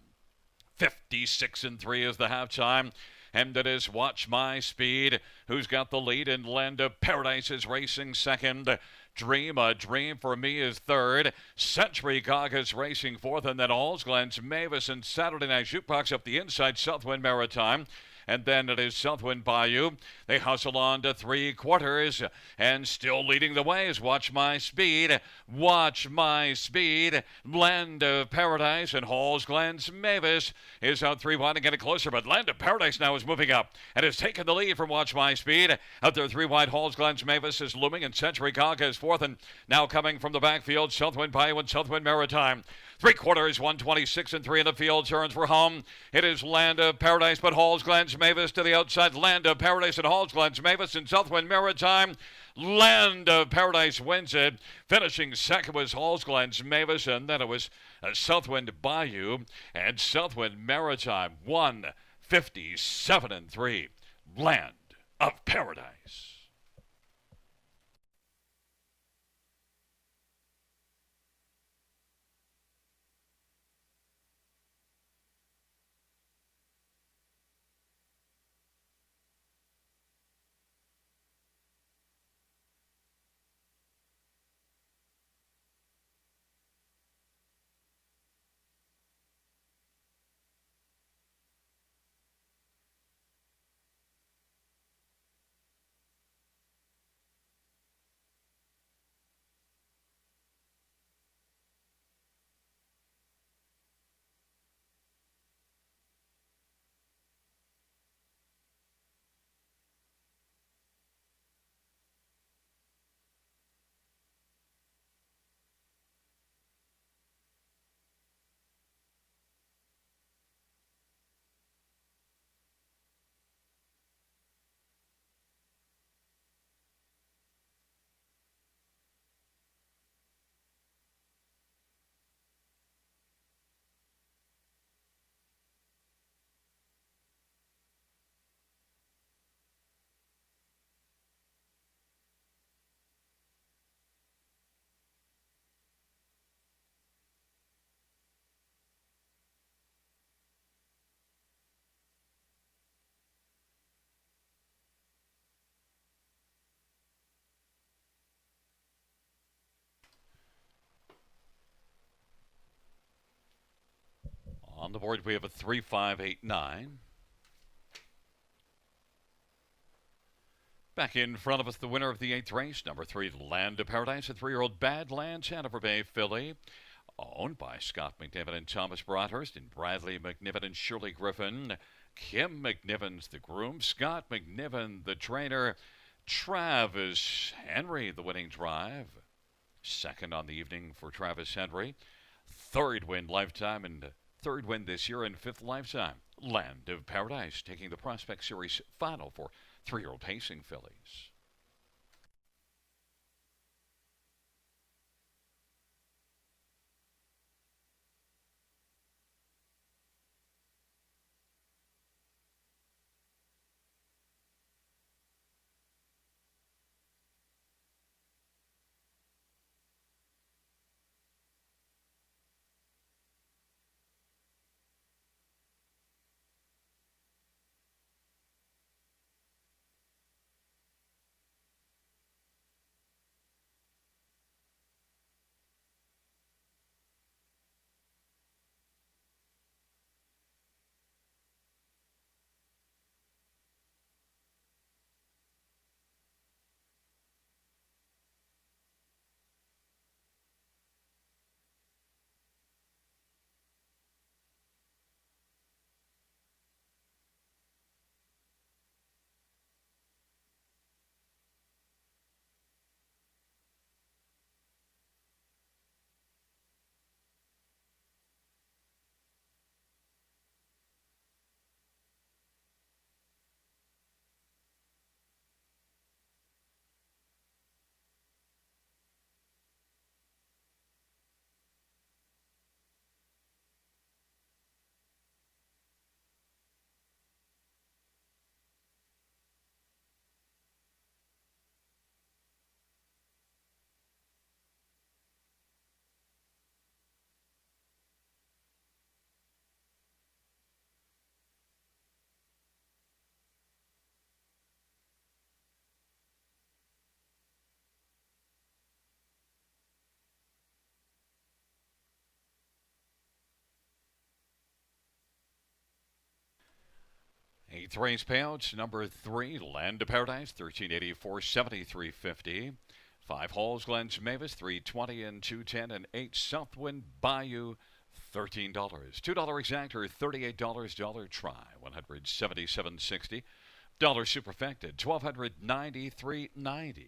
56-3 is the halftime. And it is Watch My Speed who's got the lead, and Land of Paradise is racing 2nd. Dream a Dream for Me is 3rd. Century Gaga is racing 4th, and then Halls Glens Mavis and Saturday Night Jukebox up the inside, Southwind Maritime. And then it is Southwind Bayou. They hustle on to 3 quarters, and still leading the way is Watch My Speed. Watch My Speed. Land of Paradise and Halls Glens Mavis is out 3 wide and getting closer, but Land of Paradise now is moving up and has taken the lead from Watch My Speed. Out there 3 wide, Halls Glens Mavis is looming, and Century Gaga is 4th, and now coming from the backfield, Southwind Bayou and Southwind Maritime. 3 quarters, 126-3 in the field, turns for home. It is Land of Paradise, but Halls Glens Mavis to the outside. Land of Paradise and Halls Glens Mavis and Southwind Maritime. Land of Paradise wins it. Finishing 2nd was Halls Glens Mavis, and then it was Southwind Bayou and Southwind Maritime. 157-3. Land of Paradise. On the board, we have a 3-5-8-9. Back in front of us, the winner of the 8th race, number 3, Land of Paradise, a 3-year-old Badlands Hanover Bay filly, owned by Scott McNiven and Thomas Broadhurst, and Bradley McNiven and Shirley Griffin. Kim McNiven's the groom, Scott McNiven the trainer, Travis Henry the winning drive. 2nd on the evening for Travis Henry. 3rd win lifetime and 3rd win this year and 5th lifetime. Land of Paradise taking the Prospect Series final for 3-year-old pacing fillies. Eighth race payouts. Number 3, Land of Paradise, 1384, 73.50. 5 Halls, Glens Mavis, 320 and 210, and 8 Southwind Bayou, $13. $2 exactor, $38. Dollar try, 177.60. Dollar superfected, 1293.90.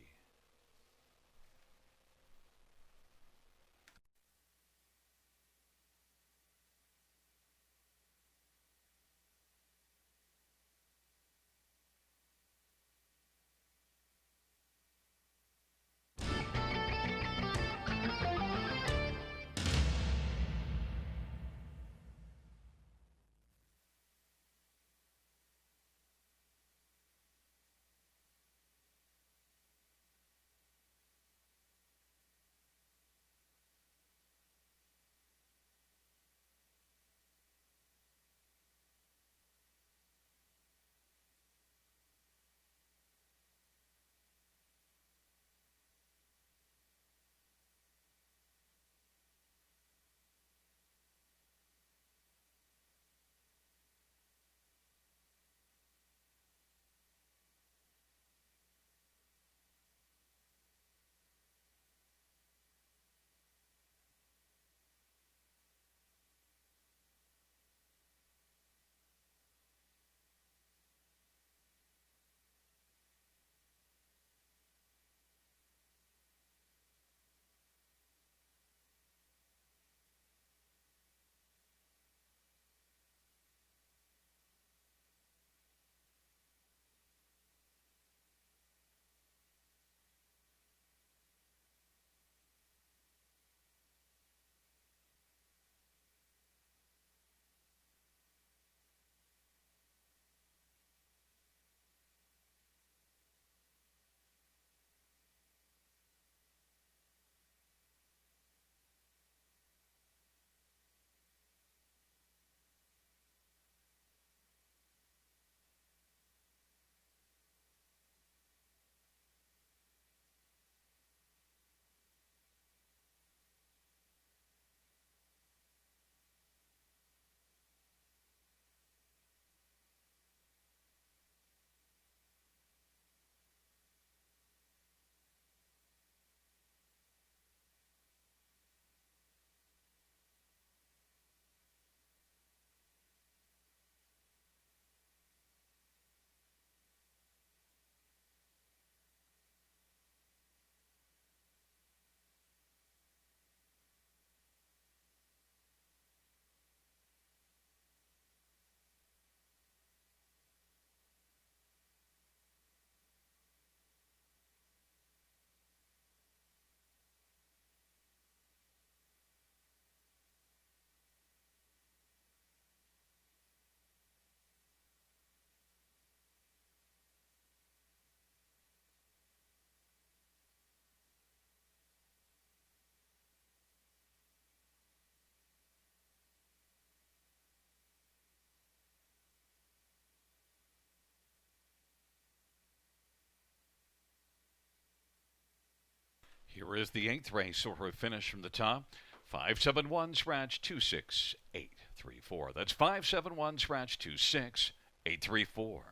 Here is the 8th race order of finish from the top. 571 scratch 26834. That's 571 scratch 26834.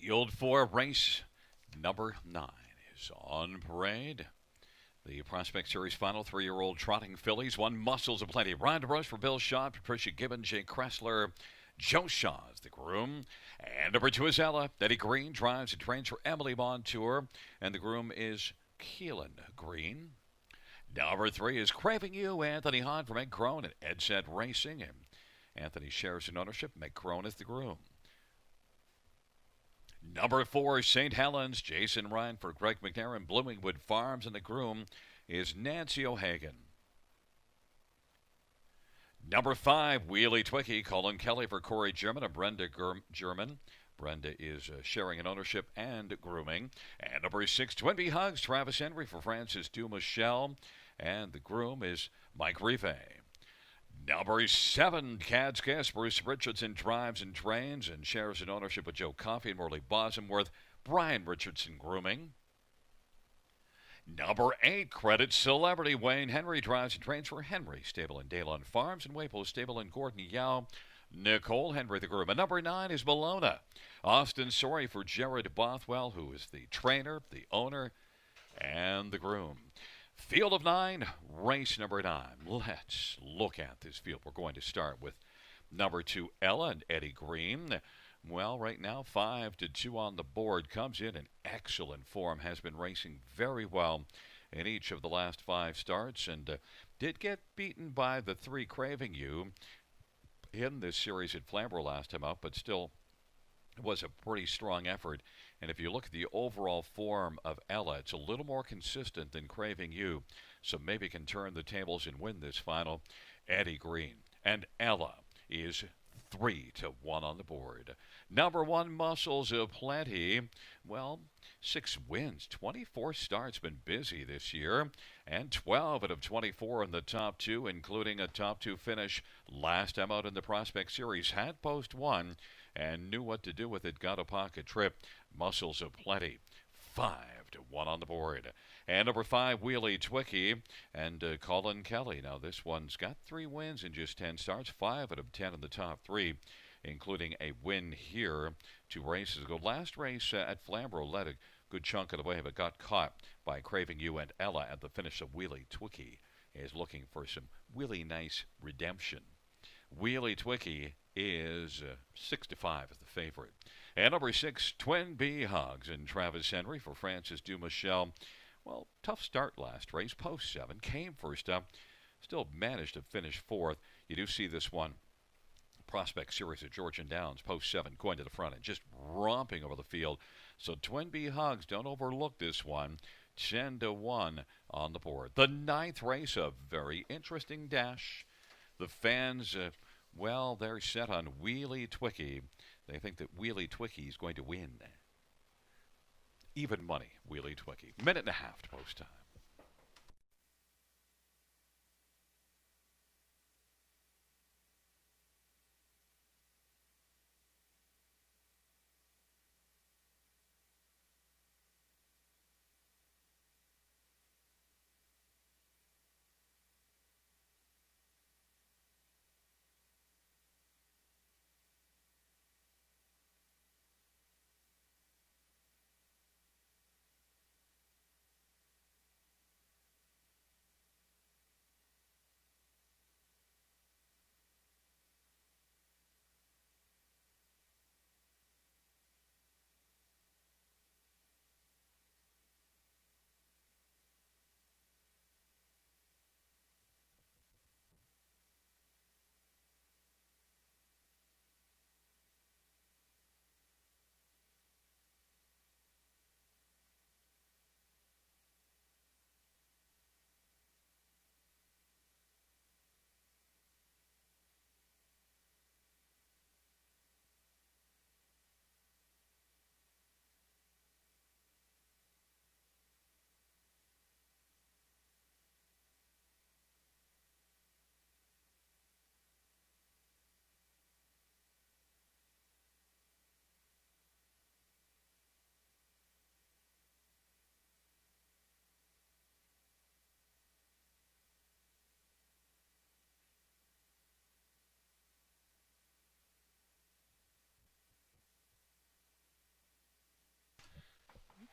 Field 4, race number 9 is on parade. The Prospect Series final, 3-year-old trotting fillies. One Muscles of Plenty. Ride to Rush for Bill Shaw, Patricia Gibbon, Jay Kressler. Joe Shaw is the groom. And number 2 is Ella. Eddie Green drives and trains for Emily Montour. And the groom is Keelan Green. Number 3 is Craving You, Anthony Hahn from Meg Crone and Ed Set Racing. And Anthony shares in ownership. Meg Crone is the groom. Number 4, St. Helens, Jason Ryan for Greg McNair and Bloomingwood Farms, and the groom is Nancy O'Hagan. Number 5, Wheelie Twicky, Colin Kelly for Corey German and Brenda German. Brenda is sharing in ownership and grooming. And number 6, Twin Bee Hugs, Travis Henry for Francis Dumichel, and the groom is Mike Rive. Number 7, Cad's Guess, Bruce Richardson drives and trains and shares in ownership with Joe Coffey and Morley Bosworth. Brian Richardson grooming. Number 8, Credit Celebrity, Wayne Henry drives and trains for Henry Stable and Dalon Farms and Wapo Stable and Gordon Yao. Nicole Henry the groom. And number 9 is Bologna. Austin Sorry for Jared Bothwell, who is the trainer, the owner, and the groom. Field of 9, race number 9. Let's look at this field. We're going to start with number 2, Ella and Eddie Green. Well, right now, 5-2 on the board. Comes in excellent form. Has been racing very well in each of the last 5 starts. And did get beaten by the 3 Craving You in this series at Flamborough last time out. But still, it was a pretty strong effort. And if you look at the overall form of Ella, it's a little more consistent than Craving You. So maybe can turn the tables and win this final. Eddie Green. And Ella is 3-1 on the board. Number 1, Muscles of Plenty. Well, 6 wins, 24 starts, been busy this year, and 12 out of 24 in the top 2, including a top 2 finish last time out in the Prospect Series. Had post 1 and knew what to do with it. Got a pocket trip. Muscles of Plenty, 5-1 on the board. And number 5, Wheelie Twicky and Colin Kelly. Now this one's got 3 wins in just 10 starts, 5 out of 10 in the top 3, including a win here 2 races ago. Last race at Flamborough led a good chunk of the way, but got caught by Craving You and Ella at the finish. Of Wheelie Twicky is looking for some really nice redemption. Wheelie Twicky is 6-5 as the favorite. And number 6, Twin Bee Hugs and Travis Henry for Francis Dumichel. Well, tough start last race. Post 7 came first up. Still managed to finish 4th. You do see this one. Prospect Series at Georgian Downs. Post 7 going to the front and just romping over the field. So Twin Bee Hugs, don't overlook this one. 10-1 on the board. The 9th race, a very interesting dash. The fans, well, they're set on Wheelie Twicky. They think that Wheelie Twicky is going to win. Even money, Wheelie Twicky. 1.5 to post time.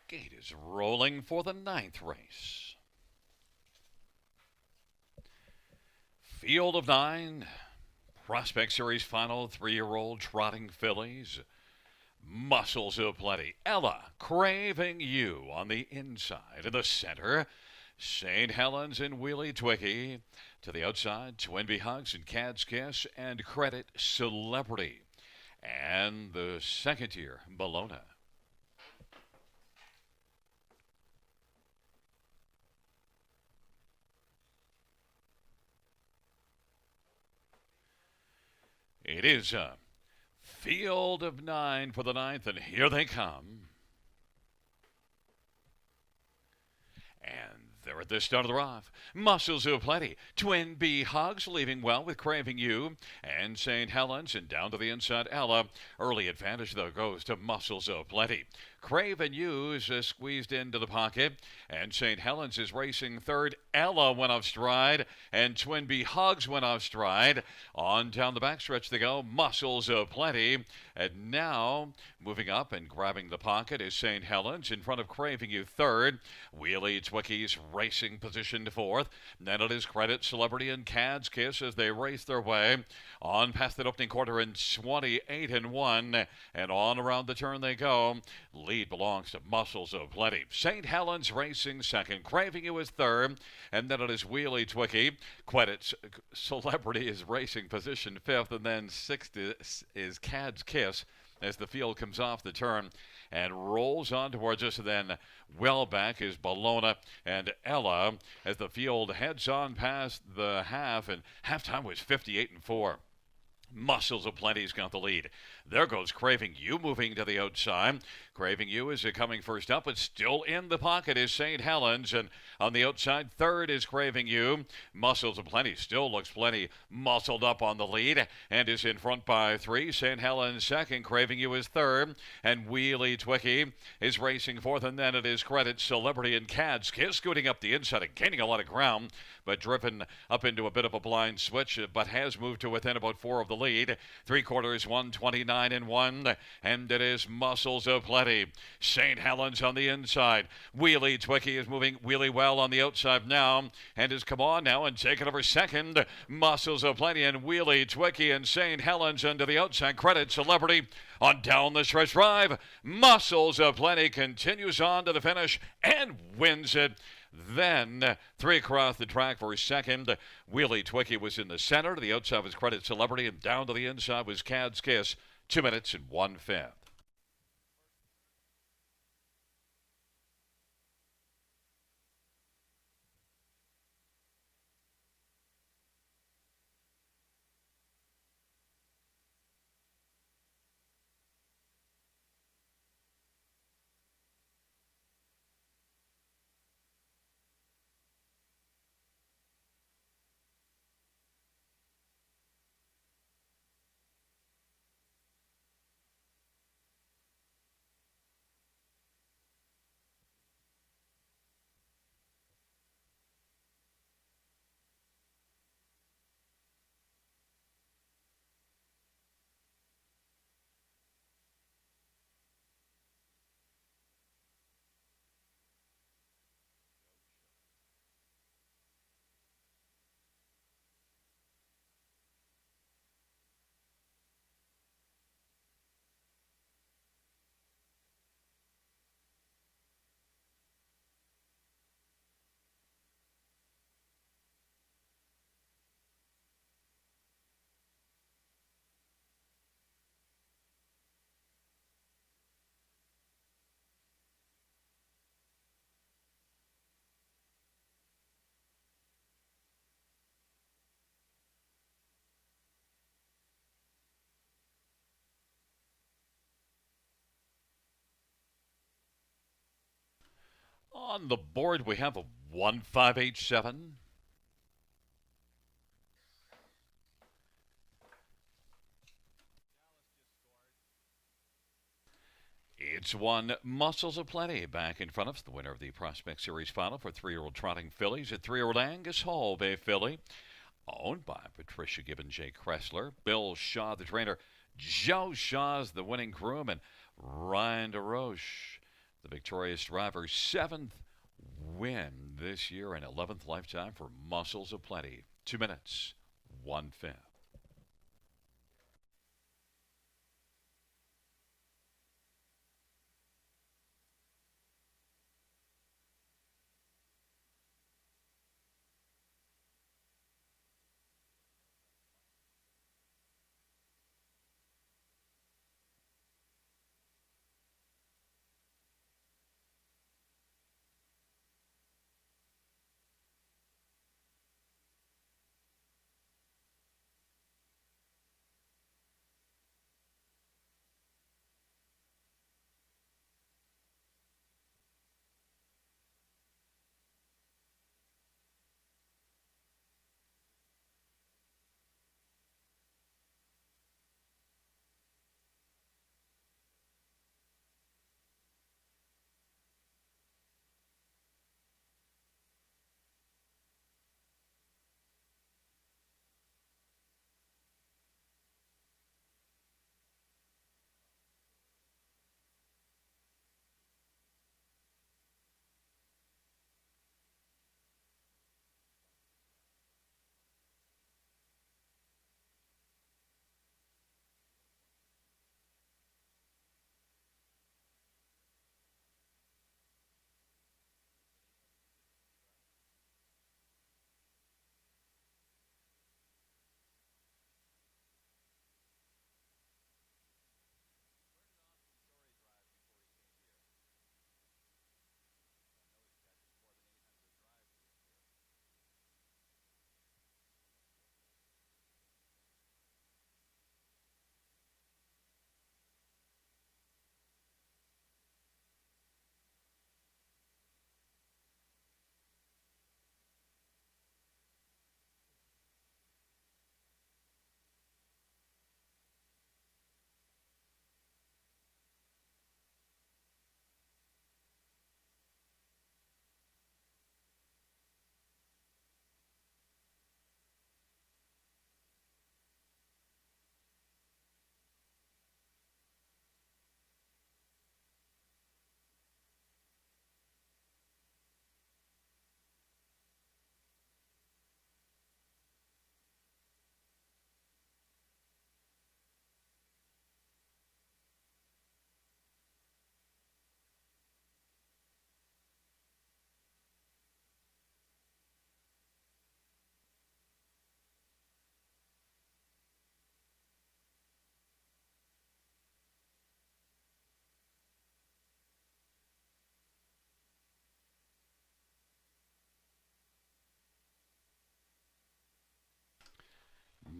Gate is rolling for the ninth race. Field of 9, Prospect Series final, 3-year-old trotting fillies. Muscles of Plenty. Ella, Craving You on the inside. In the center, St. Helens and Wheelie Twicky. To the outside, Twinbee Hugs and Cat's Kiss and Credit Celebrity. And the second tier, Bologna. It is a field of 9 for the ninth, and here they come. And they're at the start of the rough. Muscles of Plenty. Twinbee Hugs leaving well with Craving You. And St. Helens and down to the inside Ella. Early advantage though goes to Muscles of Plenty. Craving You is squeezed into the pocket. And St. Helens is racing third. Ella went off stride. And Twinbee Hugs went off stride. On down the backstretch they go. Muscles of Plenty. And now moving up and grabbing the pocket is St. Helens in front of Craving You third. Wheelie Twicky's racing positioned fourth. Then it is Credit Celebrity and Cad's Kiss as they race their way on past the opening quarter in 28-1, and on around the turn they go. Lead belongs to Muscles of Plenty. St. Helens racing second. Craving You is third, and then it is Wheelie Twicky. Credit Celebrity is racing position fifth, and then sixth is Cad's Kiss as the field comes off the turn and rolls on towards us. And then well back is Bologna and Ella as the field heads on past the half, and halftime was 58-4. Muscles of Plenty's got the lead. There goes Craving You moving to the outside. Craving You is coming first up, but still in the pocket is St. Helens. And on the outside, third is Craving You. Muscles of Plenty still looks plenty muscled up on the lead and is in front by 3. St. Helens second. Craving You is third. And Wheelie Twicky is racing fourth. And then it is Credit Celebrity and Cad's Kiss scooting up the inside and gaining a lot of ground, but driven up into a bit of a blind switch, but has moved to within about 4 of the lead. 3/4, 129-1, and it is Muscles of Plenty. St. Helens on the inside. Wheelie Twicky is moving wheelie well on the outside now, and has come on now and taken over second. Muscles of Plenty and Wheelie Twicky and St. Helens under the outside. Credit Celebrity on down the stretch drive. Muscles of Plenty continues on to the finish and wins it. Then 3 across the track for second. Wheelie Twicky was in the center. To the outside was Credit Celebrity, and down to the inside was Cad's Kiss. 2 minutes and 1/5. On the board, we have a 1587. It's one Muscles of Plenty back in front of us, the winner of the Prospect Series final for 3-year-old trotting fillies. A 3-year-old Angus Hall Bay filly, owned by Patricia Gibbon J. Kressler. Bill Shaw, the trainer. Joe Shaw's the winning groom, and Ryan DeRoche The victorious driver's seventh win this year and 11th lifetime for Muscles of Plenty. 2 minutes, 1/5.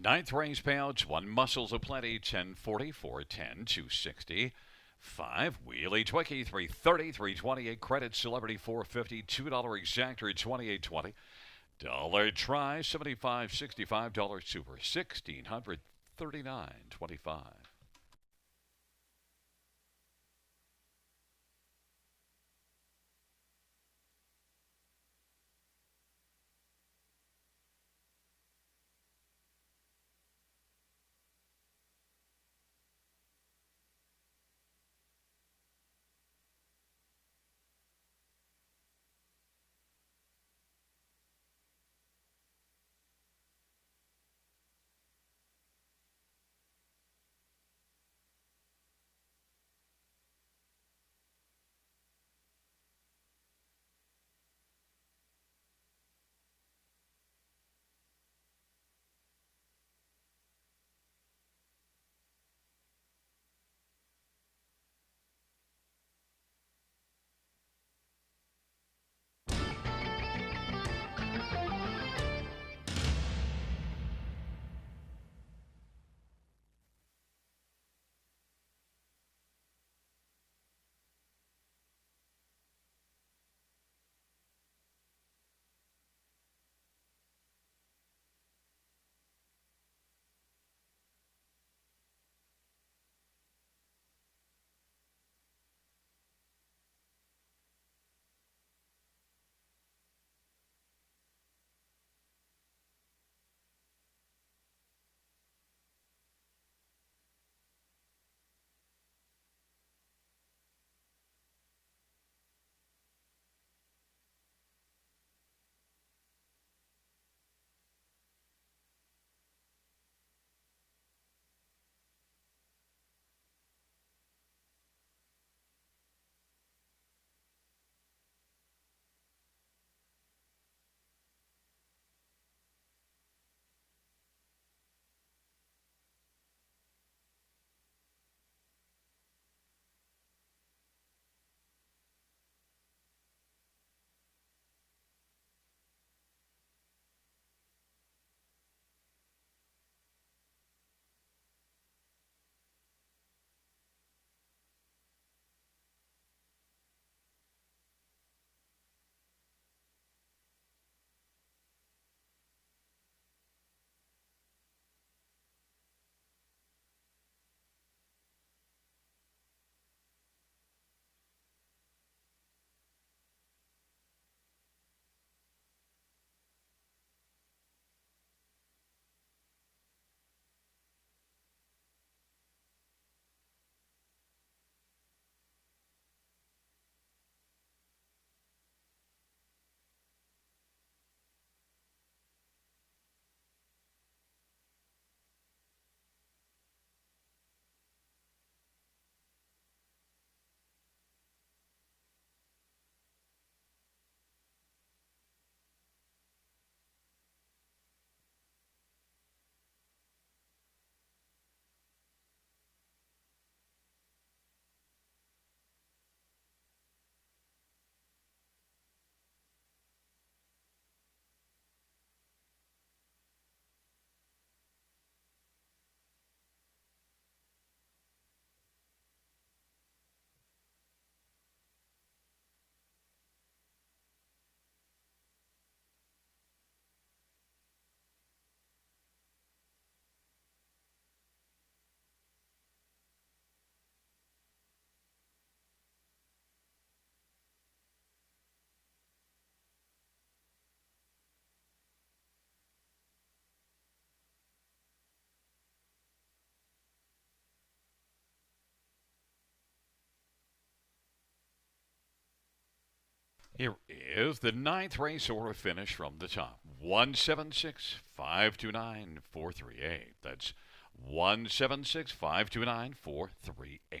Ninth race payouts, one Muscles of Plenty, 1040, 410, 260. 5, Wheelie Twickie, 330, 328. Credit Celebrity, 450. $2 Exactor, 2820. Dollar Try, 75, $65 Super, 1639.25. Here is the ninth race order finish from the top. 176-529-438. That's 176-529-438.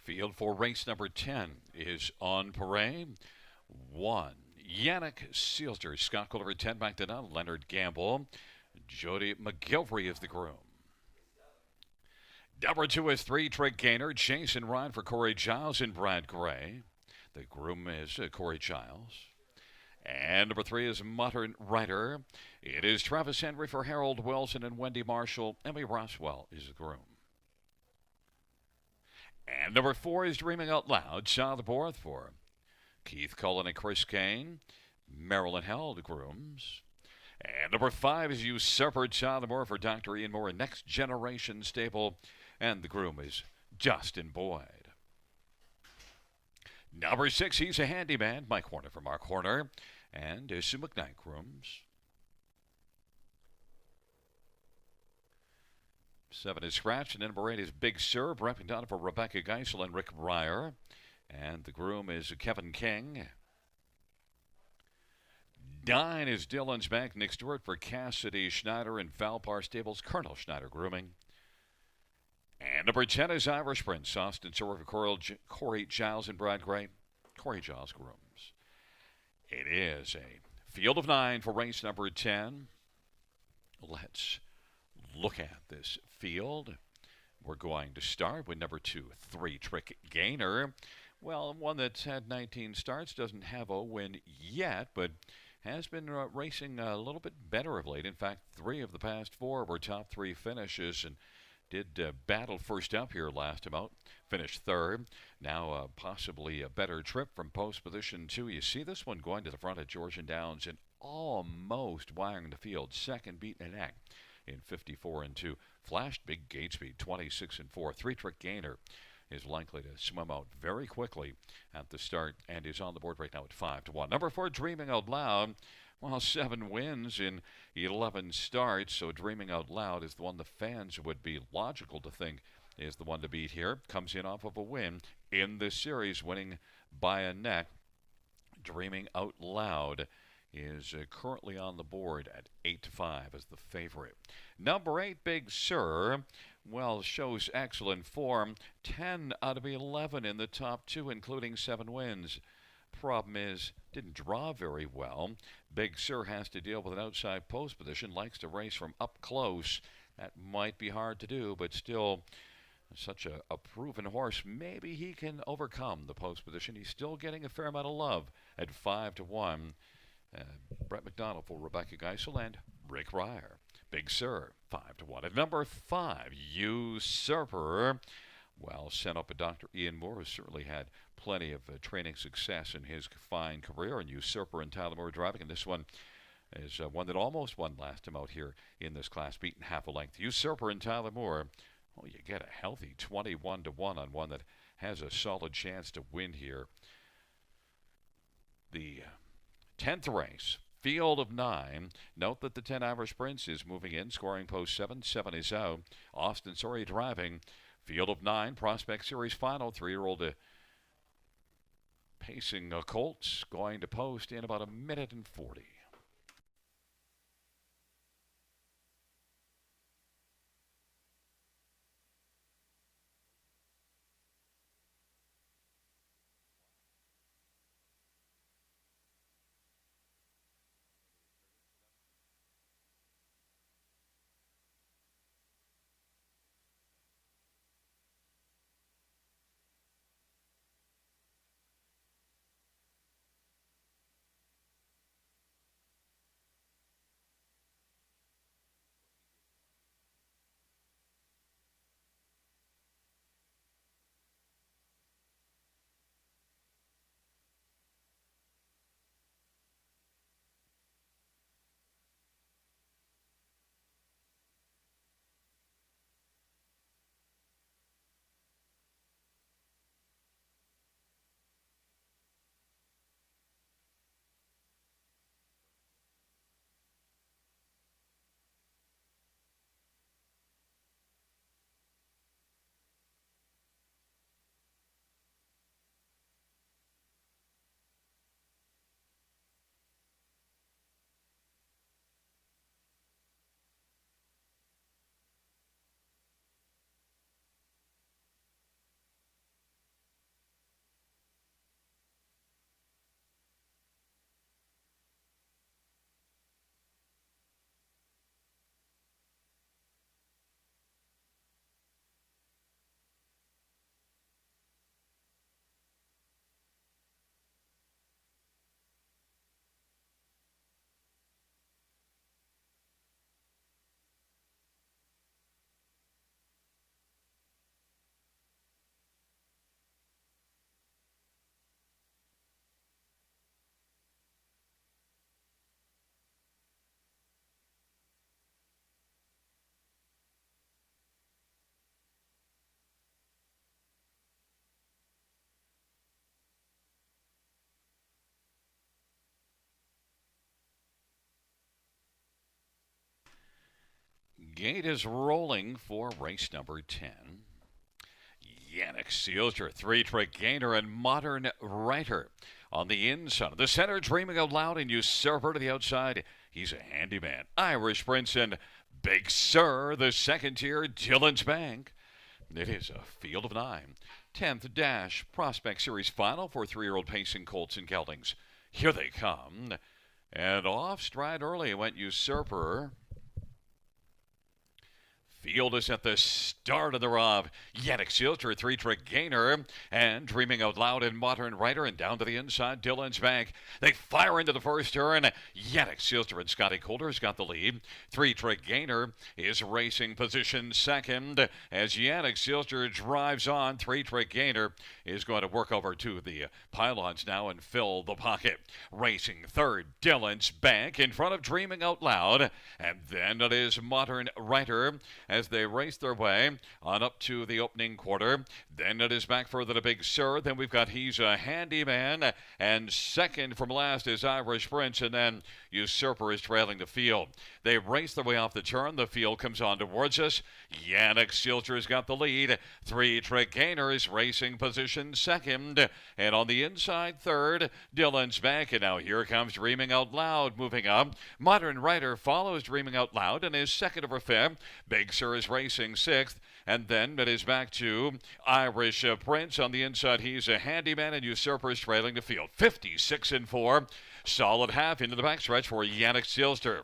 Field for race number 10 is on parade. 1. Yannick Sealter. Scott Culver 10 back to none. Leonard Gamble. Jody McGilvery is the groom. Number 2 is 3. Trick Gainer. Chase and ride for Corey Giles and Brad Gray. The groom is Corey Giles. And number 3 is Modern Rider. It is Travis Henry for Harold Wilson and Wendy Marshall. Emmy Roswell is the groom. And number 4 is Dreaming Out Loud, Southport for Keith Cullen and Chris Kane, Marilyn Held grooms. And number 5 is Usurper Southmore for Dr. Ian Moore, Next Generation Stable, and the groom is Justin Boyd. Number 6, he's a handyman, Mike Horner for Mark Horner, and Sue McKnight grooms. 7 is Scratch, and then number 8 is Big Sur, repping down for Rebecca Geisel and Rick Breyer. And the groom is Kevin King. 9 is Dylan's Bank, Nick Stewart for Cassidy Schneider and Valpar Stables, Colonel Schneider grooming. And number 10 is Irish Prince, Austin Silver for Corey Giles and Brad Gray, Corey Giles grooms. It is a field of 9 for race number 10. Let's look at this field. We're going to start with number 2, 3 Trick Gainer. Well, one that's had 19 starts, doesn't have a win yet, but has been racing a little bit better of late. In fact, 3 of the past 4 were top 3 finishes and did battle first up here last time out. Finished 3rd. Now possibly a better trip from post position 2. You see this one going to the front at Georgian Downs and almost wiring the field. 2nd beaten an act in 54 and 2. Flashed big gate speed 26 and 4. 3 Trick Gainer is likely to swim out very quickly at the start and is on the board right now at 5-1. Number 4, Dreaming Out Loud. Well, 7 wins in 11 starts, so Dreaming Out Loud is the one the fans would be logical to think is the one to beat here. Comes in off of a win in this series, winning by a neck. Dreaming Out Loud is currently on the board at 8-5 as the favorite. Number 8, Big Sur, well, shows excellent form. 10 out of 11 in the top 2, including 7 wins. Problem is, didn't draw very well. Big Sur has to deal with an outside post position, likes to race from up close. That might be hard to do, but still such a proven horse. Maybe he can overcome the post position. He's still getting a fair amount of love at 5-1. Brett McDonald for Rebecca Geisel and Rick Ryer. Big Sur, 5-1. At number 5, Usurper. Well, sent up by Dr. Ian Moore, who certainly had plenty of training success in his fine career. And Usurper and Tyler Moore driving. And this one is one that almost won last time out here in this class, beaten half a length. Usurper and Tyler Moore. Well, you get a healthy 21-1 on one that has a solid chance to win here. The 10th race, field of 9. Note that the 10 average Prince is moving in, scoring post 7. 7 is out. Austin Sorry driving. Field of 9, Prospect Series final. 3-year-old pacing Colts going to post in about 1:40. Gate is rolling for race number 10. Yannick Sealster, 3-trick gainer and Modern Writer. On the inside of the center, Dreaming Out Loud and Usurper to the outside. He's a handyman. Irish Prince and Big Sur, the second tier, Dylan's Bank. It is a field of 9. 10th Dash Prospect Series final for 3-year-old pacing Colts and Geldings. Here they come. And off stride early went Usurper. Field is at the start of the rob. Yannick Sealster, 3-trick gainer, and Dreaming Out Loud and Modern Writer, and down to the inside, Dylan's Bank. They fire into the first turn. Yannick Sealster and Scotty Coulter's got the lead. 3-trick gainer is racing position second as Yannick Sealster drives on. 3-trick gainer is going to work over to the pylons now and fill the pocket. Racing third, Dylan's Bank in front of Dreaming Out Loud, and then it is Modern Writer. as they race their way on up to the opening quarter. Then it is back further to Big Sur. Then we've got He's a Handyman. And second from last is Irish Prince. And then Usurper is trailing the field. They race their way off the turn. The field comes on towards us. Yannick Silter's got the lead. Three Trick Gainers racing position second. And on the inside third, Dylan's back. And now here comes Dreaming Out Loud moving up. Modern Rider follows Dreaming Out Loud and is second over fifth. Big Sur is racing sixth. And then it is back to Irish Prince on the inside. He's a Handyman, and Usurper is trailing the field. 56-4. Solid half into the backstretch for Yannick Silster.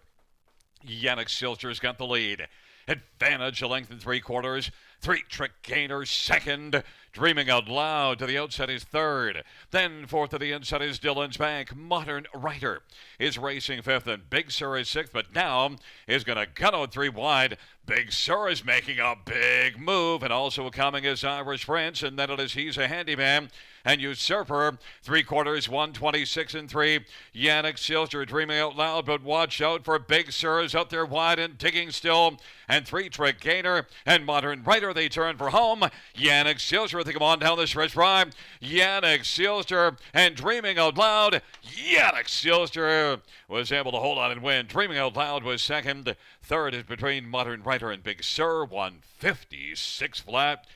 Yannick Silster's got the lead. Advantage a length and three quarters. Three Trick Gainers second. Dreaming Out Loud to the outside is third. Then fourth to the inside is Dylan's Bank. Modern Writer is racing fifth, and Big Sur is sixth, but now is going to gun out three wide. Big Sur is making a big move, and also coming is Irish Prince, and then it is He's a Handyman. And Usurper, three quarters, 126-3. Yannick Silster Dreaming Out Loud, but watch out for Big Sur is out there wide and digging still. And three Trick Gainer and Modern Writer, they turn for home. Yannick Silster, they come on down the stretch prime. Yannick Silster and Dreaming Out Loud. Yannick Silster was able to hold on and win. Dreaming Out Loud was second. Third is between Modern Writer and Big Sur, 156 flat.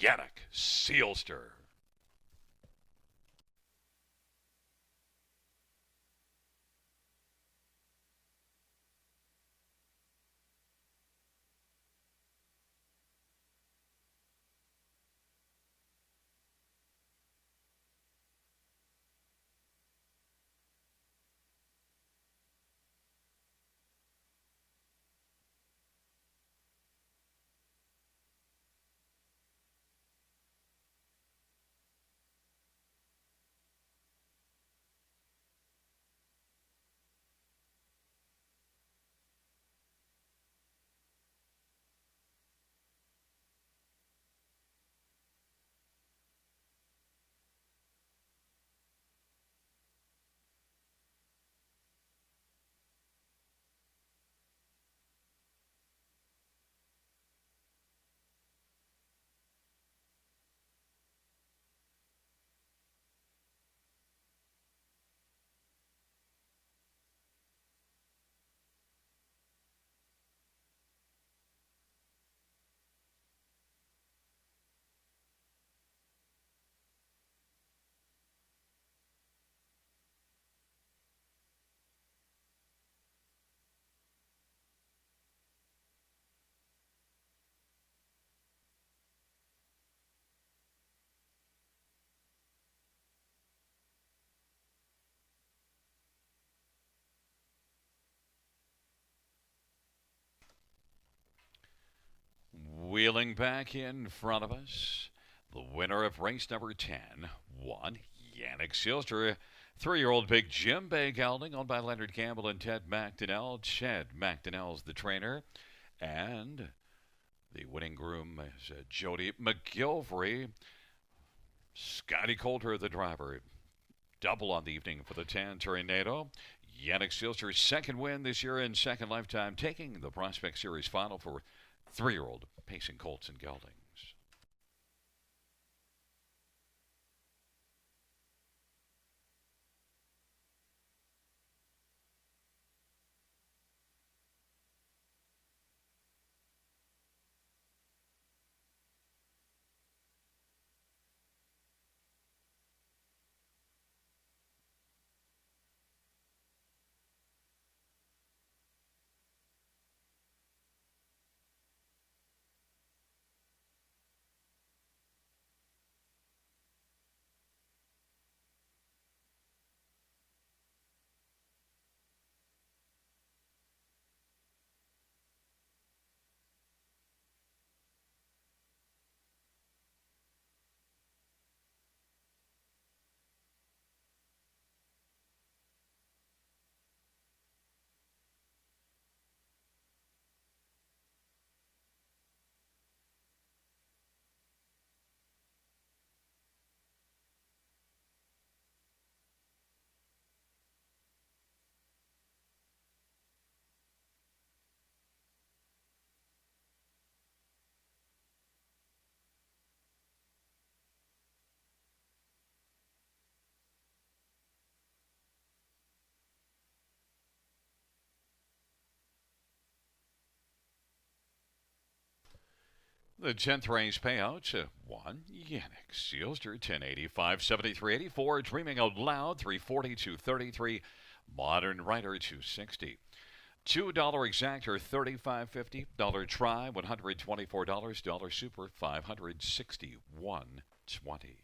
Yannick Silster. Wheeling back in front of us, the winner of race number 10, Yannick Silster. Three-year-old Big Jim Bay gelding, owned by Leonard Campbell and Ted McDonnell. Ted McDonnell's the trainer. And the winning groom is Jody McGilvery. Scotty Coulter, the driver. Double on the evening for the Tan Tornado. Yannick Silster's second win this year in second lifetime, taking the Prospect Series final for three-year-old pacing colts and geldings. The 10th race payouts 1 Yannick Sealster 1085 7384 Dreaming Out Loud 340 233 Modern Writer 260 $2 exactor 35.50 dollar try $124 dollar super 561.20.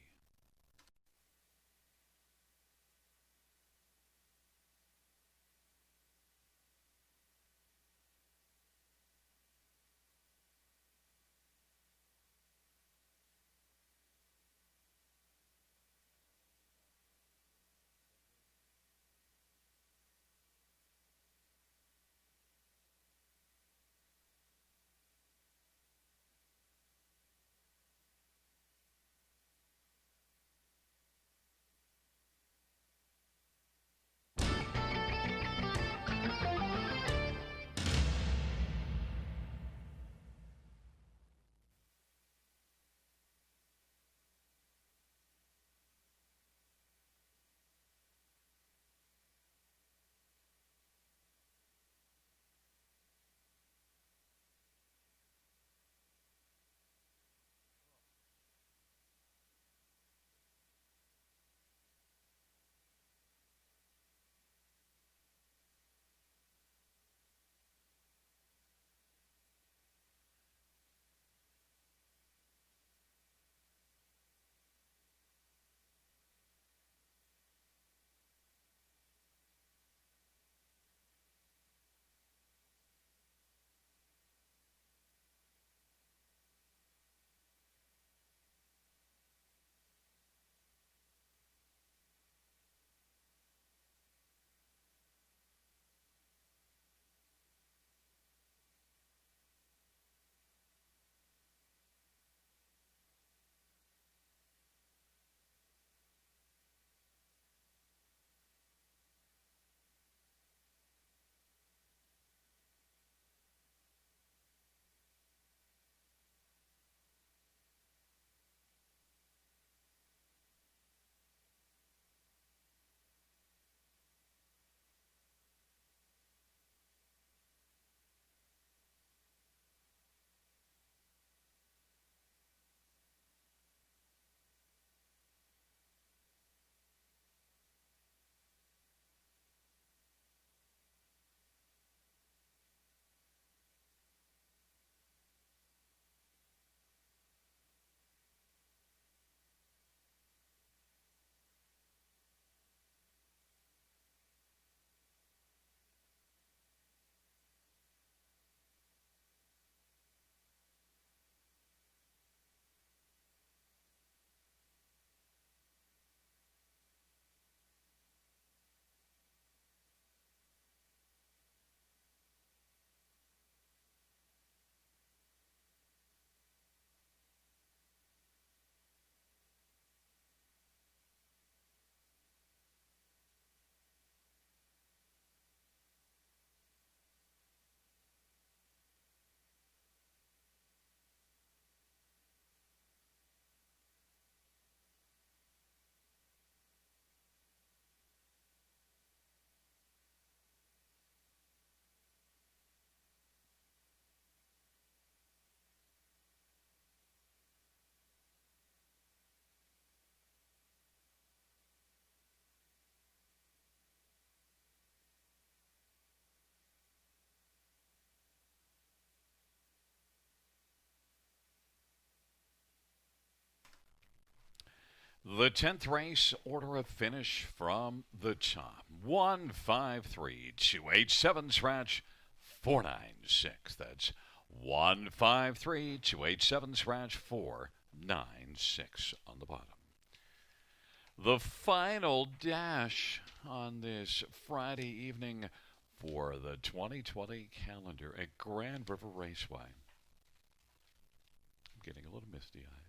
The 10th race order of finish from the top. 153-287 scratch 496. That's 153-287 scratch 496 on the bottom. The final dash on this Friday evening for the 2020 calendar at Grand River Raceway. I'm getting a little misty-eyed.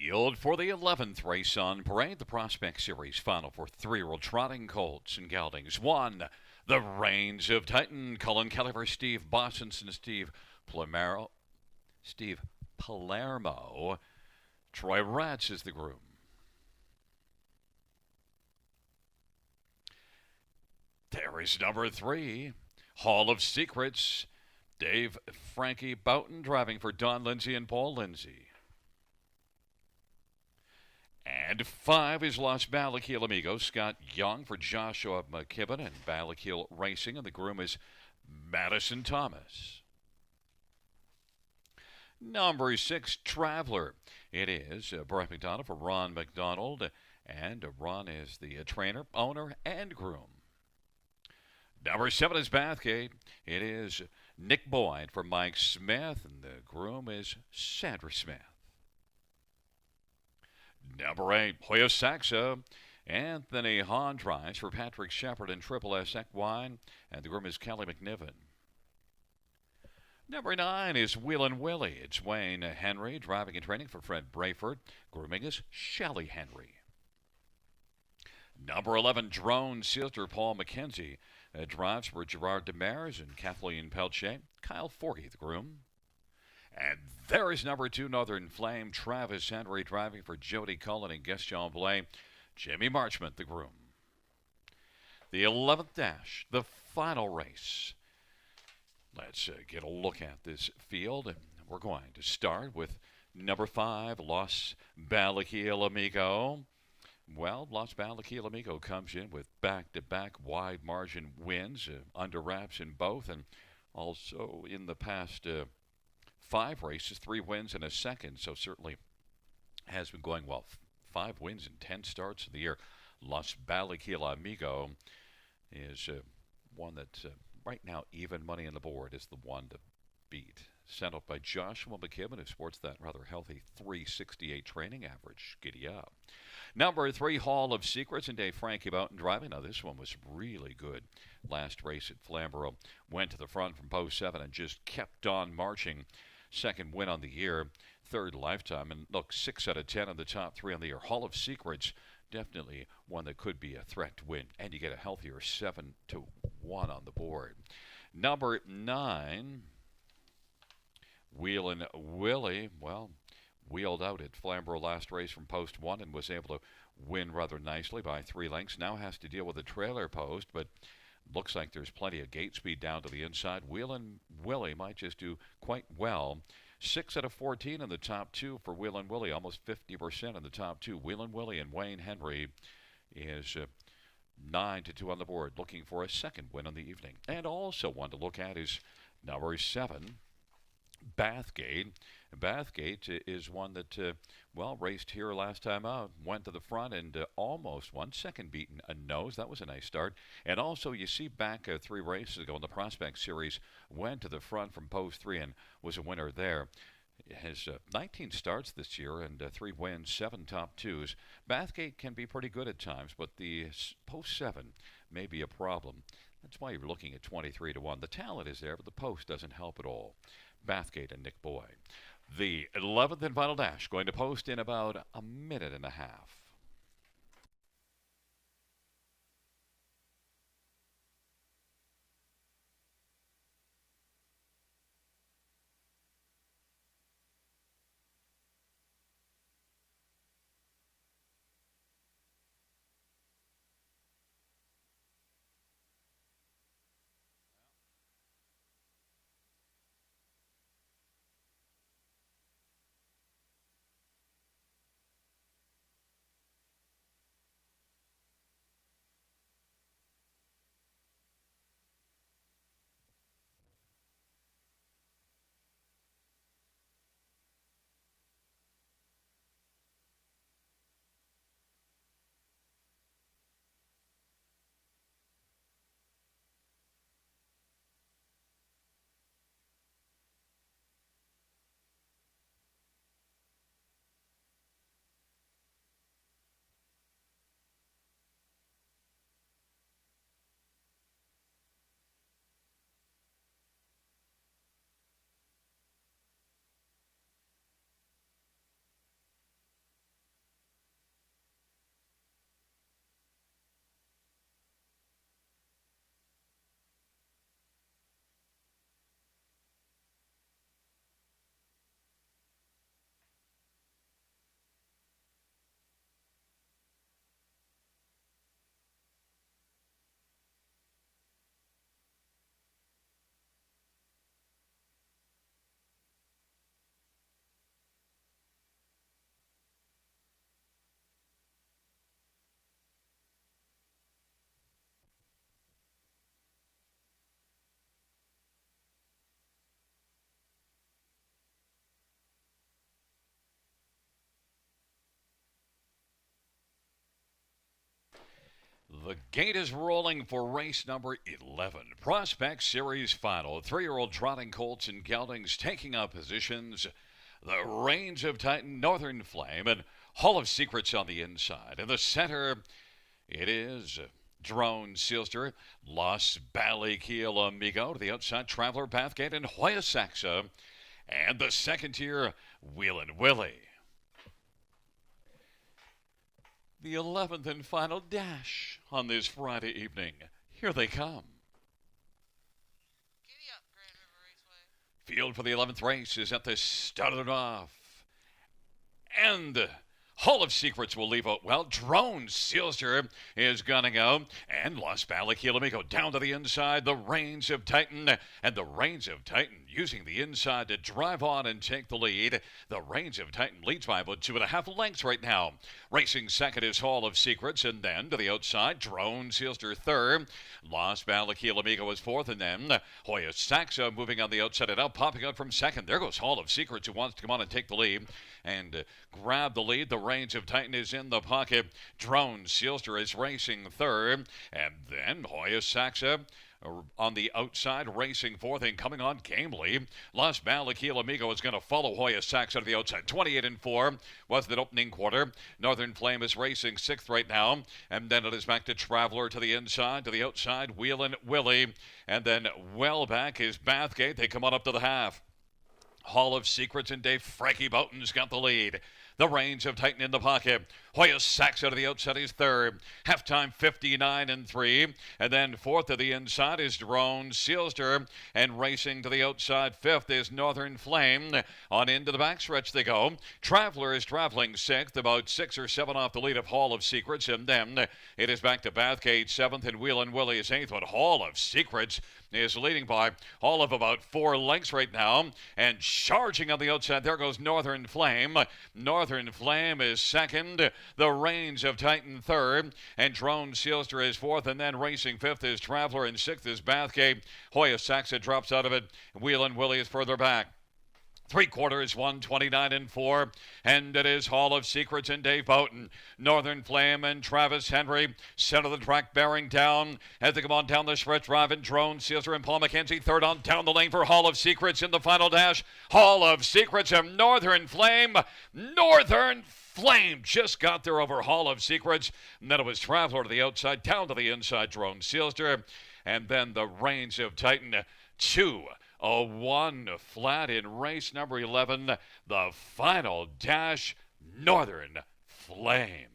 field for the 11th race on parade, the Prospect Series final for three-year-old trotting colts and geldings. One, the Reigns of Titan, Cullen Kelly for Steve Bossinson, Steve Palermo. Troy Ratz is the groom. There is number 3, Hall of Secrets, Dave Frankie Boughton driving for Don Lindsay and Paul Lindsay. And 5 is Los Balaquil Amigos, Scott Young for Joshua McKibben and Balaquil Racing, and the groom is Madison Thomas. Number 6, Traveler. It is Brett McDonald for Ron McDonald, and Ron is the trainer, owner, and groom. Number 7 is Bathgate. It is Nick Boyd for Mike Smith, and the groom is Sandra Smith. Number 8, Hoya Saxa. Anthony Hahn drives for Patrick Shepard and Triple S Equine, and the groom is Kelly McNiven. Number 9 is Wheelin' Willie. It's Wayne Henry driving and training for Fred Brayford. Grooming is Shelley Henry. Number 11, Drone Sister Paul McKenzie. Drives for Gerard Demers and Kathleen Pelche. Kyle Forgey, the groom. And there is number 2, Northern Flame, Travis Henry driving for Jody Cullen and Gaston Blais. Jamie Marchment, the groom. The 11th dash, the final race. Let's get a look at this field, and we're going to start with number 5, Los Balaquil Amigo. Well, Los Balaquil Amigo comes in with back-to-back wide margin wins, under wraps in both, and also in the past 5 races, 3 wins and a second, so certainly has been going well. 5 wins in 10 starts of the year. Los Balaquil Amigo is one that right now even money on the board is the one to beat. Sent up by Joshua McKibben, who sports that rather healthy 368 training average. Giddy up. Number 3, Hall of Secrets, and Dave Frankie Boughton driving. Now, this one was really good. Last race at Flamborough. Went to the front from post 7 and just kept on marching. Second win on the year. Third lifetime. And look, 6 out of 10 in the top 3 on the year. Hall of Secrets, definitely one that could be a threat to win. And you get a healthier 7-1 on the board. Number 9, Wheelin' Willie. Well, wheeled out at Flamborough last race from post 1 and was able to win rather nicely by 3 lengths. Now has to deal with a trailer post, but looks like there's plenty of gate speed down to the inside. Wheelin' Willie might just do quite well. 6 out of 14 in the top 2 for Wheelin' Willie, almost 50% in the top 2. Wheelin' Willie and Wayne Henry is 9-2 on the board, looking for a second win on the evening. And also one to look at is number 7, Bathgate. Bathgate is one that, raced here last time out. Went to the front and almost won. Second beaten a nose. That was a nice start. And also, you see back 3 races ago in the Prospect Series, went to the front from post 3 and was a winner there. Has 19 starts this year and 3 wins, 7 top 2s. Bathgate can be pretty good at times, but the post 7 may be a problem. That's why you're looking at 23-1. The talent is there, but the post doesn't help at all. Bathgate and Nick Boyd. The 11th and final dash going to post in about a minute and a half. The gate is rolling for race number 11. Prospect Series Final. 3-year-old trotting colts and geldings taking up positions. The Reigns of Titan, Northern Flame, and Hall of Secrets on the inside. In the center, it is Drone Sealster, Los Baliquil Amigo. To the outside, Traveler, Bathgate, and Hoya Saxa. And the second tier, Wheelin' Willie. The 11th and final dash on this Friday evening. Here they come. Giddy up, Grand River Raceway. Field for the 11th race is at the start of it off. And Hall of Secrets will leave out well. Drone Sealster is gunning out. And Los Baliquil Amigo down to the inside. The Reigns of Titan. And the Reigns of Titan using the inside to drive on and take the lead. The Reigns of Titan leads by about 2.5 lengths right now. Racing second is Hall of Secrets. And then to the outside, Drone Sealster third. Los Baliquil Amigo is fourth. And then Hoya Saxa moving on the outside and now popping out from second. There goes Hall of Secrets, who wants to come on and take the lead and grab the lead. The Reigns of Titan is in the pocket. Drone Sealster is racing third. And then Hoya Saxa on the outside, racing fourth and coming on gamely. Los Baliquil Amigo is going to follow Hoya Saxa to the outside. 28-4 was the opening quarter. Northern Flame is racing sixth right now. And then it is back to Traveler to the inside, to the outside, Wheelin' Willie. And then well back is Bathgate. They come on up to the half. Hall of Secrets and Dave Frankie Boughton's got the lead. The Reigns of Titan in the pocket. Hoya Saxa to the outside is third. Halftime 59-3. And then fourth to the inside is Drone Sealster. And racing to the outside fifth is Northern Flame. On into the backstretch they go. Traveler is traveling sixth, about 6 or 7 off the lead of Hall of Secrets. And then it is back to Bathgate seventh and Wheelin' Willie is eighth. But Hall of Secrets is leading by all of about 4 lengths right now. And charging on the outside, there goes Northern Flame. Northern Flame is second. The Reigns of Titan third. And Drone Sealster is fourth. And then racing fifth is Traveler. And sixth is Bathgate. Hoya Saxa drops out of it. Wheelin' Willie is further back. 3/4, 129-4, and it is Hall of Secrets and Dave Boughton. Northern Flame and Travis Henry, center of the track bearing down as they come on down the stretch. Driving Drone Sealster and Paul McKenzie third on down the lane for Hall of Secrets in the final dash. Hall of Secrets and Northern Flame. Northern Flame just got there over Hall of Secrets. And then it was Traveler to the outside, down to the inside, Drone Sealster. And then the Reigns of Titan, 2:01 flat in race number 11. The final dash, Northern Flame.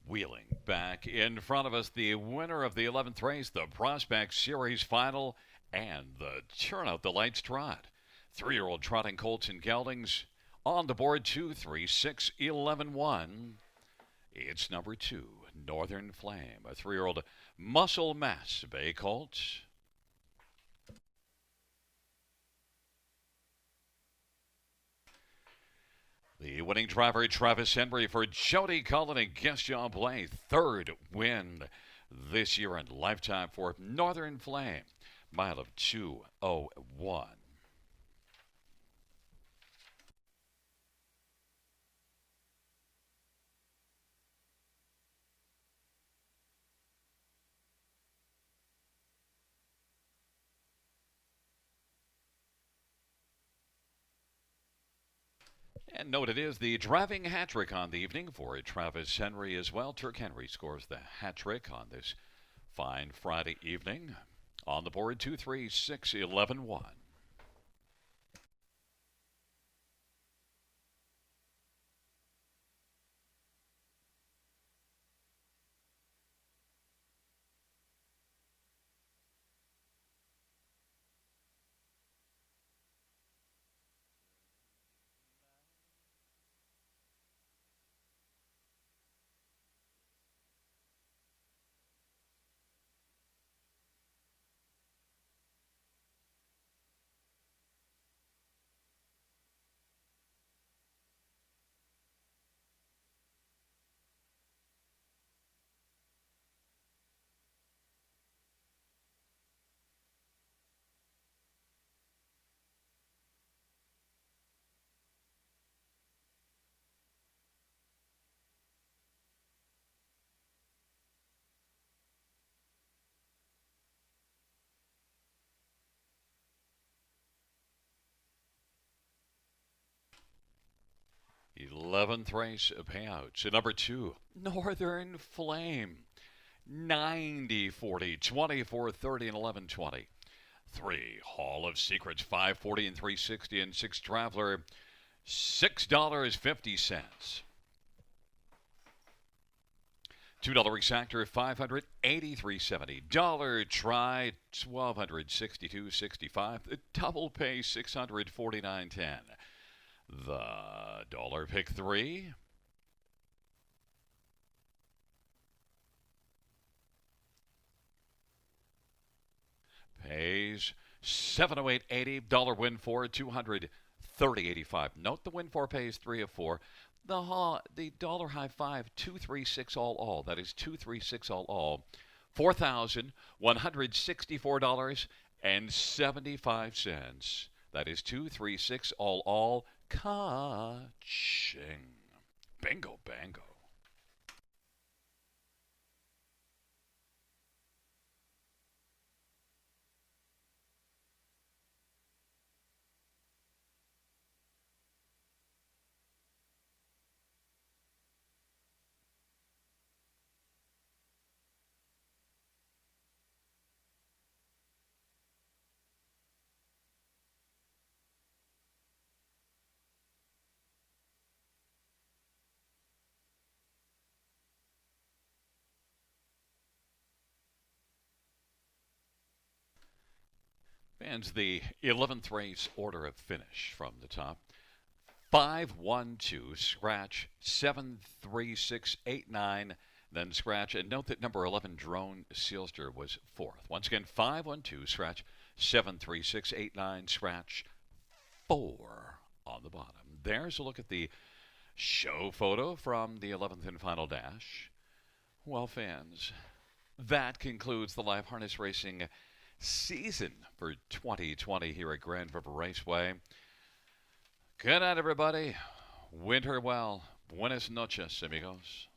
Wheeling back in front of us, the winner of the 11th race, the Prospect Series Final, and the Turnout the Lights Trot. 3-year-old trotting colts and geldings on the board, 2, 3, 6, 11, 1. It's number 2, Northern Flame, a 3-year-old muscle mass bay colt. The winning driver, Travis Henry, for Jody Cullen and Gaston Blais. Third win this year in lifetime for Northern Flame. Mile of 2:01. And note it is the driving hat trick on the evening for Travis Henry as well. Turk Henry scores the hat trick on this fine Friday evening. On the board, 2, 3, 6, 11, 1. Eleventh race payouts. Number 2, Northern Flame. 90, 40, 24, 30, and 11, 20. 3, Hall of Secrets. 540 and 360. And 6, Traveler. $6.50. $2 exactor, $583.70. Dollar try, $1,262.65. The double pay, $649.10. The dollar pick 3. Pays $708.80. Dollar win for $230.85. Note the win for pays 3 of 4. The dollar high 5, 236 all. That is 236 all. $4,164.75. That is 236 all. Ka-ching. Bingo, bango. Fans, the 11th race order of finish from the top. 5, 1, 2, scratch, 7, 3, 6, 8, 9, then scratch. And note that number 11, Drone Sealster, was 4th. Once again, 5, 1, 2, scratch, 7, 3, 6, 8, 9, scratch, 4 on the bottom. There's a look at the show photo from the 11th and final dash. Well, fans, that concludes the live harness racing season for 2020 here at Grand River Raceway. Good night, everybody. Winter well. Buenas noches, amigos.